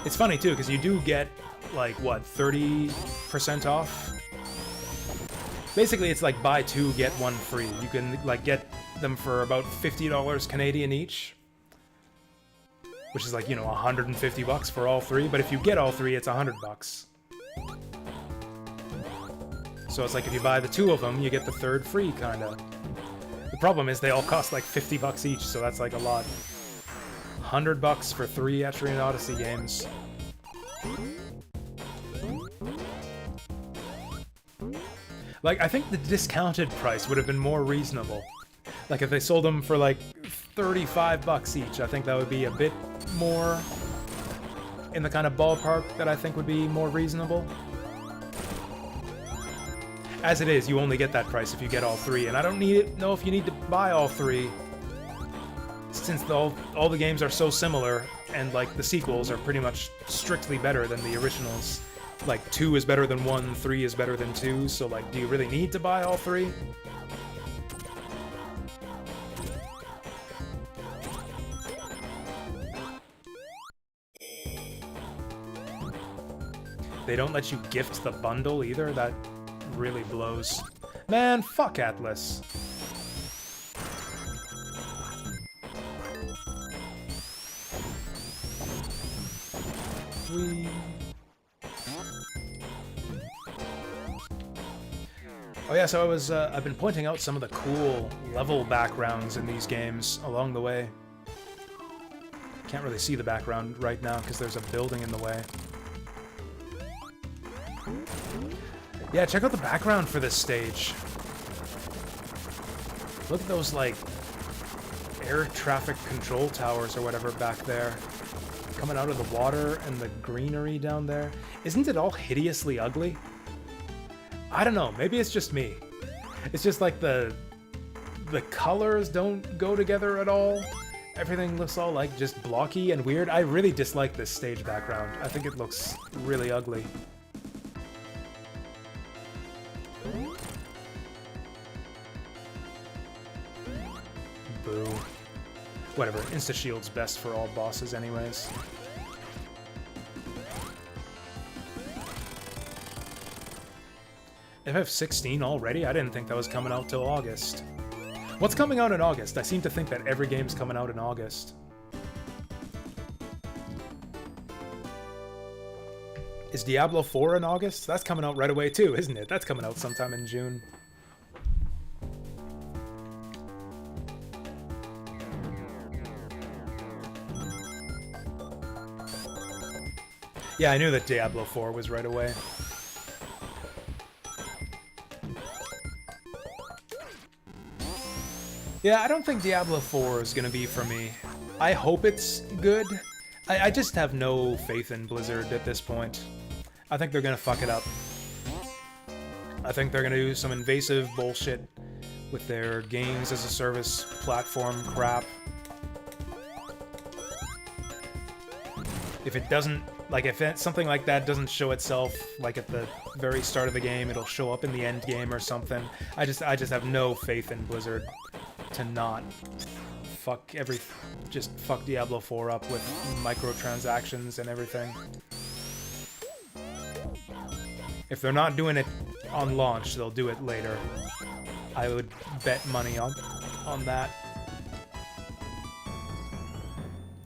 It's funny, too, because you do get, like, what, 30% off? Basically, it's like buy 2, get 1 free. You can, like, get them for about $50 Canadian each. Which is like, you know, 150 bucks for all 3. But if you get all 3, it's 100 bucks. So it's like if you buy the 2 of them, you get the 3rd free, kinda. The problem is they all cost like 50 bucks each, so that's like a lot. 100 bucks for 3 Etrian Odyssey games. Like, I think the discounted price would have been more reasonable. Like, if they sold them for, like, 35 bucks each, I think that would be a bit more in the kind of ballpark that I think would be more reasonable. As it is, you only get that price if you get all 3, and I don't know if you need to buy all 3, since all the games are so similar, and, like, the sequels are pretty much strictly better than the originals. Like, 2 is better than 1, 3 is better than 2, so, like, do you really need to buy all 3? They don't let you gift the bundle either? That really blows. Man, fuck Atlas. Oh yeah, so I've been pointing out some of the cool level backgrounds in these games along the way. Can't really see the background right now because there's a building in the way. Yeah, check out the background for this stage. Look at those, like, air traffic control towers or whatever back there. Coming out of the water and the greenery down there. Isn't it all hideously ugly? I don't know, maybe it's just me. It's just like the colors don't go together at all. Everything looks all like just blocky and weird. I really dislike this stage background. I think it looks really ugly. Boo. Whatever, insta-shield's best for all bosses anyways. FF16 already? I didn't think that was coming out till August. What's coming out in August? I seem to think that every game's coming out in August. Is Diablo 4 in August? That's coming out right away too, isn't it? That's coming out sometime in June. Yeah, I knew that Diablo 4 was right away. Yeah, I don't think Diablo 4 is gonna be for me. I hope it's good. I just have no faith in Blizzard at this point. I think they're gonna fuck it up. I think they're gonna do some invasive bullshit with their games as a service platform crap. If it doesn't, like, if something like that doesn't show itself, like, at the very start of the game, it'll show up in the end game or something. I just have no faith in Blizzard to not just fuck Diablo 4 up with microtransactions and everything. If they're not doing it on launch, they'll do it later. I would bet money on that.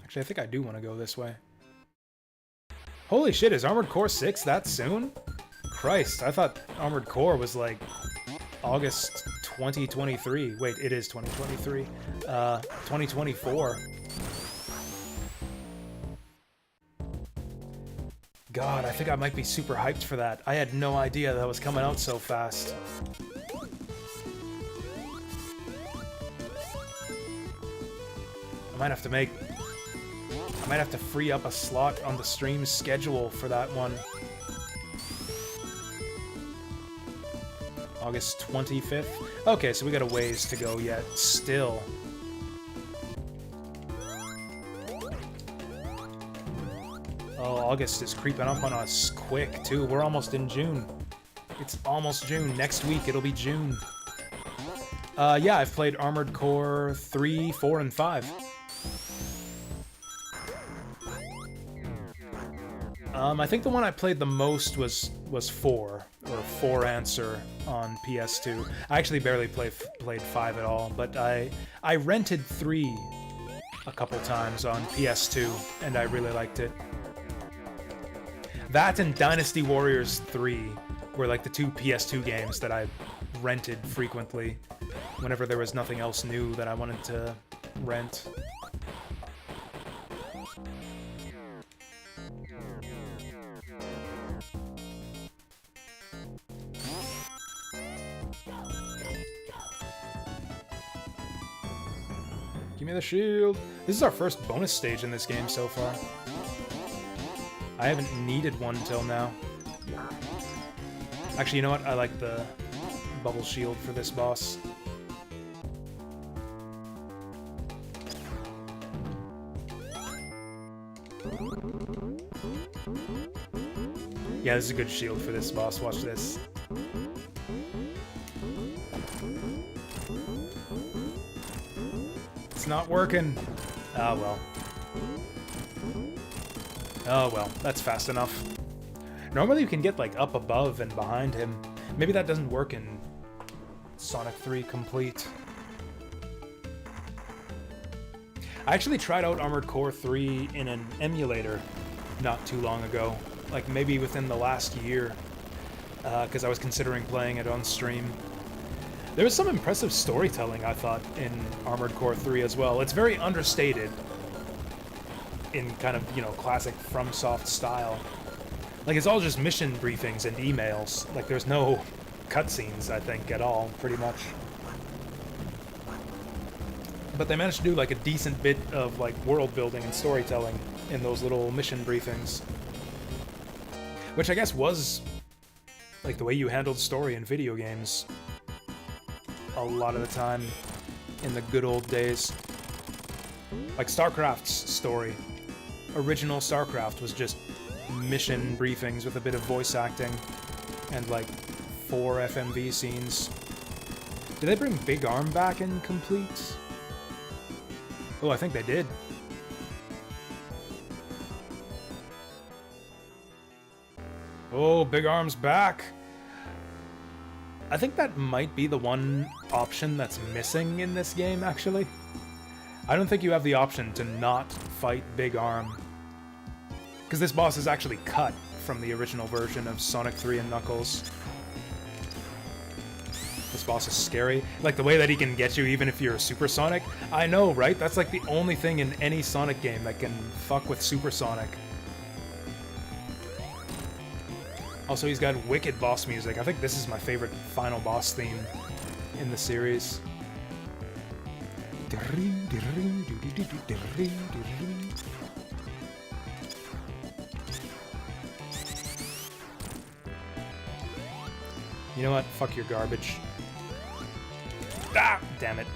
Actually, I think I do want to go this way. Holy shit, is Armored Core 6 that soon? Christ, I thought Armored Core was like August 2023. Wait, it is 2023. 2024. God, I think I might be super hyped for that. I had no idea that was coming out so fast. I might have to free up a slot on the stream schedule for that one. August 25th? Okay, so we got a ways to go yet, still. Oh, August is creeping up on us quick, too. We're almost in June. It's almost June. Next week, it'll be June. Yeah, I've played Armored Core 3, 4, and 5. I think the one I played the most was 4, or 4 Answer on PS2. I actually barely played 5 at all, but I rented 3 a couple times on PS2, and I really liked it. That and Dynasty Warriors 3 were like the 2 PS2 games that I rented frequently whenever there was nothing else new that I wanted to rent. Give me the shield. This is our first bonus stage in this game so far. I haven't needed one till now. Actually, you know what? I like the bubble shield for this boss. Yeah, this is a good shield for this boss. Watch this. It's not working. Ah, well. Oh, well. That's fast enough. Normally you can get, like, up above and behind him. Maybe that doesn't work in Sonic 3 Complete. I actually tried out Armored Core 3 in an emulator not too long ago. Like, maybe within the last year. Because I was considering playing it on stream. There was some impressive storytelling, I thought, in Armored Core 3 as well. It's very understated in kind of, you know, classic FromSoft style. Like, it's all just mission briefings and emails. Like, there's no cutscenes, I think, at all, pretty much. But they managed to do, like, a decent bit of, like, world building and storytelling in those little mission briefings. Which I guess was, like, the way you handled story in video games a lot of the time in the good old days. Like StarCraft's story. Original StarCraft was just mission briefings with a bit of voice acting and like 4 FMV scenes. Did they bring Big Arm back in Complete? Oh, I think they did. Oh, Big Arm's back! I think that might be the one option that's missing in this game, actually. I don't think you have the option to not fight Big Arm. Because this boss is actually cut from the original version of Sonic 3 and Knuckles. This boss is scary. Like, the way that he can get you even if you're a Super Sonic. I know, right? That's like the only thing in any Sonic game that can fuck with Super Sonic. Also, he's got wicked boss music. I think this is my favorite final boss theme in the series. You know what? Fuck your garbage. Ah! Damn it.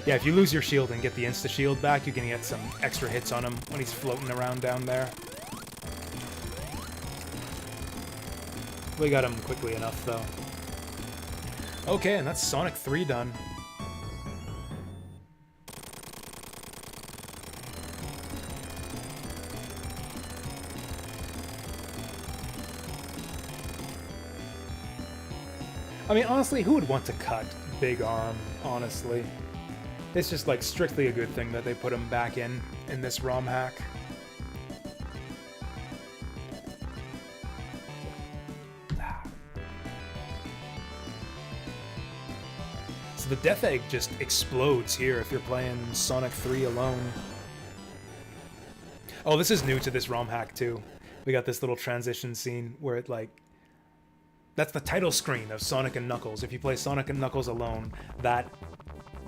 Yeah, if you lose your shield and get the insta-shield back, you can get some extra hits on him when he's floating around down there. We got him quickly enough, though. Okay, and that's Sonic 3 done. I mean, honestly, who would want to cut Big Arm, honestly? It's just, like, strictly a good thing that they put him back in this ROM hack. The Death Egg just explodes here if you're playing Sonic 3 alone. Oh, this is new to this ROM hack, too. We got this little transition scene where it, like... That's the title screen of Sonic and Knuckles. If you play Sonic and Knuckles alone, that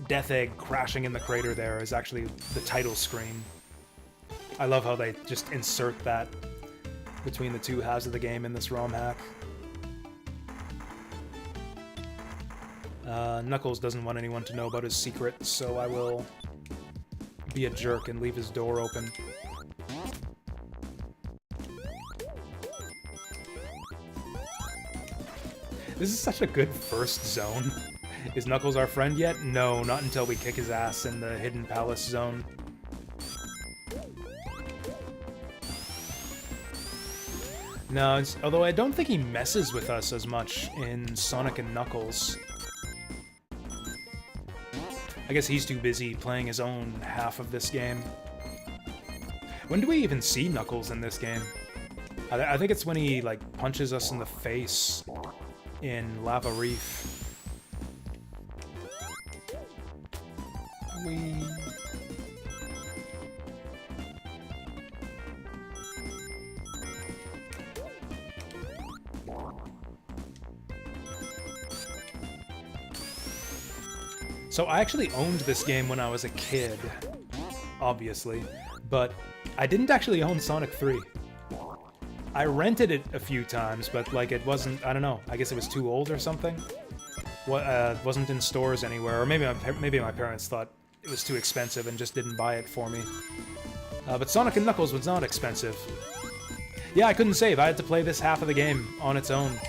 Death Egg crashing in the crater there is actually the title screen. I love how they just insert that between the two halves of the game in this ROM hack. Knuckles doesn't want anyone to know about his secret, so I will be a jerk and leave his door open. This is such a good first zone. Is Knuckles our friend yet? No, not until we kick his ass in the Hidden Palace zone. No, although I don't think he messes with us as much in Sonic and Knuckles. I guess he's too busy playing his own half of this game. When do we even see Knuckles in this game? I think it's when he, like, punches us in the face in Lava Reef. Whee! So I actually owned this game when I was a kid, obviously, but I didn't actually own Sonic 3. I rented it a few times, but like it wasn't, I don't know, I guess it was too old or something. Wasn't in stores anywhere, or maybe my parents thought it was too expensive and just didn't buy it for me. But Sonic and Knuckles was not expensive. Yeah, I couldn't save, I had to play this half of the game on its own,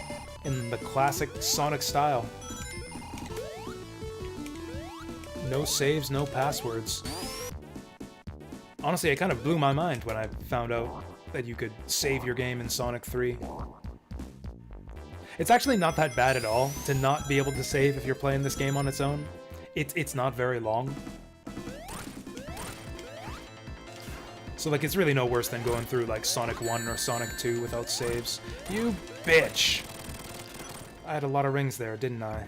in the classic Sonic style. No saves, no passwords. Honestly, it kind of blew my mind when I found out that you could save your game in Sonic 3. It's actually not that bad at all to not be able to save if you're playing this game on its own. It's not very long. So, like, it's really no worse than going through, like, Sonic 1 or Sonic 2 without saves. You bitch! I had a lot of rings there, didn't I?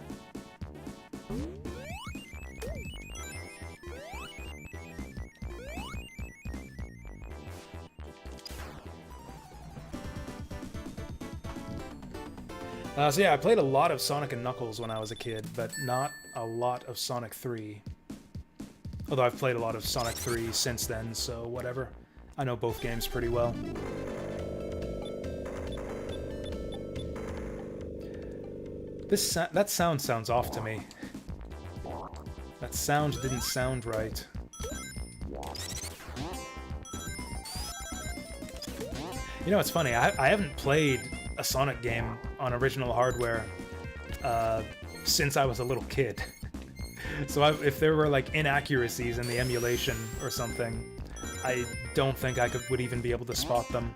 So yeah, I played a lot of Sonic and Knuckles when I was a kid, but not a lot of Sonic 3. Although I've played a lot of Sonic 3 since then, so whatever. I know both games pretty well. That sound sounds off to me. That sound didn't sound right. You know, it's funny, I haven't played a Sonic game on original hardware since I was a little kid. So if there were like inaccuracies in the emulation or something, I don't think I would even be able to spot them.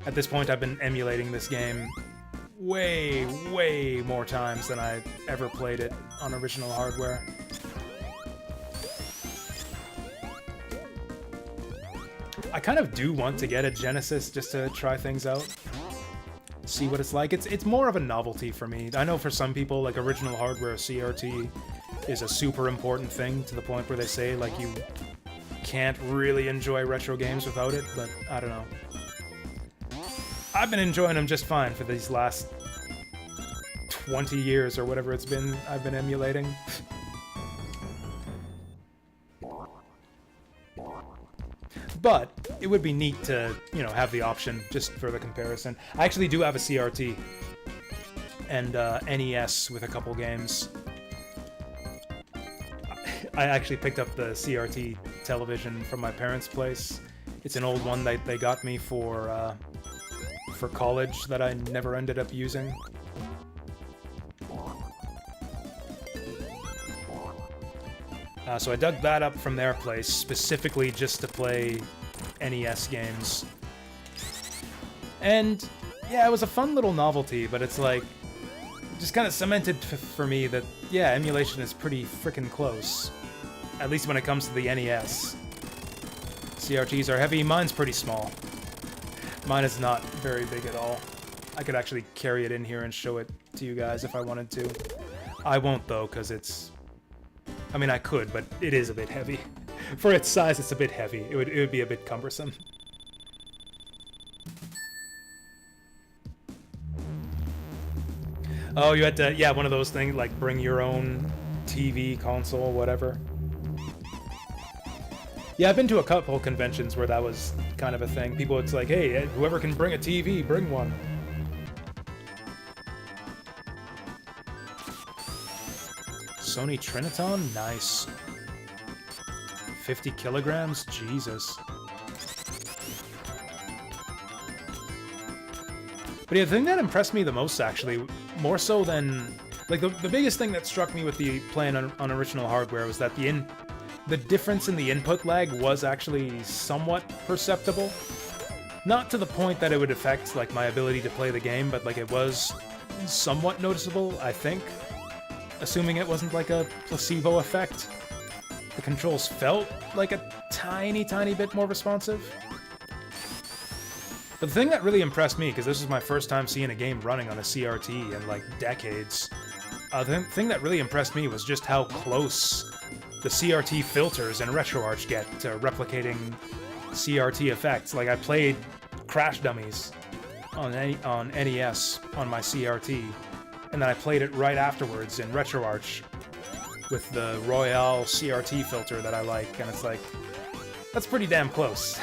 At this point, I've been emulating this game way, way more times than I've ever played it on original hardware. I kind of do want to get a Genesis just to try things out. See what it's like. It's more of a novelty for me. I know for some people, like, original hardware CRT is a super important thing to the point where they say, like, you can't really enjoy retro games without it, but I don't know. I've been enjoying them just fine for these last 20 years or whatever it's been I've been emulating. But it would be neat to, you know, have the option just for the comparison. I actually do have a CRT and NES with a couple games. I actually picked up the CRT television from my parents' place. It's an old one that they got me for college that I never ended up using. So I dug that up from their place, specifically just to play NES games. And, yeah, it was a fun little novelty, but it's like, just kind of cemented for me that, yeah, emulation is pretty frickin' close. At least when it comes to the NES. CRTs are heavy, mine's pretty small. Mine is not very big at all. I could actually carry it in here and show it to you guys if I wanted to. I won't, though, because it's... I mean, I could, but it is a bit heavy. For its size, it's a bit heavy. It would be a bit cumbersome. Oh, you had to... Yeah, one of those things, like, bring your own TV, console, whatever. Yeah, I've been to a couple conventions where that was kind of a thing. People, it's like, hey, whoever can bring a TV, bring one. Sony Triniton? Nice. 50 kilograms? Jesus. But yeah, the thing that impressed me the most, actually, more so than... Like, the biggest thing that struck me with the playing on original hardware was that the difference in the input lag was actually somewhat perceptible. Not to the point that it would affect, like, my ability to play the game, but, like, it was somewhat noticeable, I think. Assuming it wasn't like a placebo effect. The controls felt like a tiny, tiny bit more responsive. But the thing that really impressed me, because this was my first time seeing a game running on a CRT in like decades, the thing that really impressed me was just how close the CRT filters in RetroArch get to replicating CRT effects. Like, I played Crash Dummies on NES on my CRT, and then I played it right afterwards in RetroArch with the Royale CRT filter that I like, and it's like, that's pretty damn close.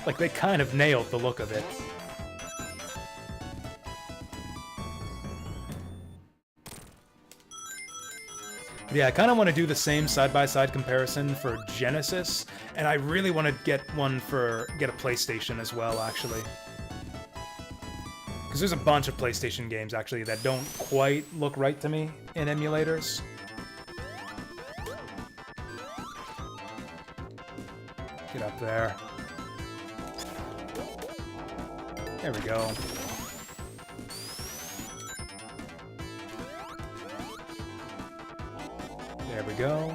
Like, they kind of nailed the look of it. But yeah, I kind of want to do the same side-by-side comparison for Genesis, and I really want to get a PlayStation as well, actually. Because there's a bunch of PlayStation games, actually, that don't quite look right to me in emulators. Get up there. There we go. There we go.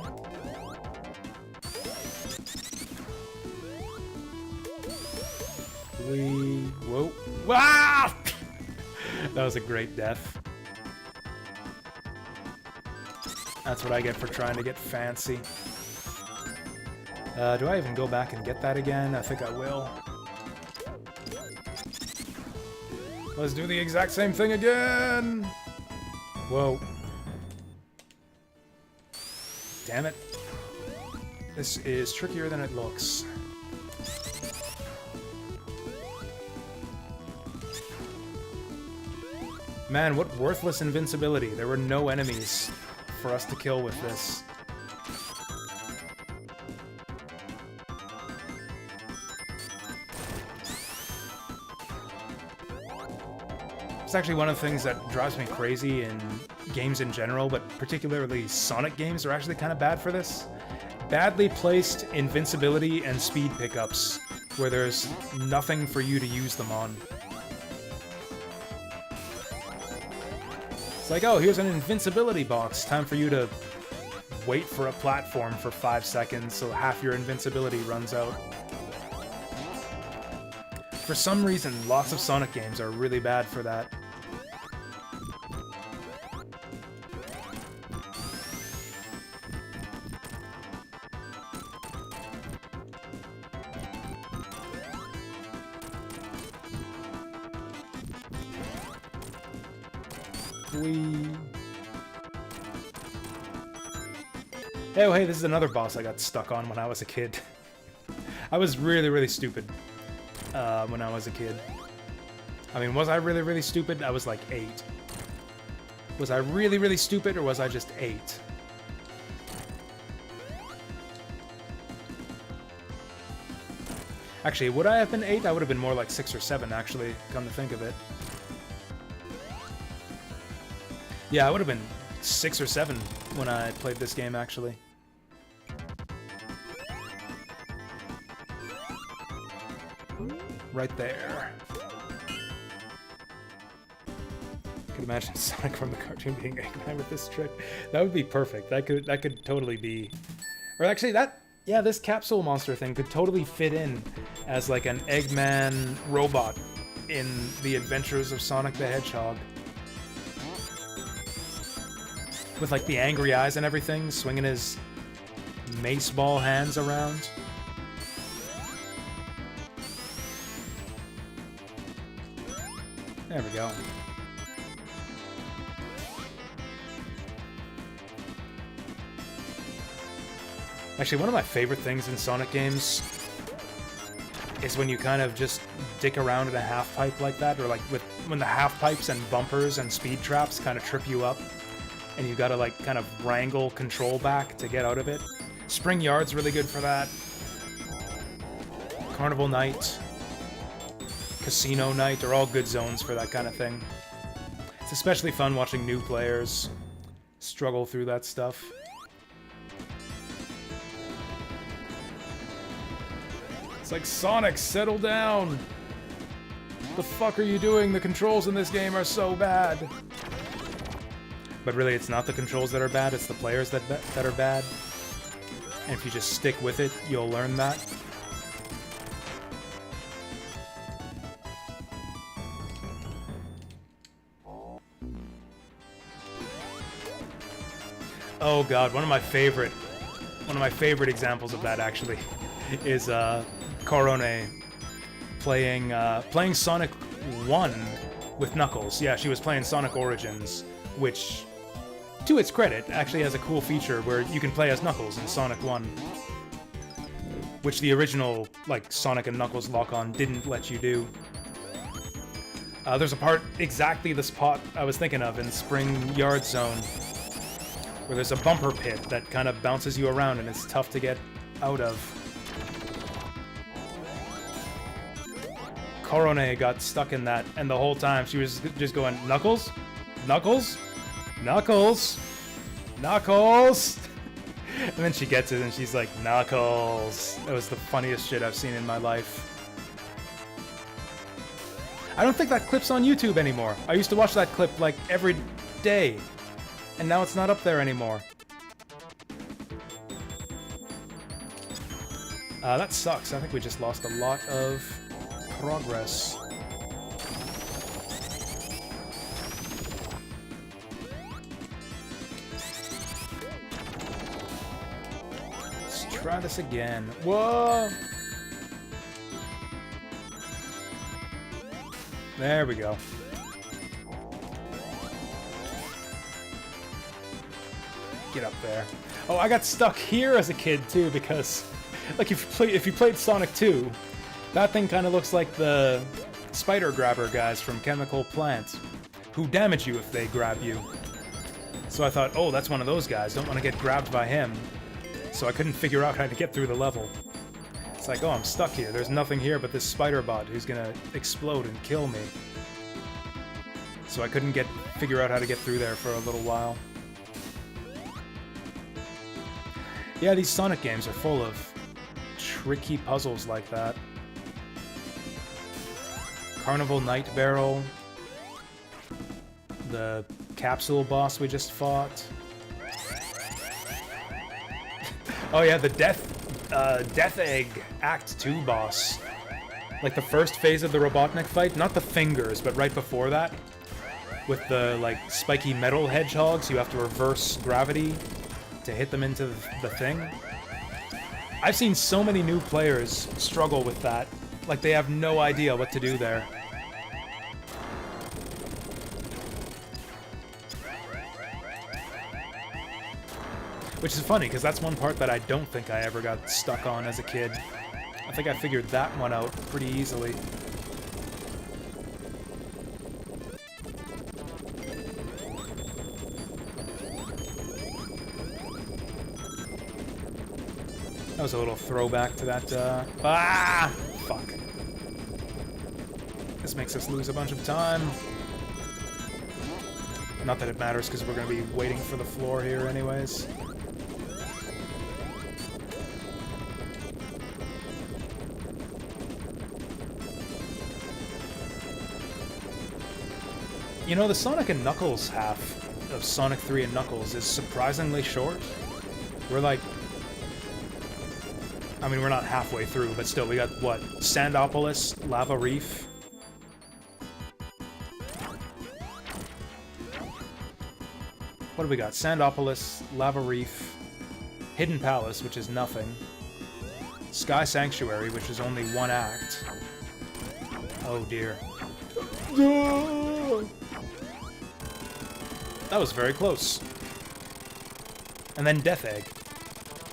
Whoa. Ah! That was a great death. That's what I get for trying to get fancy. Do I even go back and get that again? I think I will. Let's do the exact same thing again! Whoa. Damn it. This is trickier than it looks. Man, what worthless invincibility. There were no enemies for us to kill with this. It's actually one of the things that drives me crazy in games in general, but particularly Sonic games are actually kind of bad for this. Badly placed invincibility and speed pickups, where there's nothing for you to use them on. It's like, oh, here's an invincibility box. Time for you to wait for a platform for 5 seconds so half your invincibility runs out. For some reason, lots of Sonic games are really bad for that. Oh, hey, this is another boss I got stuck on when I was a kid. I was really, really stupid when I was a kid. I mean, was I really, really stupid? I was like 8. Was I really, really stupid, or was I just 8? Actually, would I have been 8? I would have been more like 6 or 7, actually, come to think of it. Yeah, I would have been 6 or 7 when I played this game, actually. Right there. Could imagine Sonic from the cartoon being Eggman with this trick. That would be perfect. That could totally be... Or actually, yeah, this capsule monster thing could totally fit in as like an Eggman robot in the Adventures of Sonic the Hedgehog. With like the angry eyes and everything, swinging his mace ball hands around. There we go. Actually, one of my favorite things in Sonic games is when you kind of just dick around at a half pipe like that, or like when the half pipes and bumpers and speed traps kind of trip you up, and you gotta like kind of wrangle control back to get out of it. Spring Yard's really good for that. Carnival Night, Casino Night are all good zones for that kind of thing. It's especially fun watching new players struggle through that stuff. It's like, Sonic, settle down! The fuck are you doing? The controls in this game are so bad! But really, it's not the controls that are bad, it's the players that are bad. And if you just stick with it, you'll learn that. Oh god, one of my favorite examples of that actually is Korone playing Sonic 1 with Knuckles. Yeah, she was playing Sonic Origins, which, to its credit, actually has a cool feature where you can play as Knuckles in Sonic 1. Which the original, like, Sonic and Knuckles lock-on didn't let you do. There's a part, exactly the spot I was thinking of in Spring Yard Zone, where there's a bumper pit that kind of bounces you around and it's tough to get out of. Korone got stuck in that, and the whole time she was just going, Knuckles? Knuckles? Knuckles? Knuckles? And then she gets it and she's like, Knuckles. That was the funniest shit I've seen in my life. I don't think that clip's on YouTube anymore. I used to watch that clip like every day. And now it's not up there anymore. That sucks. I think we just lost a lot of progress. Let's try this again. Whoa! There we go. Get up there. Oh, I got stuck here as a kid, too, because... Like, if you played Sonic 2, that thing kind of looks like the spider grabber guys from Chemical Plant, who damage you if they grab you. So I thought, oh, that's one of those guys. Don't want to get grabbed by him. So I couldn't figure out how to get through the level. It's like, oh, I'm stuck here. There's nothing here but this spider bot who's gonna explode and kill me. So I couldn't figure out how to get through there for a little while. Yeah, these Sonic games are full of tricky puzzles like that. Carnival Night Barrel. The capsule boss we just fought. Oh yeah, the Death Egg Act 2 boss. Like the first phase of the Robotnik fight, not the fingers, but right before that. With the, like, spiky metal hedgehogs, you have to reverse gravity to hit them into the thing. I've seen so many new players struggle with that. Like, they have no idea what to do there. Which is funny, because that's one part that I don't think I ever got stuck on as a kid. I think I figured that one out pretty easily. That was a little throwback to that, fuck. This makes us lose a bunch of time. Not that it matters, because we're going to be waiting for the floor here anyways. You know, the Sonic and Knuckles half of Sonic 3 and Knuckles is surprisingly short. We're like... I mean, we're not halfway through, but still, we got, what? Sandopolis, Lava Reef. What do we got? Sandopolis, Lava Reef, Hidden Palace, which is nothing. Sky Sanctuary, which is only one act. Oh dear. That was very close. And then Death Egg.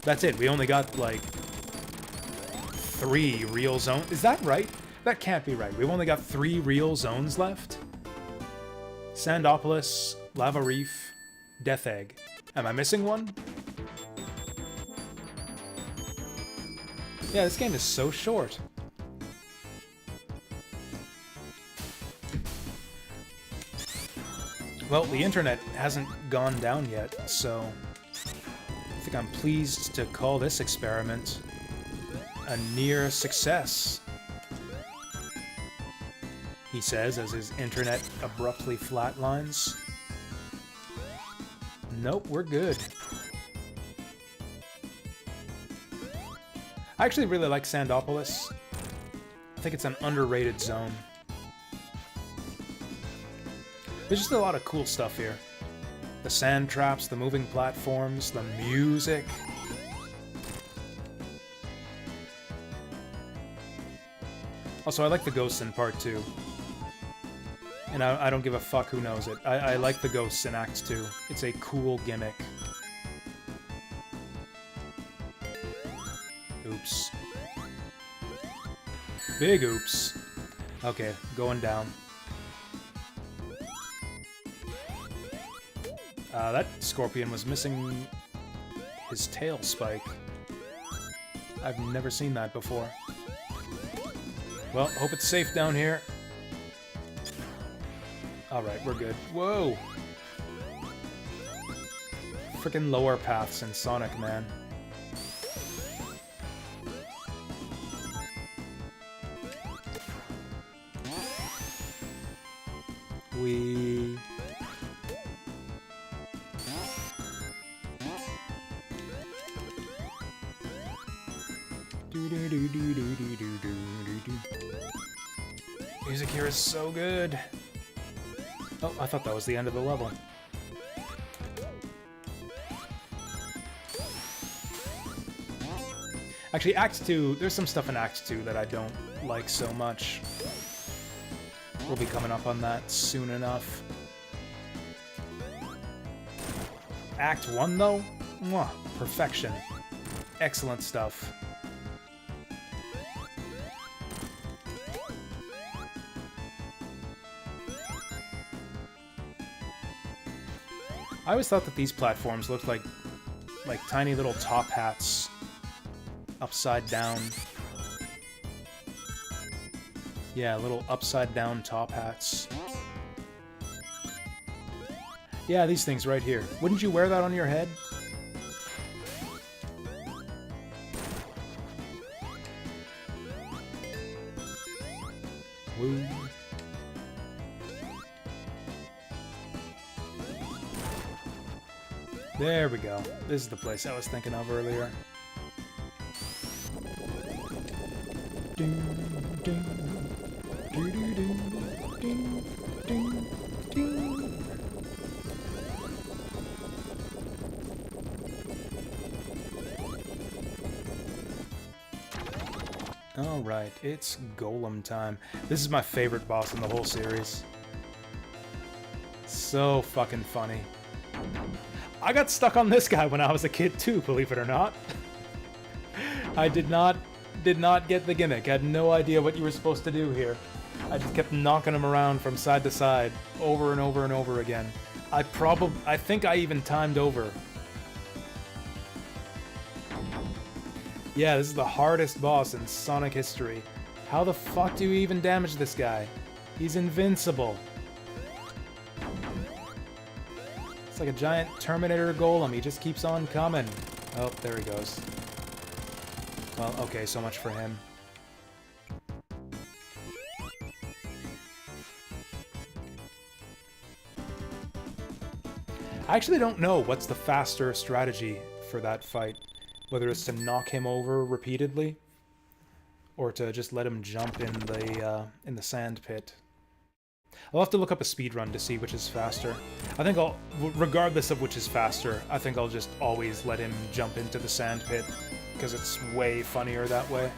That's it. We only got, like, 3 real zones. Is that right? That can't be right. We've only got 3 real zones left. Sandopolis, Lava Reef, Death Egg. Am I missing one? Yeah, this game is so short. Well, the internet hasn't gone down yet, so I think I'm pleased to call this experiment a near success. He says as his internet abruptly flatlines. Nope, we're good. I actually really like Sandopolis. I think it's an underrated zone. There's just a lot of cool stuff here. The sand traps, the moving platforms, the music. Also, I like the ghosts in Part 2. And I don't give a fuck who knows it. I like the ghosts in Act 2. It's a cool gimmick. Oops. Big oops. Okay, going down. That Scorpion was missing his tail spike. I've never seen that before. Well, hope it's safe down here. Alright, we're good. Whoa! Frickin' lower paths in Sonic, man. We... Music here is so good. Oh, I thought that was the end of the level. Actually, Act 2, there's some stuff in Act 2 that I don't like so much. We'll be coming up on that soon enough. Act 1, though? Mwah, perfection. Excellent stuff. I always thought that these platforms looked like tiny little top hats upside down. Yeah, little upside down top hats. Yeah, these things right here. Wouldn't you wear that on your head? Woo. There we go. This is the place I was thinking of earlier. Ding, ding, doo doo doo, ding, ding, ding. Alright, it's Golem time. This is my favorite boss in the whole series. So fucking funny. I got stuck on this guy when I was a kid too, believe it or not. I did not get the gimmick. I had no idea what you were supposed to do here. I just kept knocking him around from side to side over and over and over again. I think I even timed over. Yeah, this is the hardest boss in Sonic history. How the fuck do you even damage this guy? He's invincible. It's like a giant Terminator golem. He just keeps on coming. Oh, there he goes. Well, okay, so much for him. I actually don't know what's the faster strategy for that fight. Whether it's to knock him over repeatedly, or to just let him jump in the sand pit. I'll have to look up a speedrun to see which is faster. I think regardless of which is faster, I think I'll just always let him jump into the sand pit, because it's way funnier that way.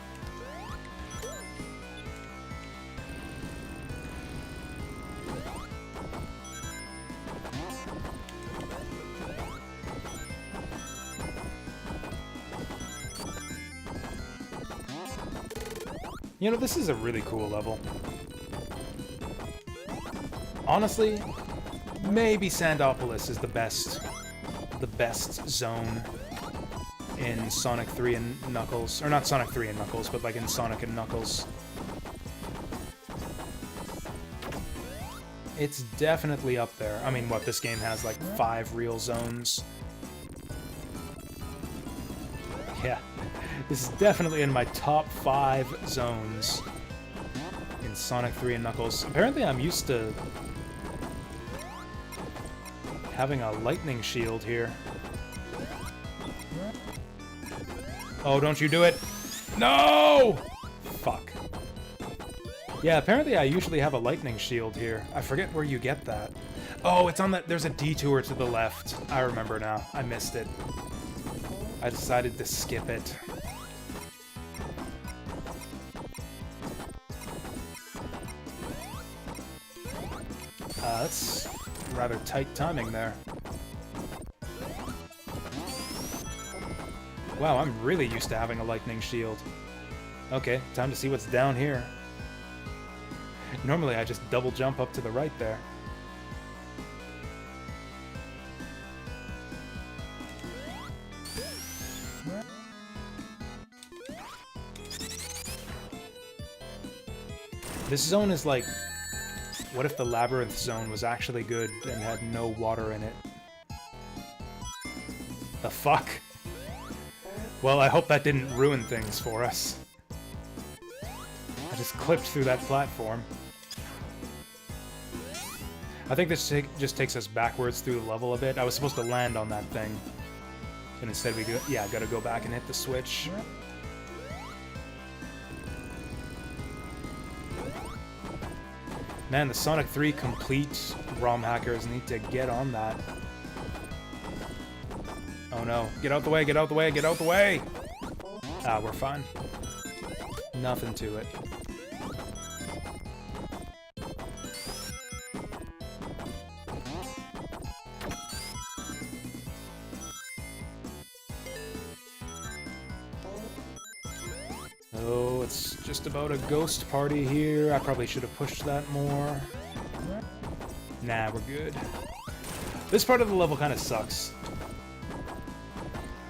You know, this is a really cool level. Honestly, maybe Sandopolis is the best zone in Sonic 3 and Knuckles. Or not Sonic 3 and Knuckles, but like in Sonic and Knuckles. It's definitely up there. I mean, what, this game has like 5 real zones. Yeah. This is definitely in my top 5 zones in Sonic 3 and Knuckles. Apparently I'm used to having a lightning shield here. Oh, don't you do it! No! Fuck. Yeah, apparently I usually have a lightning shield here. I forget where you get that. Oh, it's on that. There's a detour to the left. I remember now. I missed it. I decided to skip it. That's rather tight timing there. Wow, I'm really used to having a lightning shield. Okay, time to see what's down here. Normally I just double jump up to the right there. This zone is like, what if the Labyrinth Zone was actually good and had no water in it? The fuck? Well, I hope that didn't ruin things for us. I just clipped through that platform. I think this just takes us backwards through the level a bit. I was supposed to land on that thing. And instead we gotta go back and hit the switch. Man, the Sonic 3 Complete ROM hackers need to get on that. Oh no. Get out the way, get out the way, get out the way! Ah, we're fine. Nothing to it. Oh, it's just about a ghost party here. I probably should have pushed that more. Nah, we're good. This part of the level kind of sucks.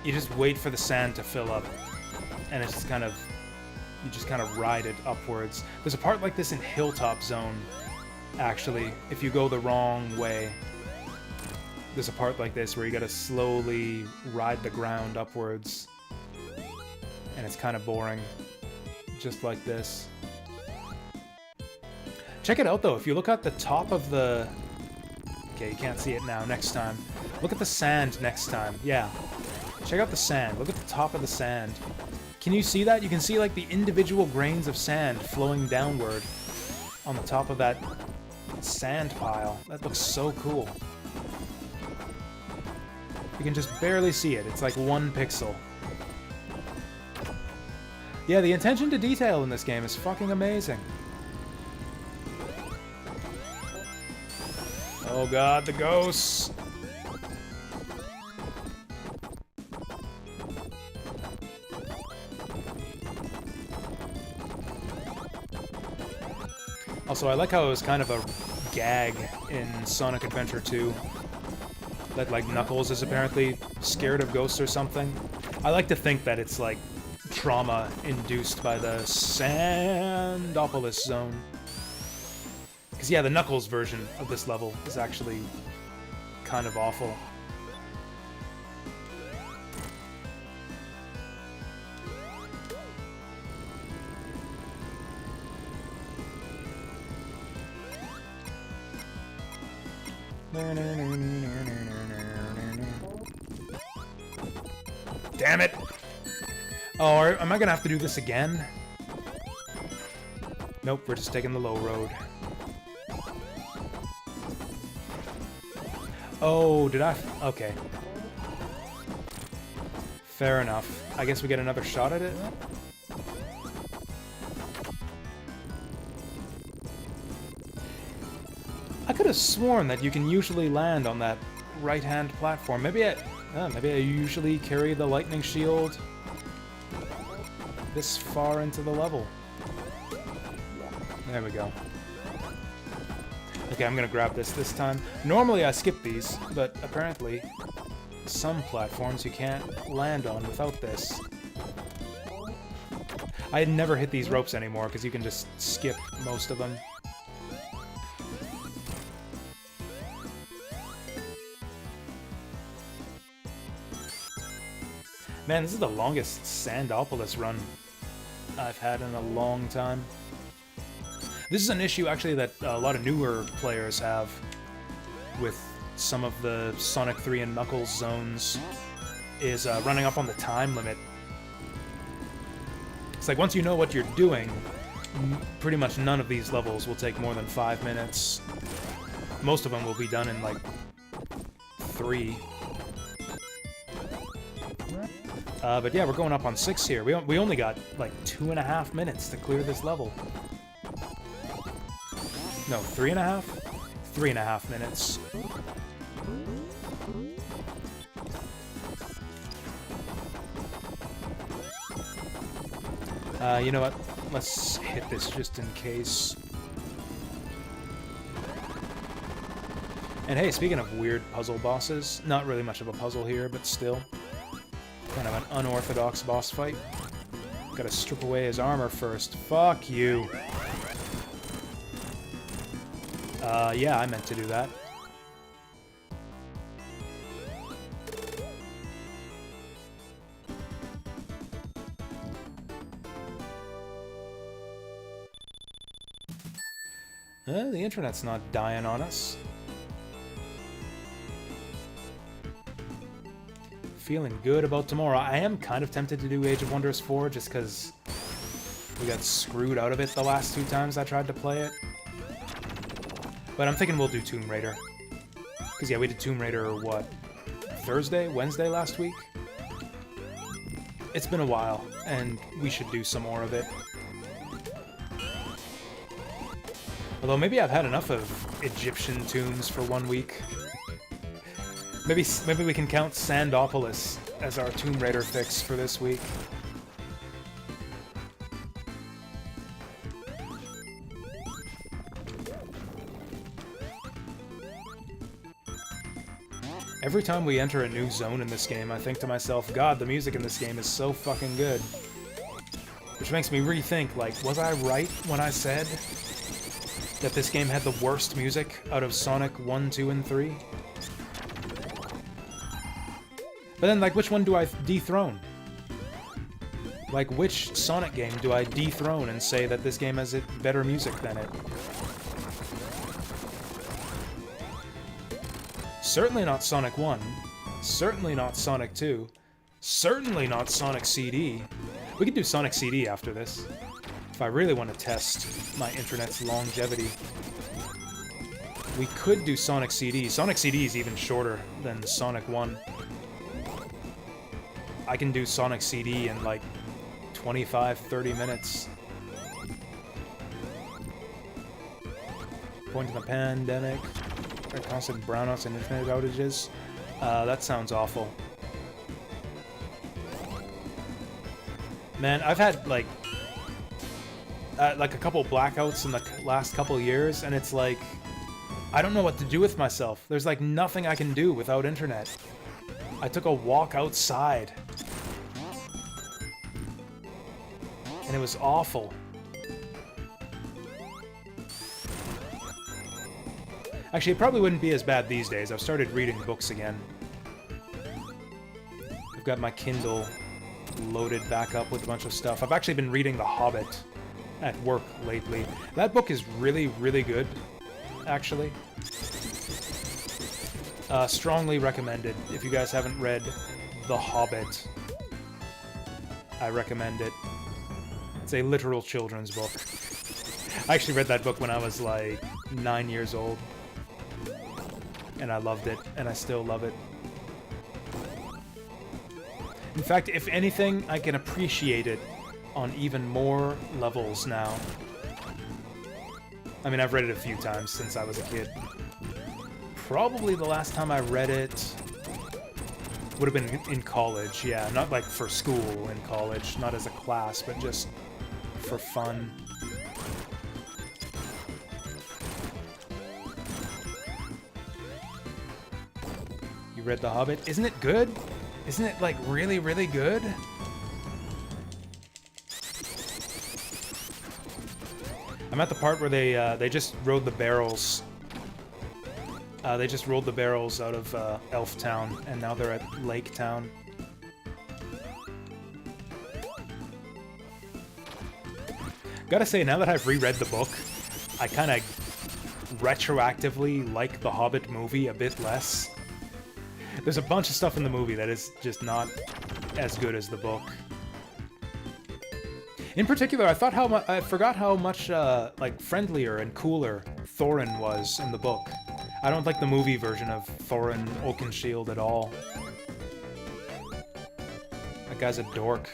You just wait for the sand to fill up, and it's just kind of... you just kind of ride it upwards. There's a part like this in Hilltop Zone, actually, if you go the wrong way. There's a part like this where you gotta slowly ride the ground upwards. And it's kind of boring. Just like this. Check it out though, if you look at the top of the... okay, you can't see it now, next time. Look at the sand next time, yeah. Check out the sand, look at the top of the sand. Can you see that? You can see like the individual grains of sand flowing downward on the top of that sand pile. That looks so cool. You can just barely see it. It's like 1 pixel. Yeah, the attention to detail in this game is fucking amazing. Oh god, the ghosts! Also, I like how it was kind of a gag in Sonic Adventure 2. That, like, Knuckles is apparently scared of ghosts or something. I like to think that it's, like, trauma induced by the Sandopolis zone. Because, yeah, the Knuckles version of this level is actually kind of awful. Damn it! Oh, am I gonna have to do this again? Nope, we're just taking the low road. Oh, did I? Okay. Fair enough. I guess we get another shot at it? I could have sworn that you can usually land on that right-hand platform. Maybe I usually carry the lightning shield this far into the level. There we go. Okay, I'm gonna grab this time. Normally I skip these, but apparently some platforms you can't land on without this. I never hit these ropes anymore because you can just skip most of them. Man, this is the longest Sandopolis run I've had in a long time. This is an issue, actually, that a lot of newer players have with some of the Sonic 3 and Knuckles zones, is running up on the time limit. It's like, once you know what you're doing, pretty much none of these levels will take more than 5 minutes. Most of them will be done in, like, 3. But yeah, we're going up on 6 here. We only got, like, 2.5 minutes to clear this level. No, 3.5? 3.5 minutes. You know what? Let's hit this just in case. And hey, speaking of weird puzzle bosses, not really much of a puzzle here, but still. Kind of an unorthodox boss fight. Gotta strip away his armor first. Fuck you. Yeah, I meant to do that. The internet's not dying on us. Feeling good about tomorrow. I am kind of tempted to do Age of Wonders 4 just because we got screwed out of it the last 2 times I tried to play it. But I'm thinking we'll do Tomb Raider. Because yeah, we did Tomb Raider, what, Wednesday last week? It's been a while, and we should do some more of it. Although maybe I've had enough of Egyptian tombs for 1 week. Maybe we can count Sandopolis as our Tomb Raider fix for this week. Every time we enter a new zone in this game, I think to myself, God, the music in this game is so fucking good. Which makes me rethink, like, was I right when I said that this game had the worst music out of Sonic 1, 2, and 3? But then, like, which one do I dethrone? Like, which Sonic game do I dethrone and say that this game has better music than it? Certainly not Sonic 1. Certainly not Sonic 2. Certainly not Sonic CD. We could do Sonic CD after this, if I really want to test my internet's longevity. We could do Sonic CD. Sonic CD is even shorter than Sonic 1. I can do Sonic CD in like 25-30 minutes. Point to the pandemic. Constant brownouts and internet outages. That sounds awful. Man, I've had like a couple blackouts in the last couple years, and it's like I don't know what to do with myself. There's like nothing I can do without internet. I took a walk outside, and it was awful. Actually, it probably wouldn't be as bad these days. I've started reading books again. I've got my Kindle loaded back up with a bunch of stuff. I've actually been reading The Hobbit at work lately. That book is really, really good, actually. Strongly recommended. If you guys haven't read The Hobbit, I recommend it. It's a literal children's book. I actually read that book when I was like 9 years old. And I loved it, and I still love it. In fact, if anything, I can appreciate it on even more levels now. I mean, I've read it a few times since I was a kid. Probably the last time I read it would have been in college, yeah. Not like for school in college, not as a class, but just for fun. You read The Hobbit? Isn't it good? Isn't it, like, really, really good? I'm at the part where they just rode the barrels. They just rolled the barrels out of Elf Town, and now they're at Lake Town. Gotta say, now that I've reread the book, I kind of retroactively like the Hobbit movie a bit less. There's a bunch of stuff in the movie that is just not as good as the book. In particular, I forgot how much like friendlier and cooler Thorin was in the book. I don't like the movie version of Thorin Oakenshield at all. That guy's a dork.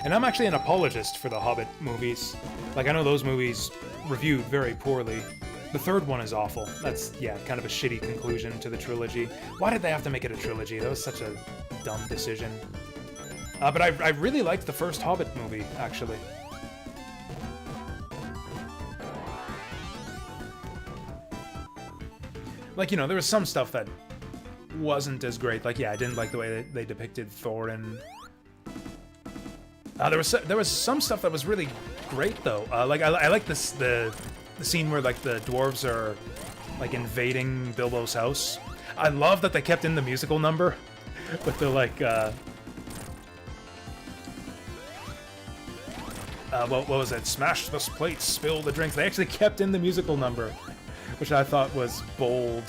And I'm actually an apologist for the Hobbit movies. Like, I know those movies reviewed very poorly. The third one is awful. That's, yeah, kind of a shitty conclusion to the trilogy. Why did they have to make it a trilogy? That was such a dumb decision. But I really liked the first Hobbit movie, actually. Like, you know, there was some stuff that wasn't as great. Like, yeah, I didn't like the way they depicted Thorin. There was some stuff that was really great though. Like I like this the scene where like the dwarves are like invading Bilbo's house. I love that they kept in the musical number with the like what was it? Smash the plates, spill the drinks. They actually kept in the musical number, which I thought was bold.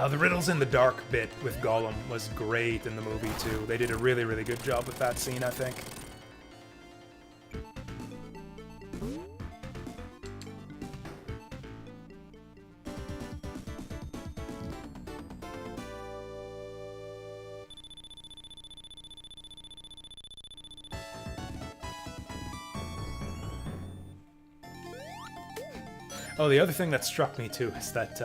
The Riddles in the Dark bit with Gollum was great in the movie, too. They did a really, really good job with that scene, I think. Oh, the other thing that struck me, too, is that,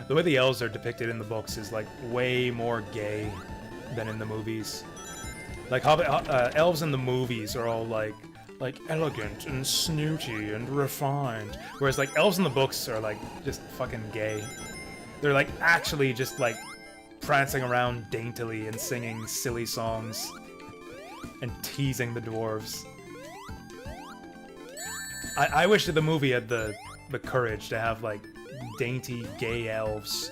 The way the elves are depicted in the books is like way more gay than in the movies. Like elves in the movies are all like elegant and snooty and refined, whereas like elves in the books are like just fucking gay. They're like actually just like prancing around daintily and singing silly songs and teasing the dwarves. I wish that the movie had the courage to have like dainty gay elves.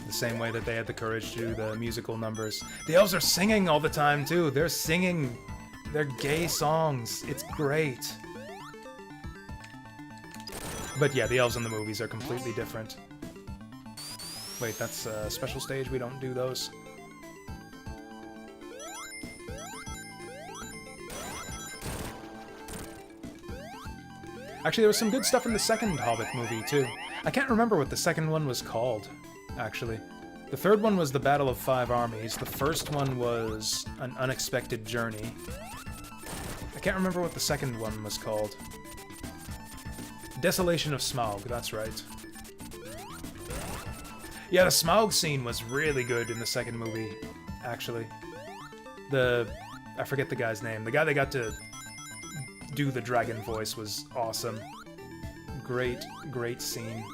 The same way that they had the courage to do the musical numbers. The elves are singing all the time too. They're singing their gay songs. It's great. But yeah, the elves in the movies are completely different. Wait, that's a special stage? We don't do those. Actually, there was some good stuff in the second Hobbit movie, too. I can't remember what the second one was called, actually. The third one was The Battle of Five Armies. The first one was An Unexpected Journey. I can't remember what the second one was called. Desolation of Smaug, that's right. Yeah, the Smaug scene was really good in the second movie, actually. I forget the guy's name. The guy that got to do the dragon voice was awesome. Great, great scene.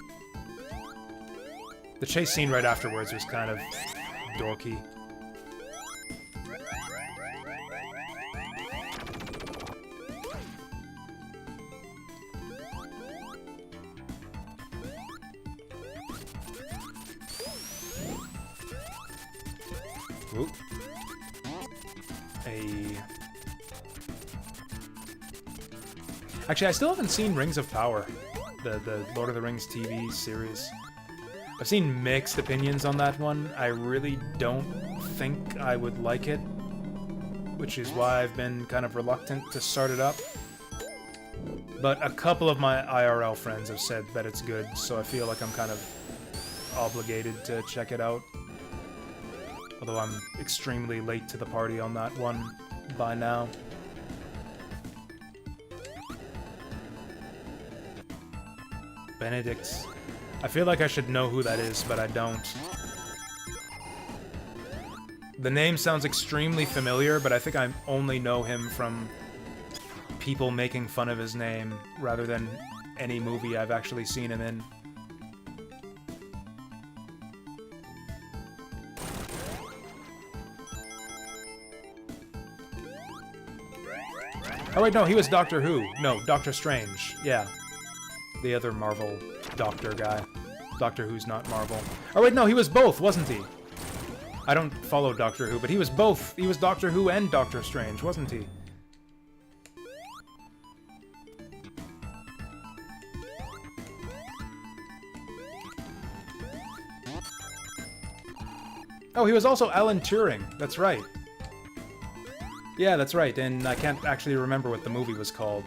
The chase scene right afterwards was kind of dorky. Oop. Actually, I still haven't seen Rings of Power, the Lord of the Rings TV series. I've seen mixed opinions on that one. I really don't think I would like it, which is why I've been kind of reluctant to start it up. But a couple of my IRL friends have said that it's good, so I feel like I'm kind of obligated to check it out. Although I'm extremely late to the party on that one by now. Benedict. I feel like I should know who that is, but I don't. The name sounds extremely familiar, but I think I only know him from people making fun of his name, rather than any movie I've actually seen him in. Oh wait, no, he was Doctor Who. No, Doctor Strange. Yeah. The other Marvel Doctor guy. Doctor Who's not Marvel. Oh wait, no, he was both, wasn't he? I don't follow Doctor Who, but he was both. He was Doctor Who and Doctor Strange, wasn't he? Oh, he was also Alan Turing. That's right. Yeah, that's right, and I can't actually remember what the movie was called.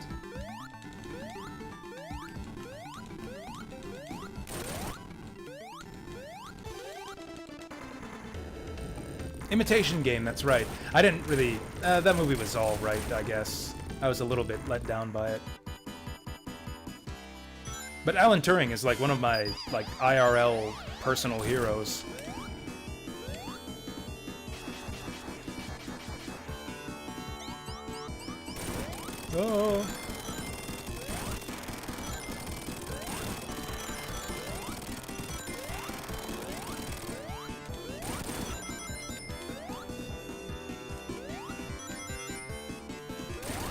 Imitation Game, that's right. I didn't really... that movie was all right, I guess. I was a little bit let down by it. But Alan Turing is like one of my, like, IRL personal heroes. Oh.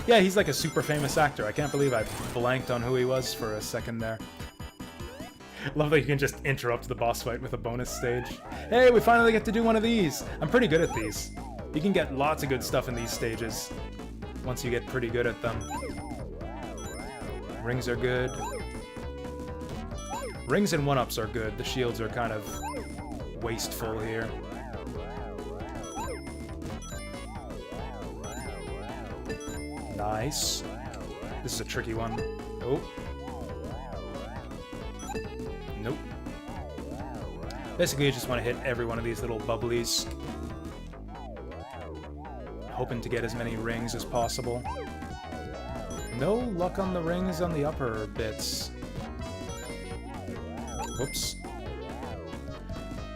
Yeah, he's like a super famous actor. I can't believe I blanked on who he was for a second there. Love that you can just interrupt the boss fight with a bonus stage. Hey, we finally get to do one of these! I'm pretty good at these. You can get lots of good stuff in these stages, once you get pretty good at them. Rings are good. Rings and 1-ups are good. The shields are kind of wasteful here. Nice. This is a tricky one. Oh. Nope. Basically, you just want to hit every one of these little bubblies. Hoping to get as many rings as possible. No luck on the rings on the upper bits. Whoops.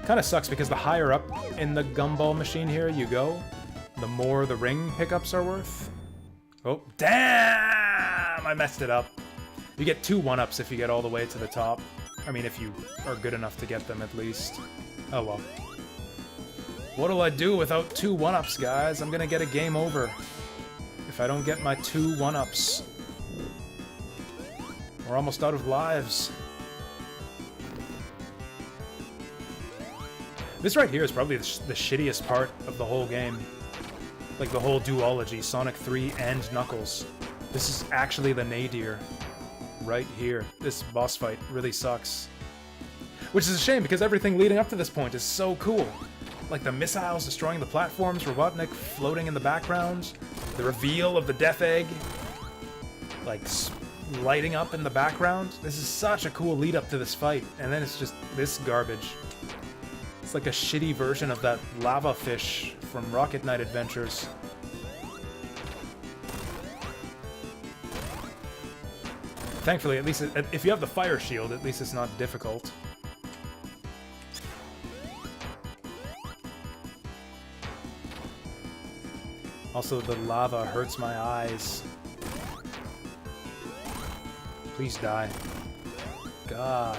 Kind of sucks because the higher up in the gumball machine here you go, the more the ring pickups are worth. Oh, damn! I messed it up. You get 2 1-ups if you get all the way to the top. I mean, if you are good enough to get them, at least. Oh, well. What'll I do without 2 1-ups, guys? I'm gonna get a game over if I don't get my 2 1-ups. We're almost out of lives. This right here is probably the shittiest part of the whole game. Like, the whole duology, Sonic 3 and Knuckles. This is actually the nadir. Right here. This boss fight really sucks. Which is a shame, because everything leading up to this point is so cool. Like the missiles destroying the platforms, Robotnik floating in the background, the reveal of the Death Egg, like, lighting up in the background. This is such a cool lead up to this fight, and then it's just this garbage. It's like a shitty version of that lava fish from Rocket Knight Adventures. Thankfully, at least if you have the fire shield, at least it's not difficult. Also, the lava hurts my eyes. Please die. God.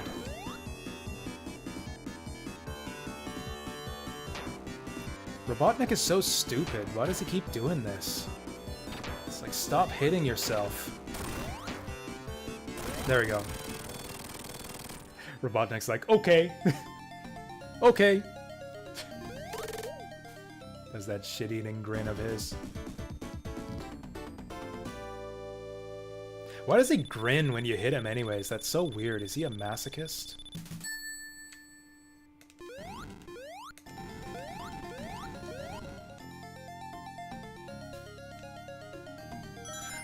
Robotnik is so stupid. Why does he keep doing this? It's like, stop hitting yourself. There we go. Robotnik's like, okay. Okay. There's that shit-eating grin of his. Why does he grin when you hit him anyways? That's so weird. Is he a masochist?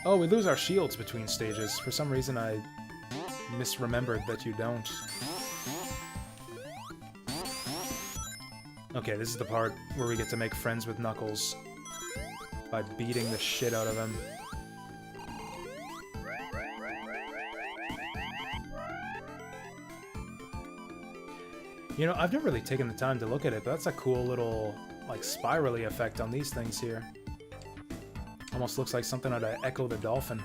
Oh, we lose our shields between stages. For some reason I misremembered that you don't. Okay, this is the part where we get to make friends with Knuckles by beating the shit out of him. You know, I've never really taken the time to look at it, but that's a cool little, like, spirally effect on these things here. Almost looks like something out of Echo the Dolphin.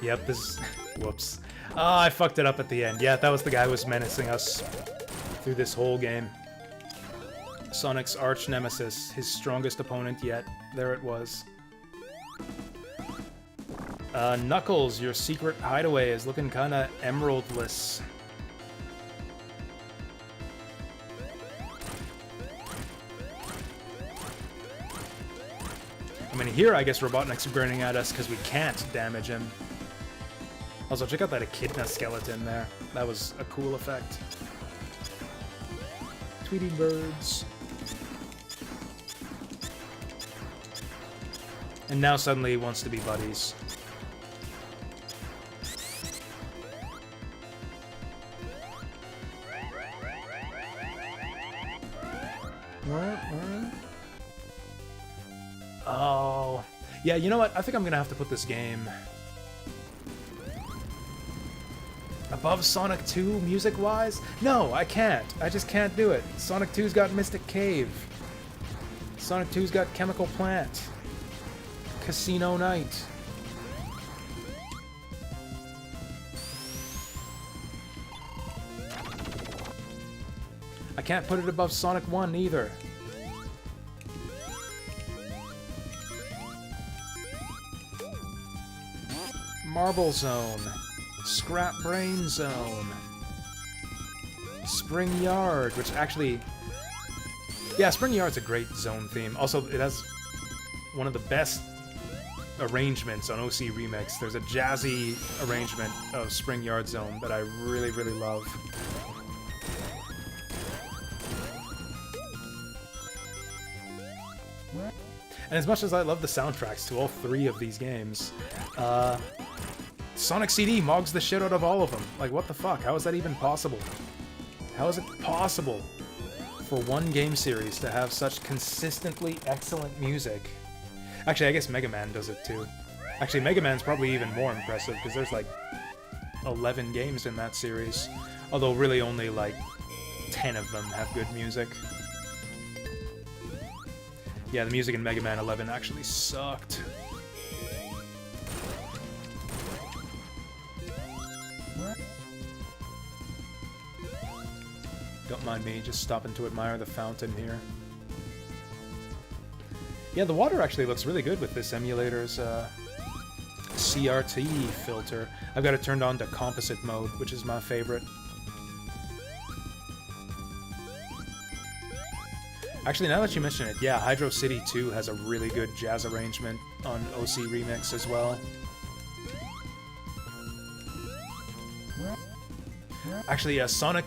Yep, this... Whoops. Ah, I fucked it up at the end. Yeah, that was the guy who was menacing us through this whole game. Sonic's arch nemesis, his strongest opponent yet. There it was. Knuckles, your secret hideaway is looking kinda emeraldless. I mean, here I guess Robotnik's grinning at us because we can't damage him. Also, check out that Echidna skeleton there. That was a cool effect. Tweety birds. And now suddenly he wants to be buddies. Oh. Yeah, you know what? I think I'm gonna have to put this game above Sonic 2, music-wise? No, I can't. I just can't do it. Sonic 2's got Mystic Cave. Sonic 2's got Chemical Plant. Casino Night. I can't put it above Sonic 1 either. Marble Zone. Scrap Brain Zone. Spring Yard, which actually... Yeah, Spring Yard's a great zone theme. Also, it has one of the best arrangements on OC Remix. There's a jazzy arrangement of Spring Yard Zone that I really, really love. And as much as I love the soundtracks to all 3 of these games, Sonic CD mogs the shit out of all of them. Like, what the fuck? How is that even possible? How is it possible for one game series to have such consistently excellent music? Actually, I guess Mega Man does it too. Actually, Mega Man's probably even more impressive, because there's like 11 games in that series. Although really only like 10 of them have good music. Yeah, the music in Mega Man 11 actually sucked. Don't mind me, just stopping to admire the fountain here. Yeah, the water actually looks really good with this emulator's CRT filter. I've got it turned on to composite mode, which is my favorite. Actually, now that you mention it, yeah, Hydro City 2 has a really good jazz arrangement on OC Remix as well. Actually, Sonic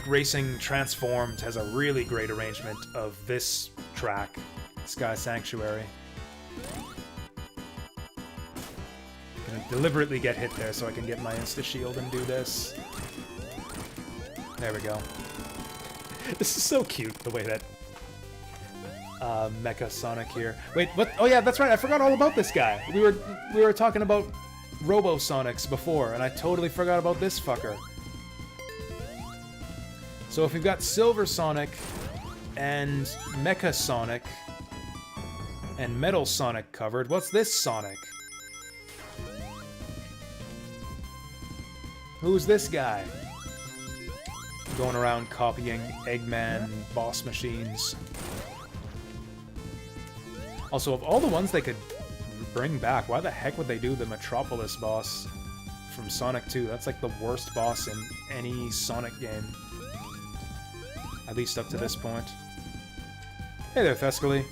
Racing Transformed has a really great arrangement of this track, Sky Sanctuary. I'm gonna deliberately get hit there so I can get my insta-shield and do this. There we go. This is so cute, the way that Mecha Sonic here. Wait, what? Oh yeah, that's right, I forgot all about this guy. We were talking about Robo Sonics before, and I totally forgot about this fucker. So if we've got Silver Sonic and Mecha Sonic and Metal Sonic covered, what's this Sonic? Who's this guy? Going around copying Eggman boss machines. Also, of all the ones they could bring back, why the heck would they do the Metropolis boss from Sonic 2? That's like the worst boss in any Sonic game. At least up to this point. Hey there, Thescally.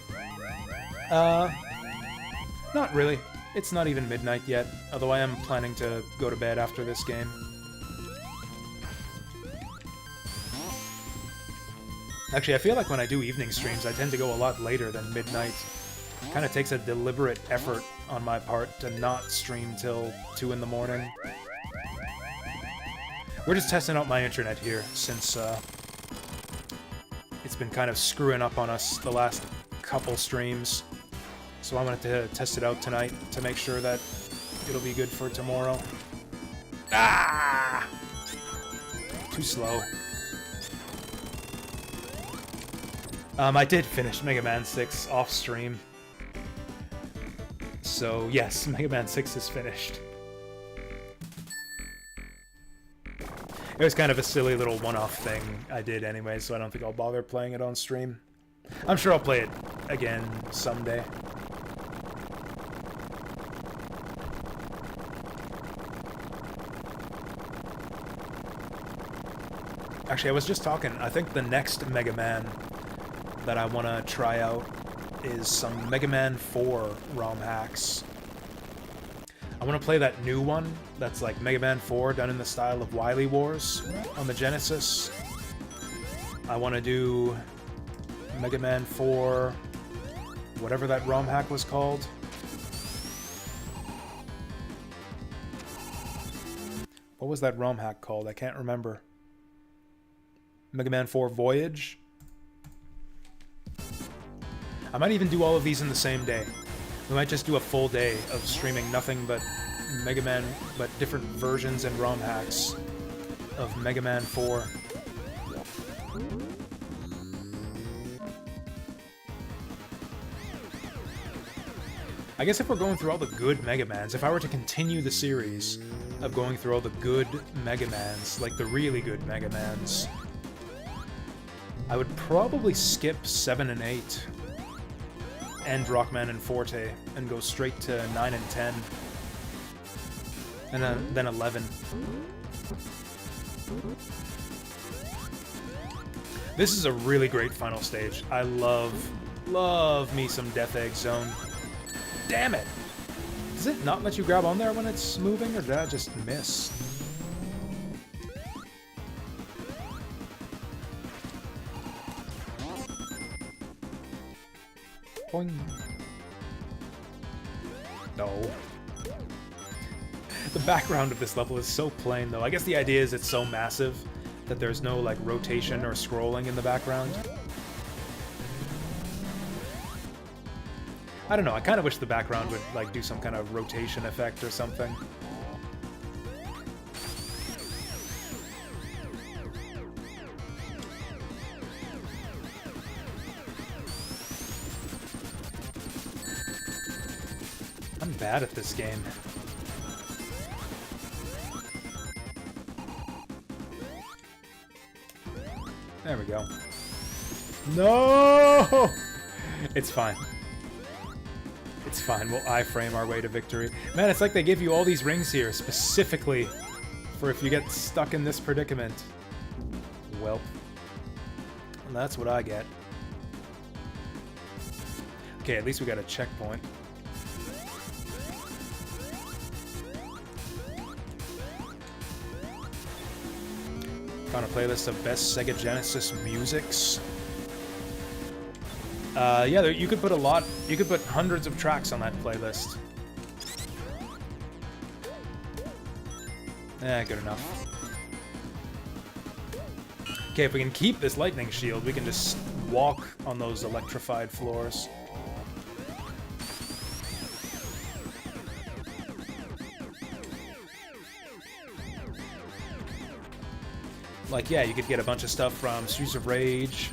Not really. It's not even midnight yet, although I am planning to go to bed after this game. Actually, I feel like when I do evening streams, I tend to go a lot later than midnight. It kind of takes a deliberate effort on my part to not stream till 2 in the morning. We're just testing out my internet here, since it's been kind of screwing up on us the last couple streams. So I wanted to test it out tonight to make sure that it'll be good for tomorrow. Ah! Too slow. I did finish Mega Man 6 off stream. So yes, Mega Man 6 is finished. It was kind of a silly little one-off thing I did anyway, so I don't think I'll bother playing it on stream. I'm sure I'll play it again someday. Actually, I was just talking, I think the next Mega Man that I want to try out is some Mega Man 4 ROM hacks. I want to play that new one that's like Mega Man 4 done in the style of Wily Wars on the Genesis. I want to do Mega Man 4, whatever that ROM hack was called. What was that ROM hack called? I can't remember. Mega Man 4 Voyage? I might even do all of these in the same day. We might just do a full day of streaming nothing but Mega Man, but different versions and ROM hacks of Mega Man 4. I guess if we're going through all the good Mega Mans, if I were to continue the series of going through all the good Mega Mans, like the really good Mega Mans, I would probably skip 7 and 8. End Rockman and Forte and go straight to 9 and 10. And then 11. This is a really great final stage. I love me some Death Egg Zone. Damn it! Does it not let you grab on there when it's moving, or did I just miss? Boing. No. The background of this level is so plain, though. I guess the idea is it's so massive that there's no, like, rotation or scrolling in the background. I don't know, I kind of wish the background would, like, do some kind of rotation effect or something. I'm bad at this game. There we go. No! It's fine. It's fine, we'll iframe our way to victory. Man, it's like they give you all these rings here, specifically for if you get stuck in this predicament. Welp. And that's what I get. Okay, at least we got a checkpoint. Found a playlist of best Sega Genesis musics. Yeah, you could put you could put hundreds of tracks on that playlist. Good enough. Okay, if we can keep this lightning shield, we can just walk on those electrified floors. Like, yeah, you could get a bunch of stuff from Streets of Rage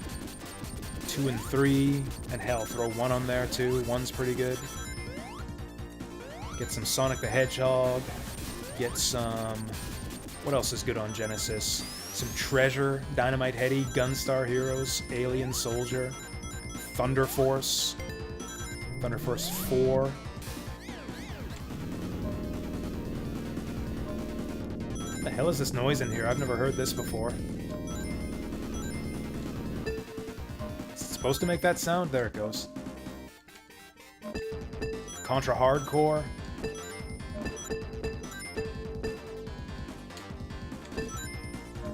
2 and 3, and hell, throw 1 on there too. 1's pretty good. Get some Sonic the Hedgehog. Get some... What else is good on Genesis? Some Treasure, Dynamite Headdy, Gunstar Heroes, Alien Soldier, Thunder Force, Thunder Force 4. What the hell is this noise in here? I've never heard this before. Supposed to make that sound? There it goes. Contra Hardcore.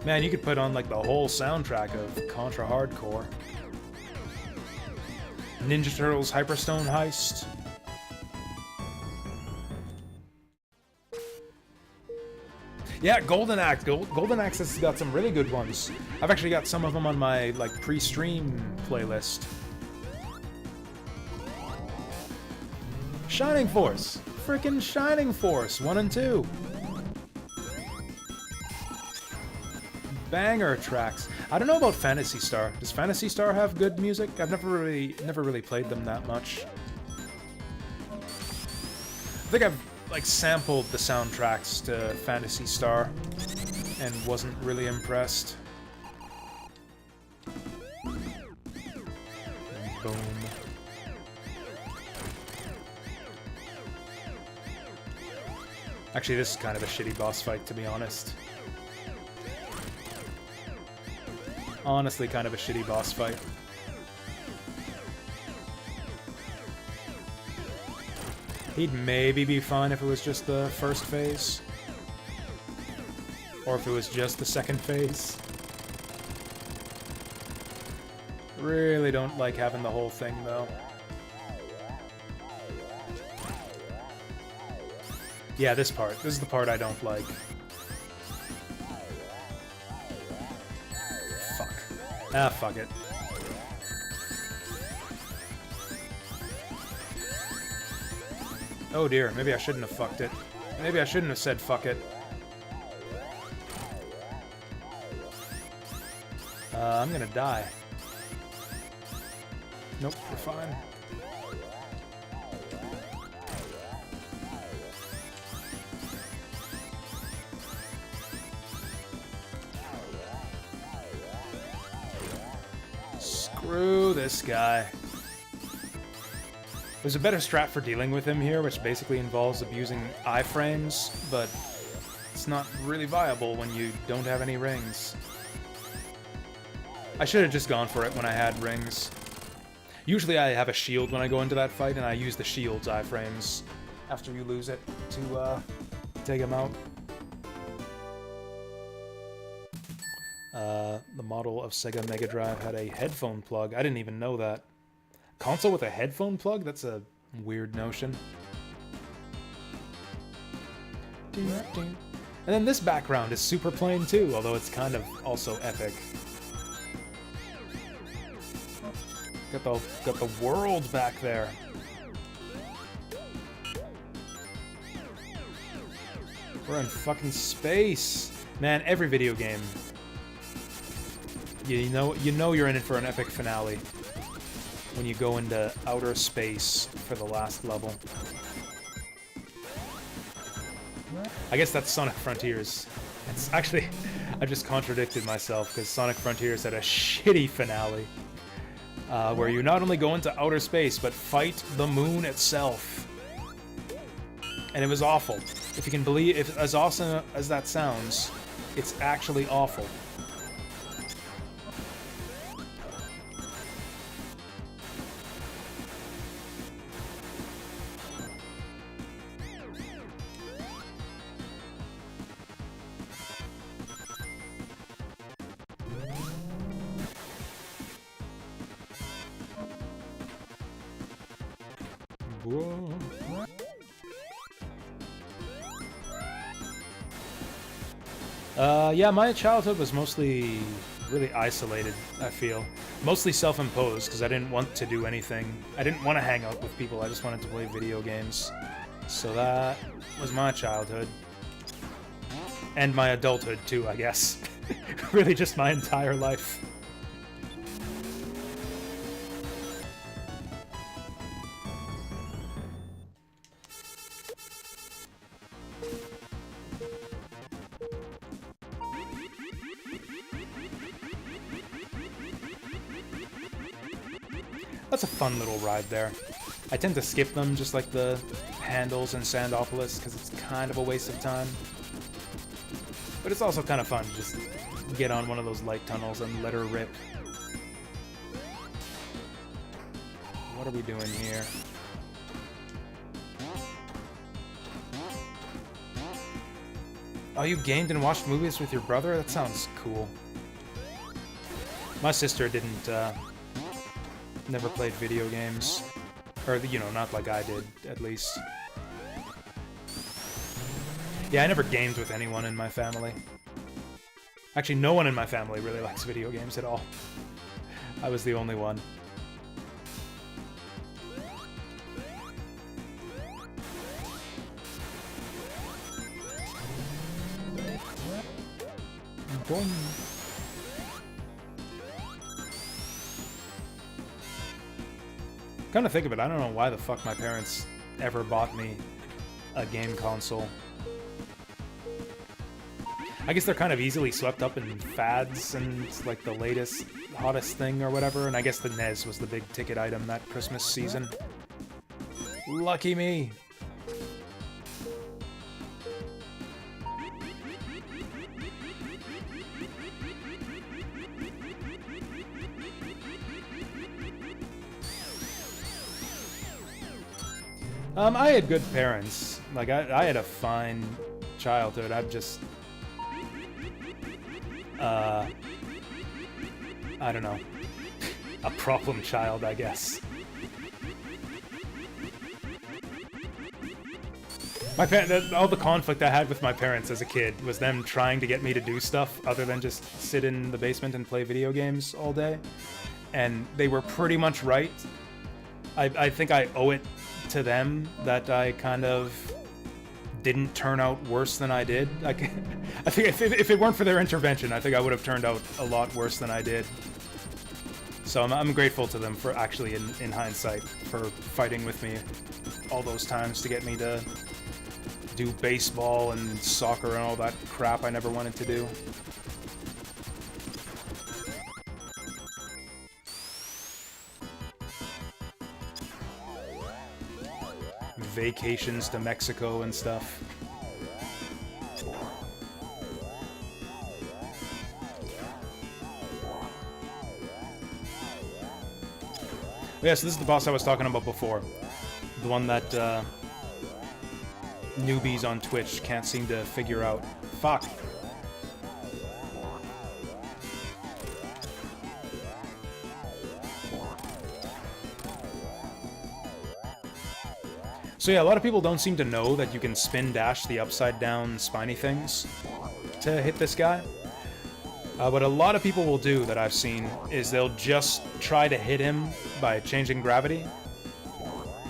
Man, you could put on like the whole soundtrack of Contra Hardcore. Ninja Turtles Hyperstone Heist. Yeah, Golden Axe. Golden Axe has got some really good ones. I've actually got some of them on my like pre-stream playlist. Shining Force. Frickin' Shining Force 1 and 2. Banger tracks. I don't know about Phantasy Star. Does Phantasy Star have good music? I've never really played them that much. I think I've like sampled the soundtracks to Phantasy Star and wasn't really impressed. Boom. Actually, this is kind of a shitty boss fight, to be honest. Honestly, kind of a shitty boss fight. He'd maybe be fine if it was just the first phase. Or if it was just the second phase. Really don't like having the whole thing, though. Yeah, this part. This is the part I don't like. Fuck. Ah, fuck it. Oh dear, maybe I shouldn't have fucked it. Maybe I shouldn't have said fuck it. I'm gonna die. Nope, we're fine. Screw this guy. There's a better strat for dealing with him here, which basically involves abusing iframes, but it's not really viable when you don't have any rings. I should have just gone for it when I had rings. Usually I have a shield when I go into that fight, and I use the shield's iframes after you lose it to take him out. The model of Sega Mega Drive had a headphone plug. I didn't even know that. Console with a headphone plug? That's a weird notion. And then this background is super plain too, although it's kind of also epic. Got the world back there. We're in fucking space. Man, every video game. You know you're in it for an epic finale when you go into outer space for the last level. I guess that's Sonic Frontiers. It's actually, I just contradicted myself because Sonic Frontiers had a shitty finale where you not only go into outer space but fight the moon itself, and it was awful. If you can believe, if as awesome as that sounds, it's actually awful. Yeah, my childhood was mostly really isolated, I feel. Mostly self-imposed, because I didn't want to do anything. I didn't want to hang out with people, I just wanted to play video games. So that was my childhood. And my adulthood, too, I guess. Really just my entire life. That's a fun little ride there. I tend to skip them, just like the handles in Sandopolis, because it's kind of a waste of time. But it's also kind of fun to just get on one of those light tunnels and let her rip. What are we doing here? Oh, you gamed and watched movies with your brother? That sounds cool. My sister didn't, never played video games. Or, you know, not like I did, at least. Yeah, I never gamed with anyone in my family. Actually, no one in my family really likes video games at all. I was the only one. Boom. Come to think of it, I don't know why the fuck my parents ever bought me a game console. I guess they're kind of easily swept up in fads and like the latest, hottest thing or whatever, and I guess the NES was the big ticket item that Christmas season. Lucky me! I had good parents. Like, I had a fine childhood. I'm just... I don't know. A problem child, I guess. All the conflict I had with my parents as a kid was them trying to get me to do stuff other than just sit in the basement and play video games all day. And they were pretty much right. I think I owe it to them that I kind of didn't turn out worse than I did. I think if it weren't for their intervention, I think I would have turned out a lot worse than I did. So I'm grateful to them for actually, in hindsight, for fighting with me all those times to get me to do baseball and soccer and all that crap I never wanted to do. Vacations to Mexico and stuff. Yeah, so this is the boss I was talking about before. The one that newbies on Twitch can't seem to figure out. Fuck. So yeah, a lot of people don't seem to know that you can spin dash the upside down spiny things to hit this guy. What a lot of people will do that I've seen is they'll just try to hit him by changing gravity.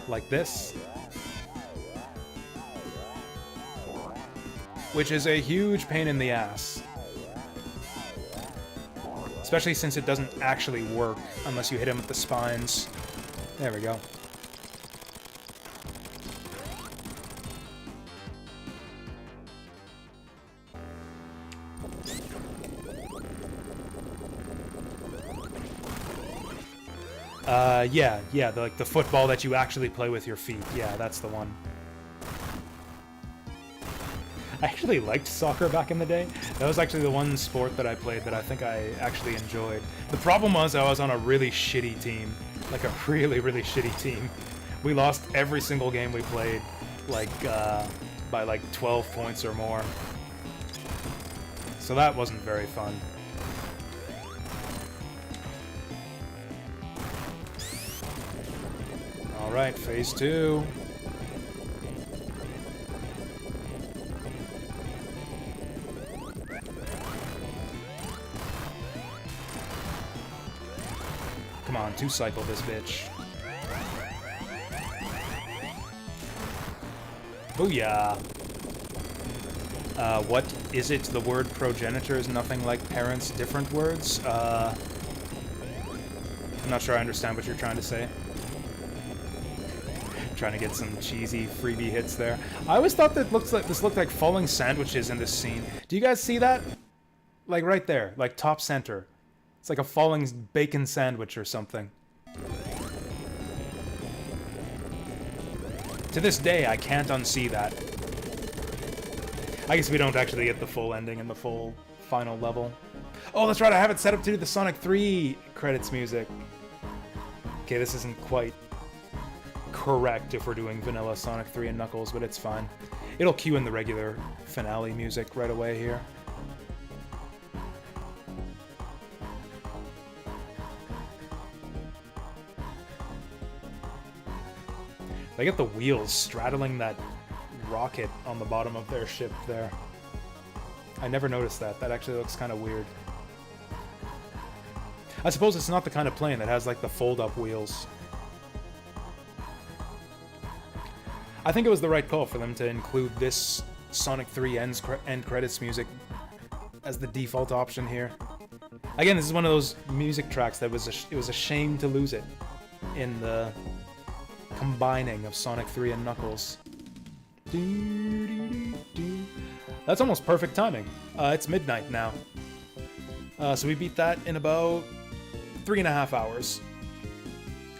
Like this. Which is a huge pain in the ass. Especially since it doesn't actually work unless you hit him with the spines. There we go. Yeah, like the football that you actually play with your feet. Yeah, that's the one. I actually liked soccer back in the day. That was actually the one sport that I played that I think I actually enjoyed. The problem was I was on a really shitty team. Like a really, really shitty team. We lost every single game we played, like, by like 12 points or more. So that wasn't very fun. Alright, phase 2. Come on, 2-cycle this bitch. Booyah! What is it? The word progenitor is nothing like parents, different words? I'm not sure I understand what you're trying to say. Trying to get some cheesy freebie hits there. I always thought that this looked like falling sandwiches in this scene. Do you guys see that? Like right there, like top center. It's like a falling bacon sandwich or something. To this day, I can't unsee that. I guess we don't actually get the full ending and the full final level. Oh, that's right, I have it set up to do the Sonic 3 credits music. Okay, this isn't quite correct if we're doing vanilla Sonic 3 and Knuckles, but it's fine. It'll cue in the regular finale music right away here. They get the wheels straddling that rocket on the bottom of their ship there. I never noticed that. That actually looks kind of weird. I suppose it's not the kind of plane that has like the fold-up wheels. I think it was the right call for them to include this Sonic 3 end credits music as the default option here. Again, this is one of those music tracks that it was a shame to lose it in the combining of Sonic 3 and Knuckles. That's almost perfect timing. It's midnight now. So we beat that in about 3.5 hours.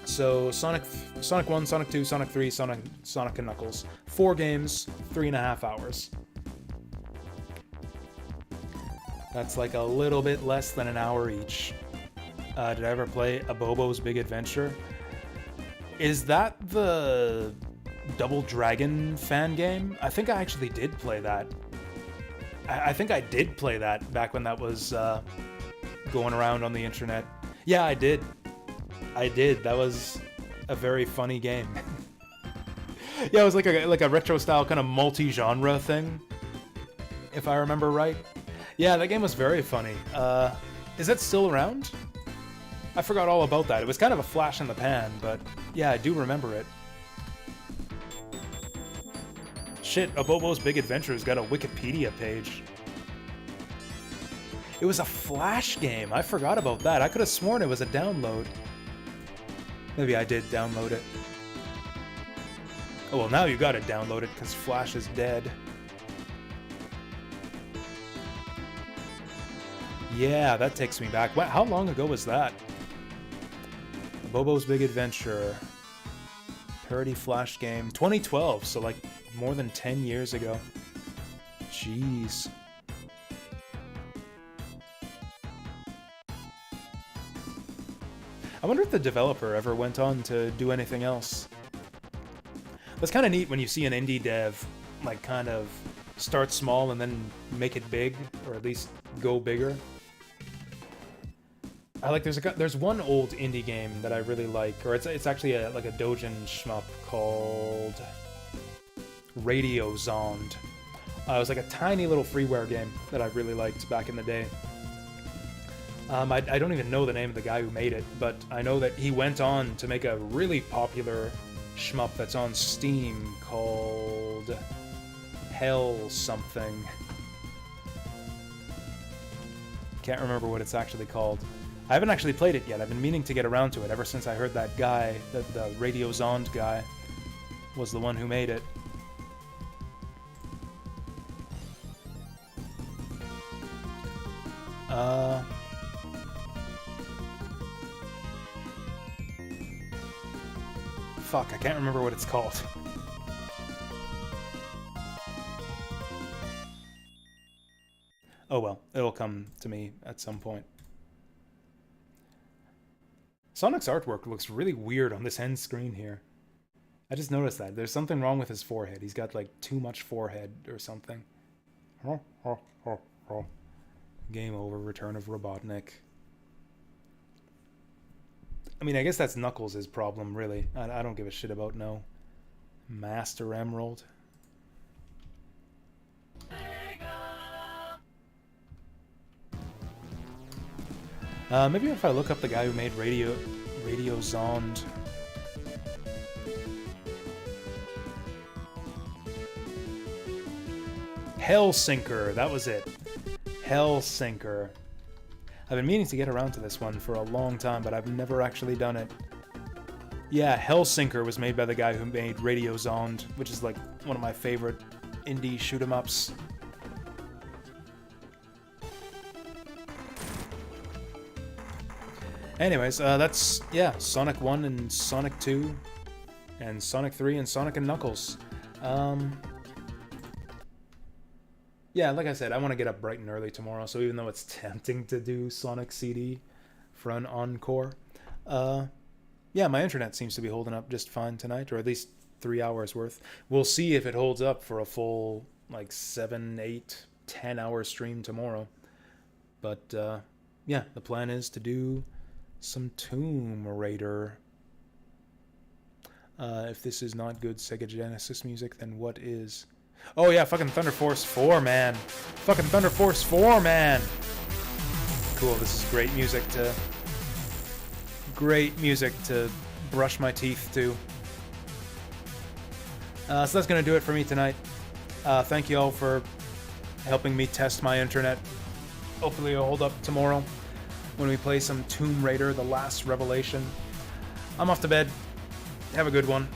So Sonic 1, Sonic 2, Sonic 3, Sonic and Knuckles. 4 games, 3.5 hours. That's like a little bit less than an hour each. Did I ever play A Bobo's Big Adventure? Is that the Double Dragon fan game? I think I actually did play that. I think I did play that back when that was going around on the internet. Yeah, I did. I did. That was a very funny game. Yeah, it was like a retro style kind of multi-genre thing, if I remember right. Yeah, that game was very funny. Is that still around? I forgot all about that. It was kind of a flash in the pan, but yeah, I do remember it. Shit, A Bobo's Big Adventure's got a Wikipedia page. It was a Flash game. I forgot about that. I could have sworn it was a download. Maybe I did download it. Oh, well, now you gotta download it because Flash is dead. Yeah, that takes me back. Wow, how long ago was that? Bobo's Big Adventure. Parody Flash game. 2012, so like more than 10 years ago. Jeez. I wonder if the developer ever went on to do anything else. That's kind of neat when you see an indie dev, like, kind of start small and then make it big, or at least go bigger. There's one old indie game that I really like, or it's actually like a doujin shmup called Radio Zond. It was like a tiny little freeware game that I really liked back in the day. I don't even know the name of the guy who made it, but I know that he went on to make a really popular shmup that's on Steam called Hell something. Can't remember what it's actually called. I haven't actually played it yet. I've been meaning to get around to it ever since I heard that guy, the Radio Zond guy, was the one who made it. Fuck, I can't remember what it's called. Oh well, it'll come to me at some point. Sonic's artwork looks really weird on this end screen here. I just noticed that. There's something wrong with his forehead. He's got like too much forehead or something. Game over, Return of Robotnik. I mean, I guess that's Knuckles' problem, really. I don't give a shit about no Master Emerald. Maybe if I look up the guy who made Radio Zond. Hellsinker, that was it. Hellsinker. I've been meaning to get around to this one for a long time, but I've never actually done it. Yeah, Hellsinker was made by the guy who made Radio Zond, which is like one of my favorite indie shoot-'em-ups. Anyways, that's, yeah, Sonic 1 and Sonic 2, and Sonic 3 and Sonic and Knuckles. Yeah, like I said, I want to get up bright and early tomorrow, so even though it's tempting to do Sonic CD for an encore, yeah, my internet seems to be holding up just fine tonight, or at least 3 hours worth. We'll see if it holds up for a full, like, 7, 8, 10-hour stream tomorrow. But, yeah, the plan is to do some Tomb Raider. If this is not good Sega Genesis music, then what is? Oh yeah, fucking Thunder Force 4, man. Fucking Thunder Force 4, man. Cool, this is great music to brush my teeth to. So that's gonna do it for me tonight. Thank you all for helping me test my internet. Hopefully it'll hold up tomorrow when we play some Tomb Raider, The Last Revelation. I'm off to bed. Have a good one.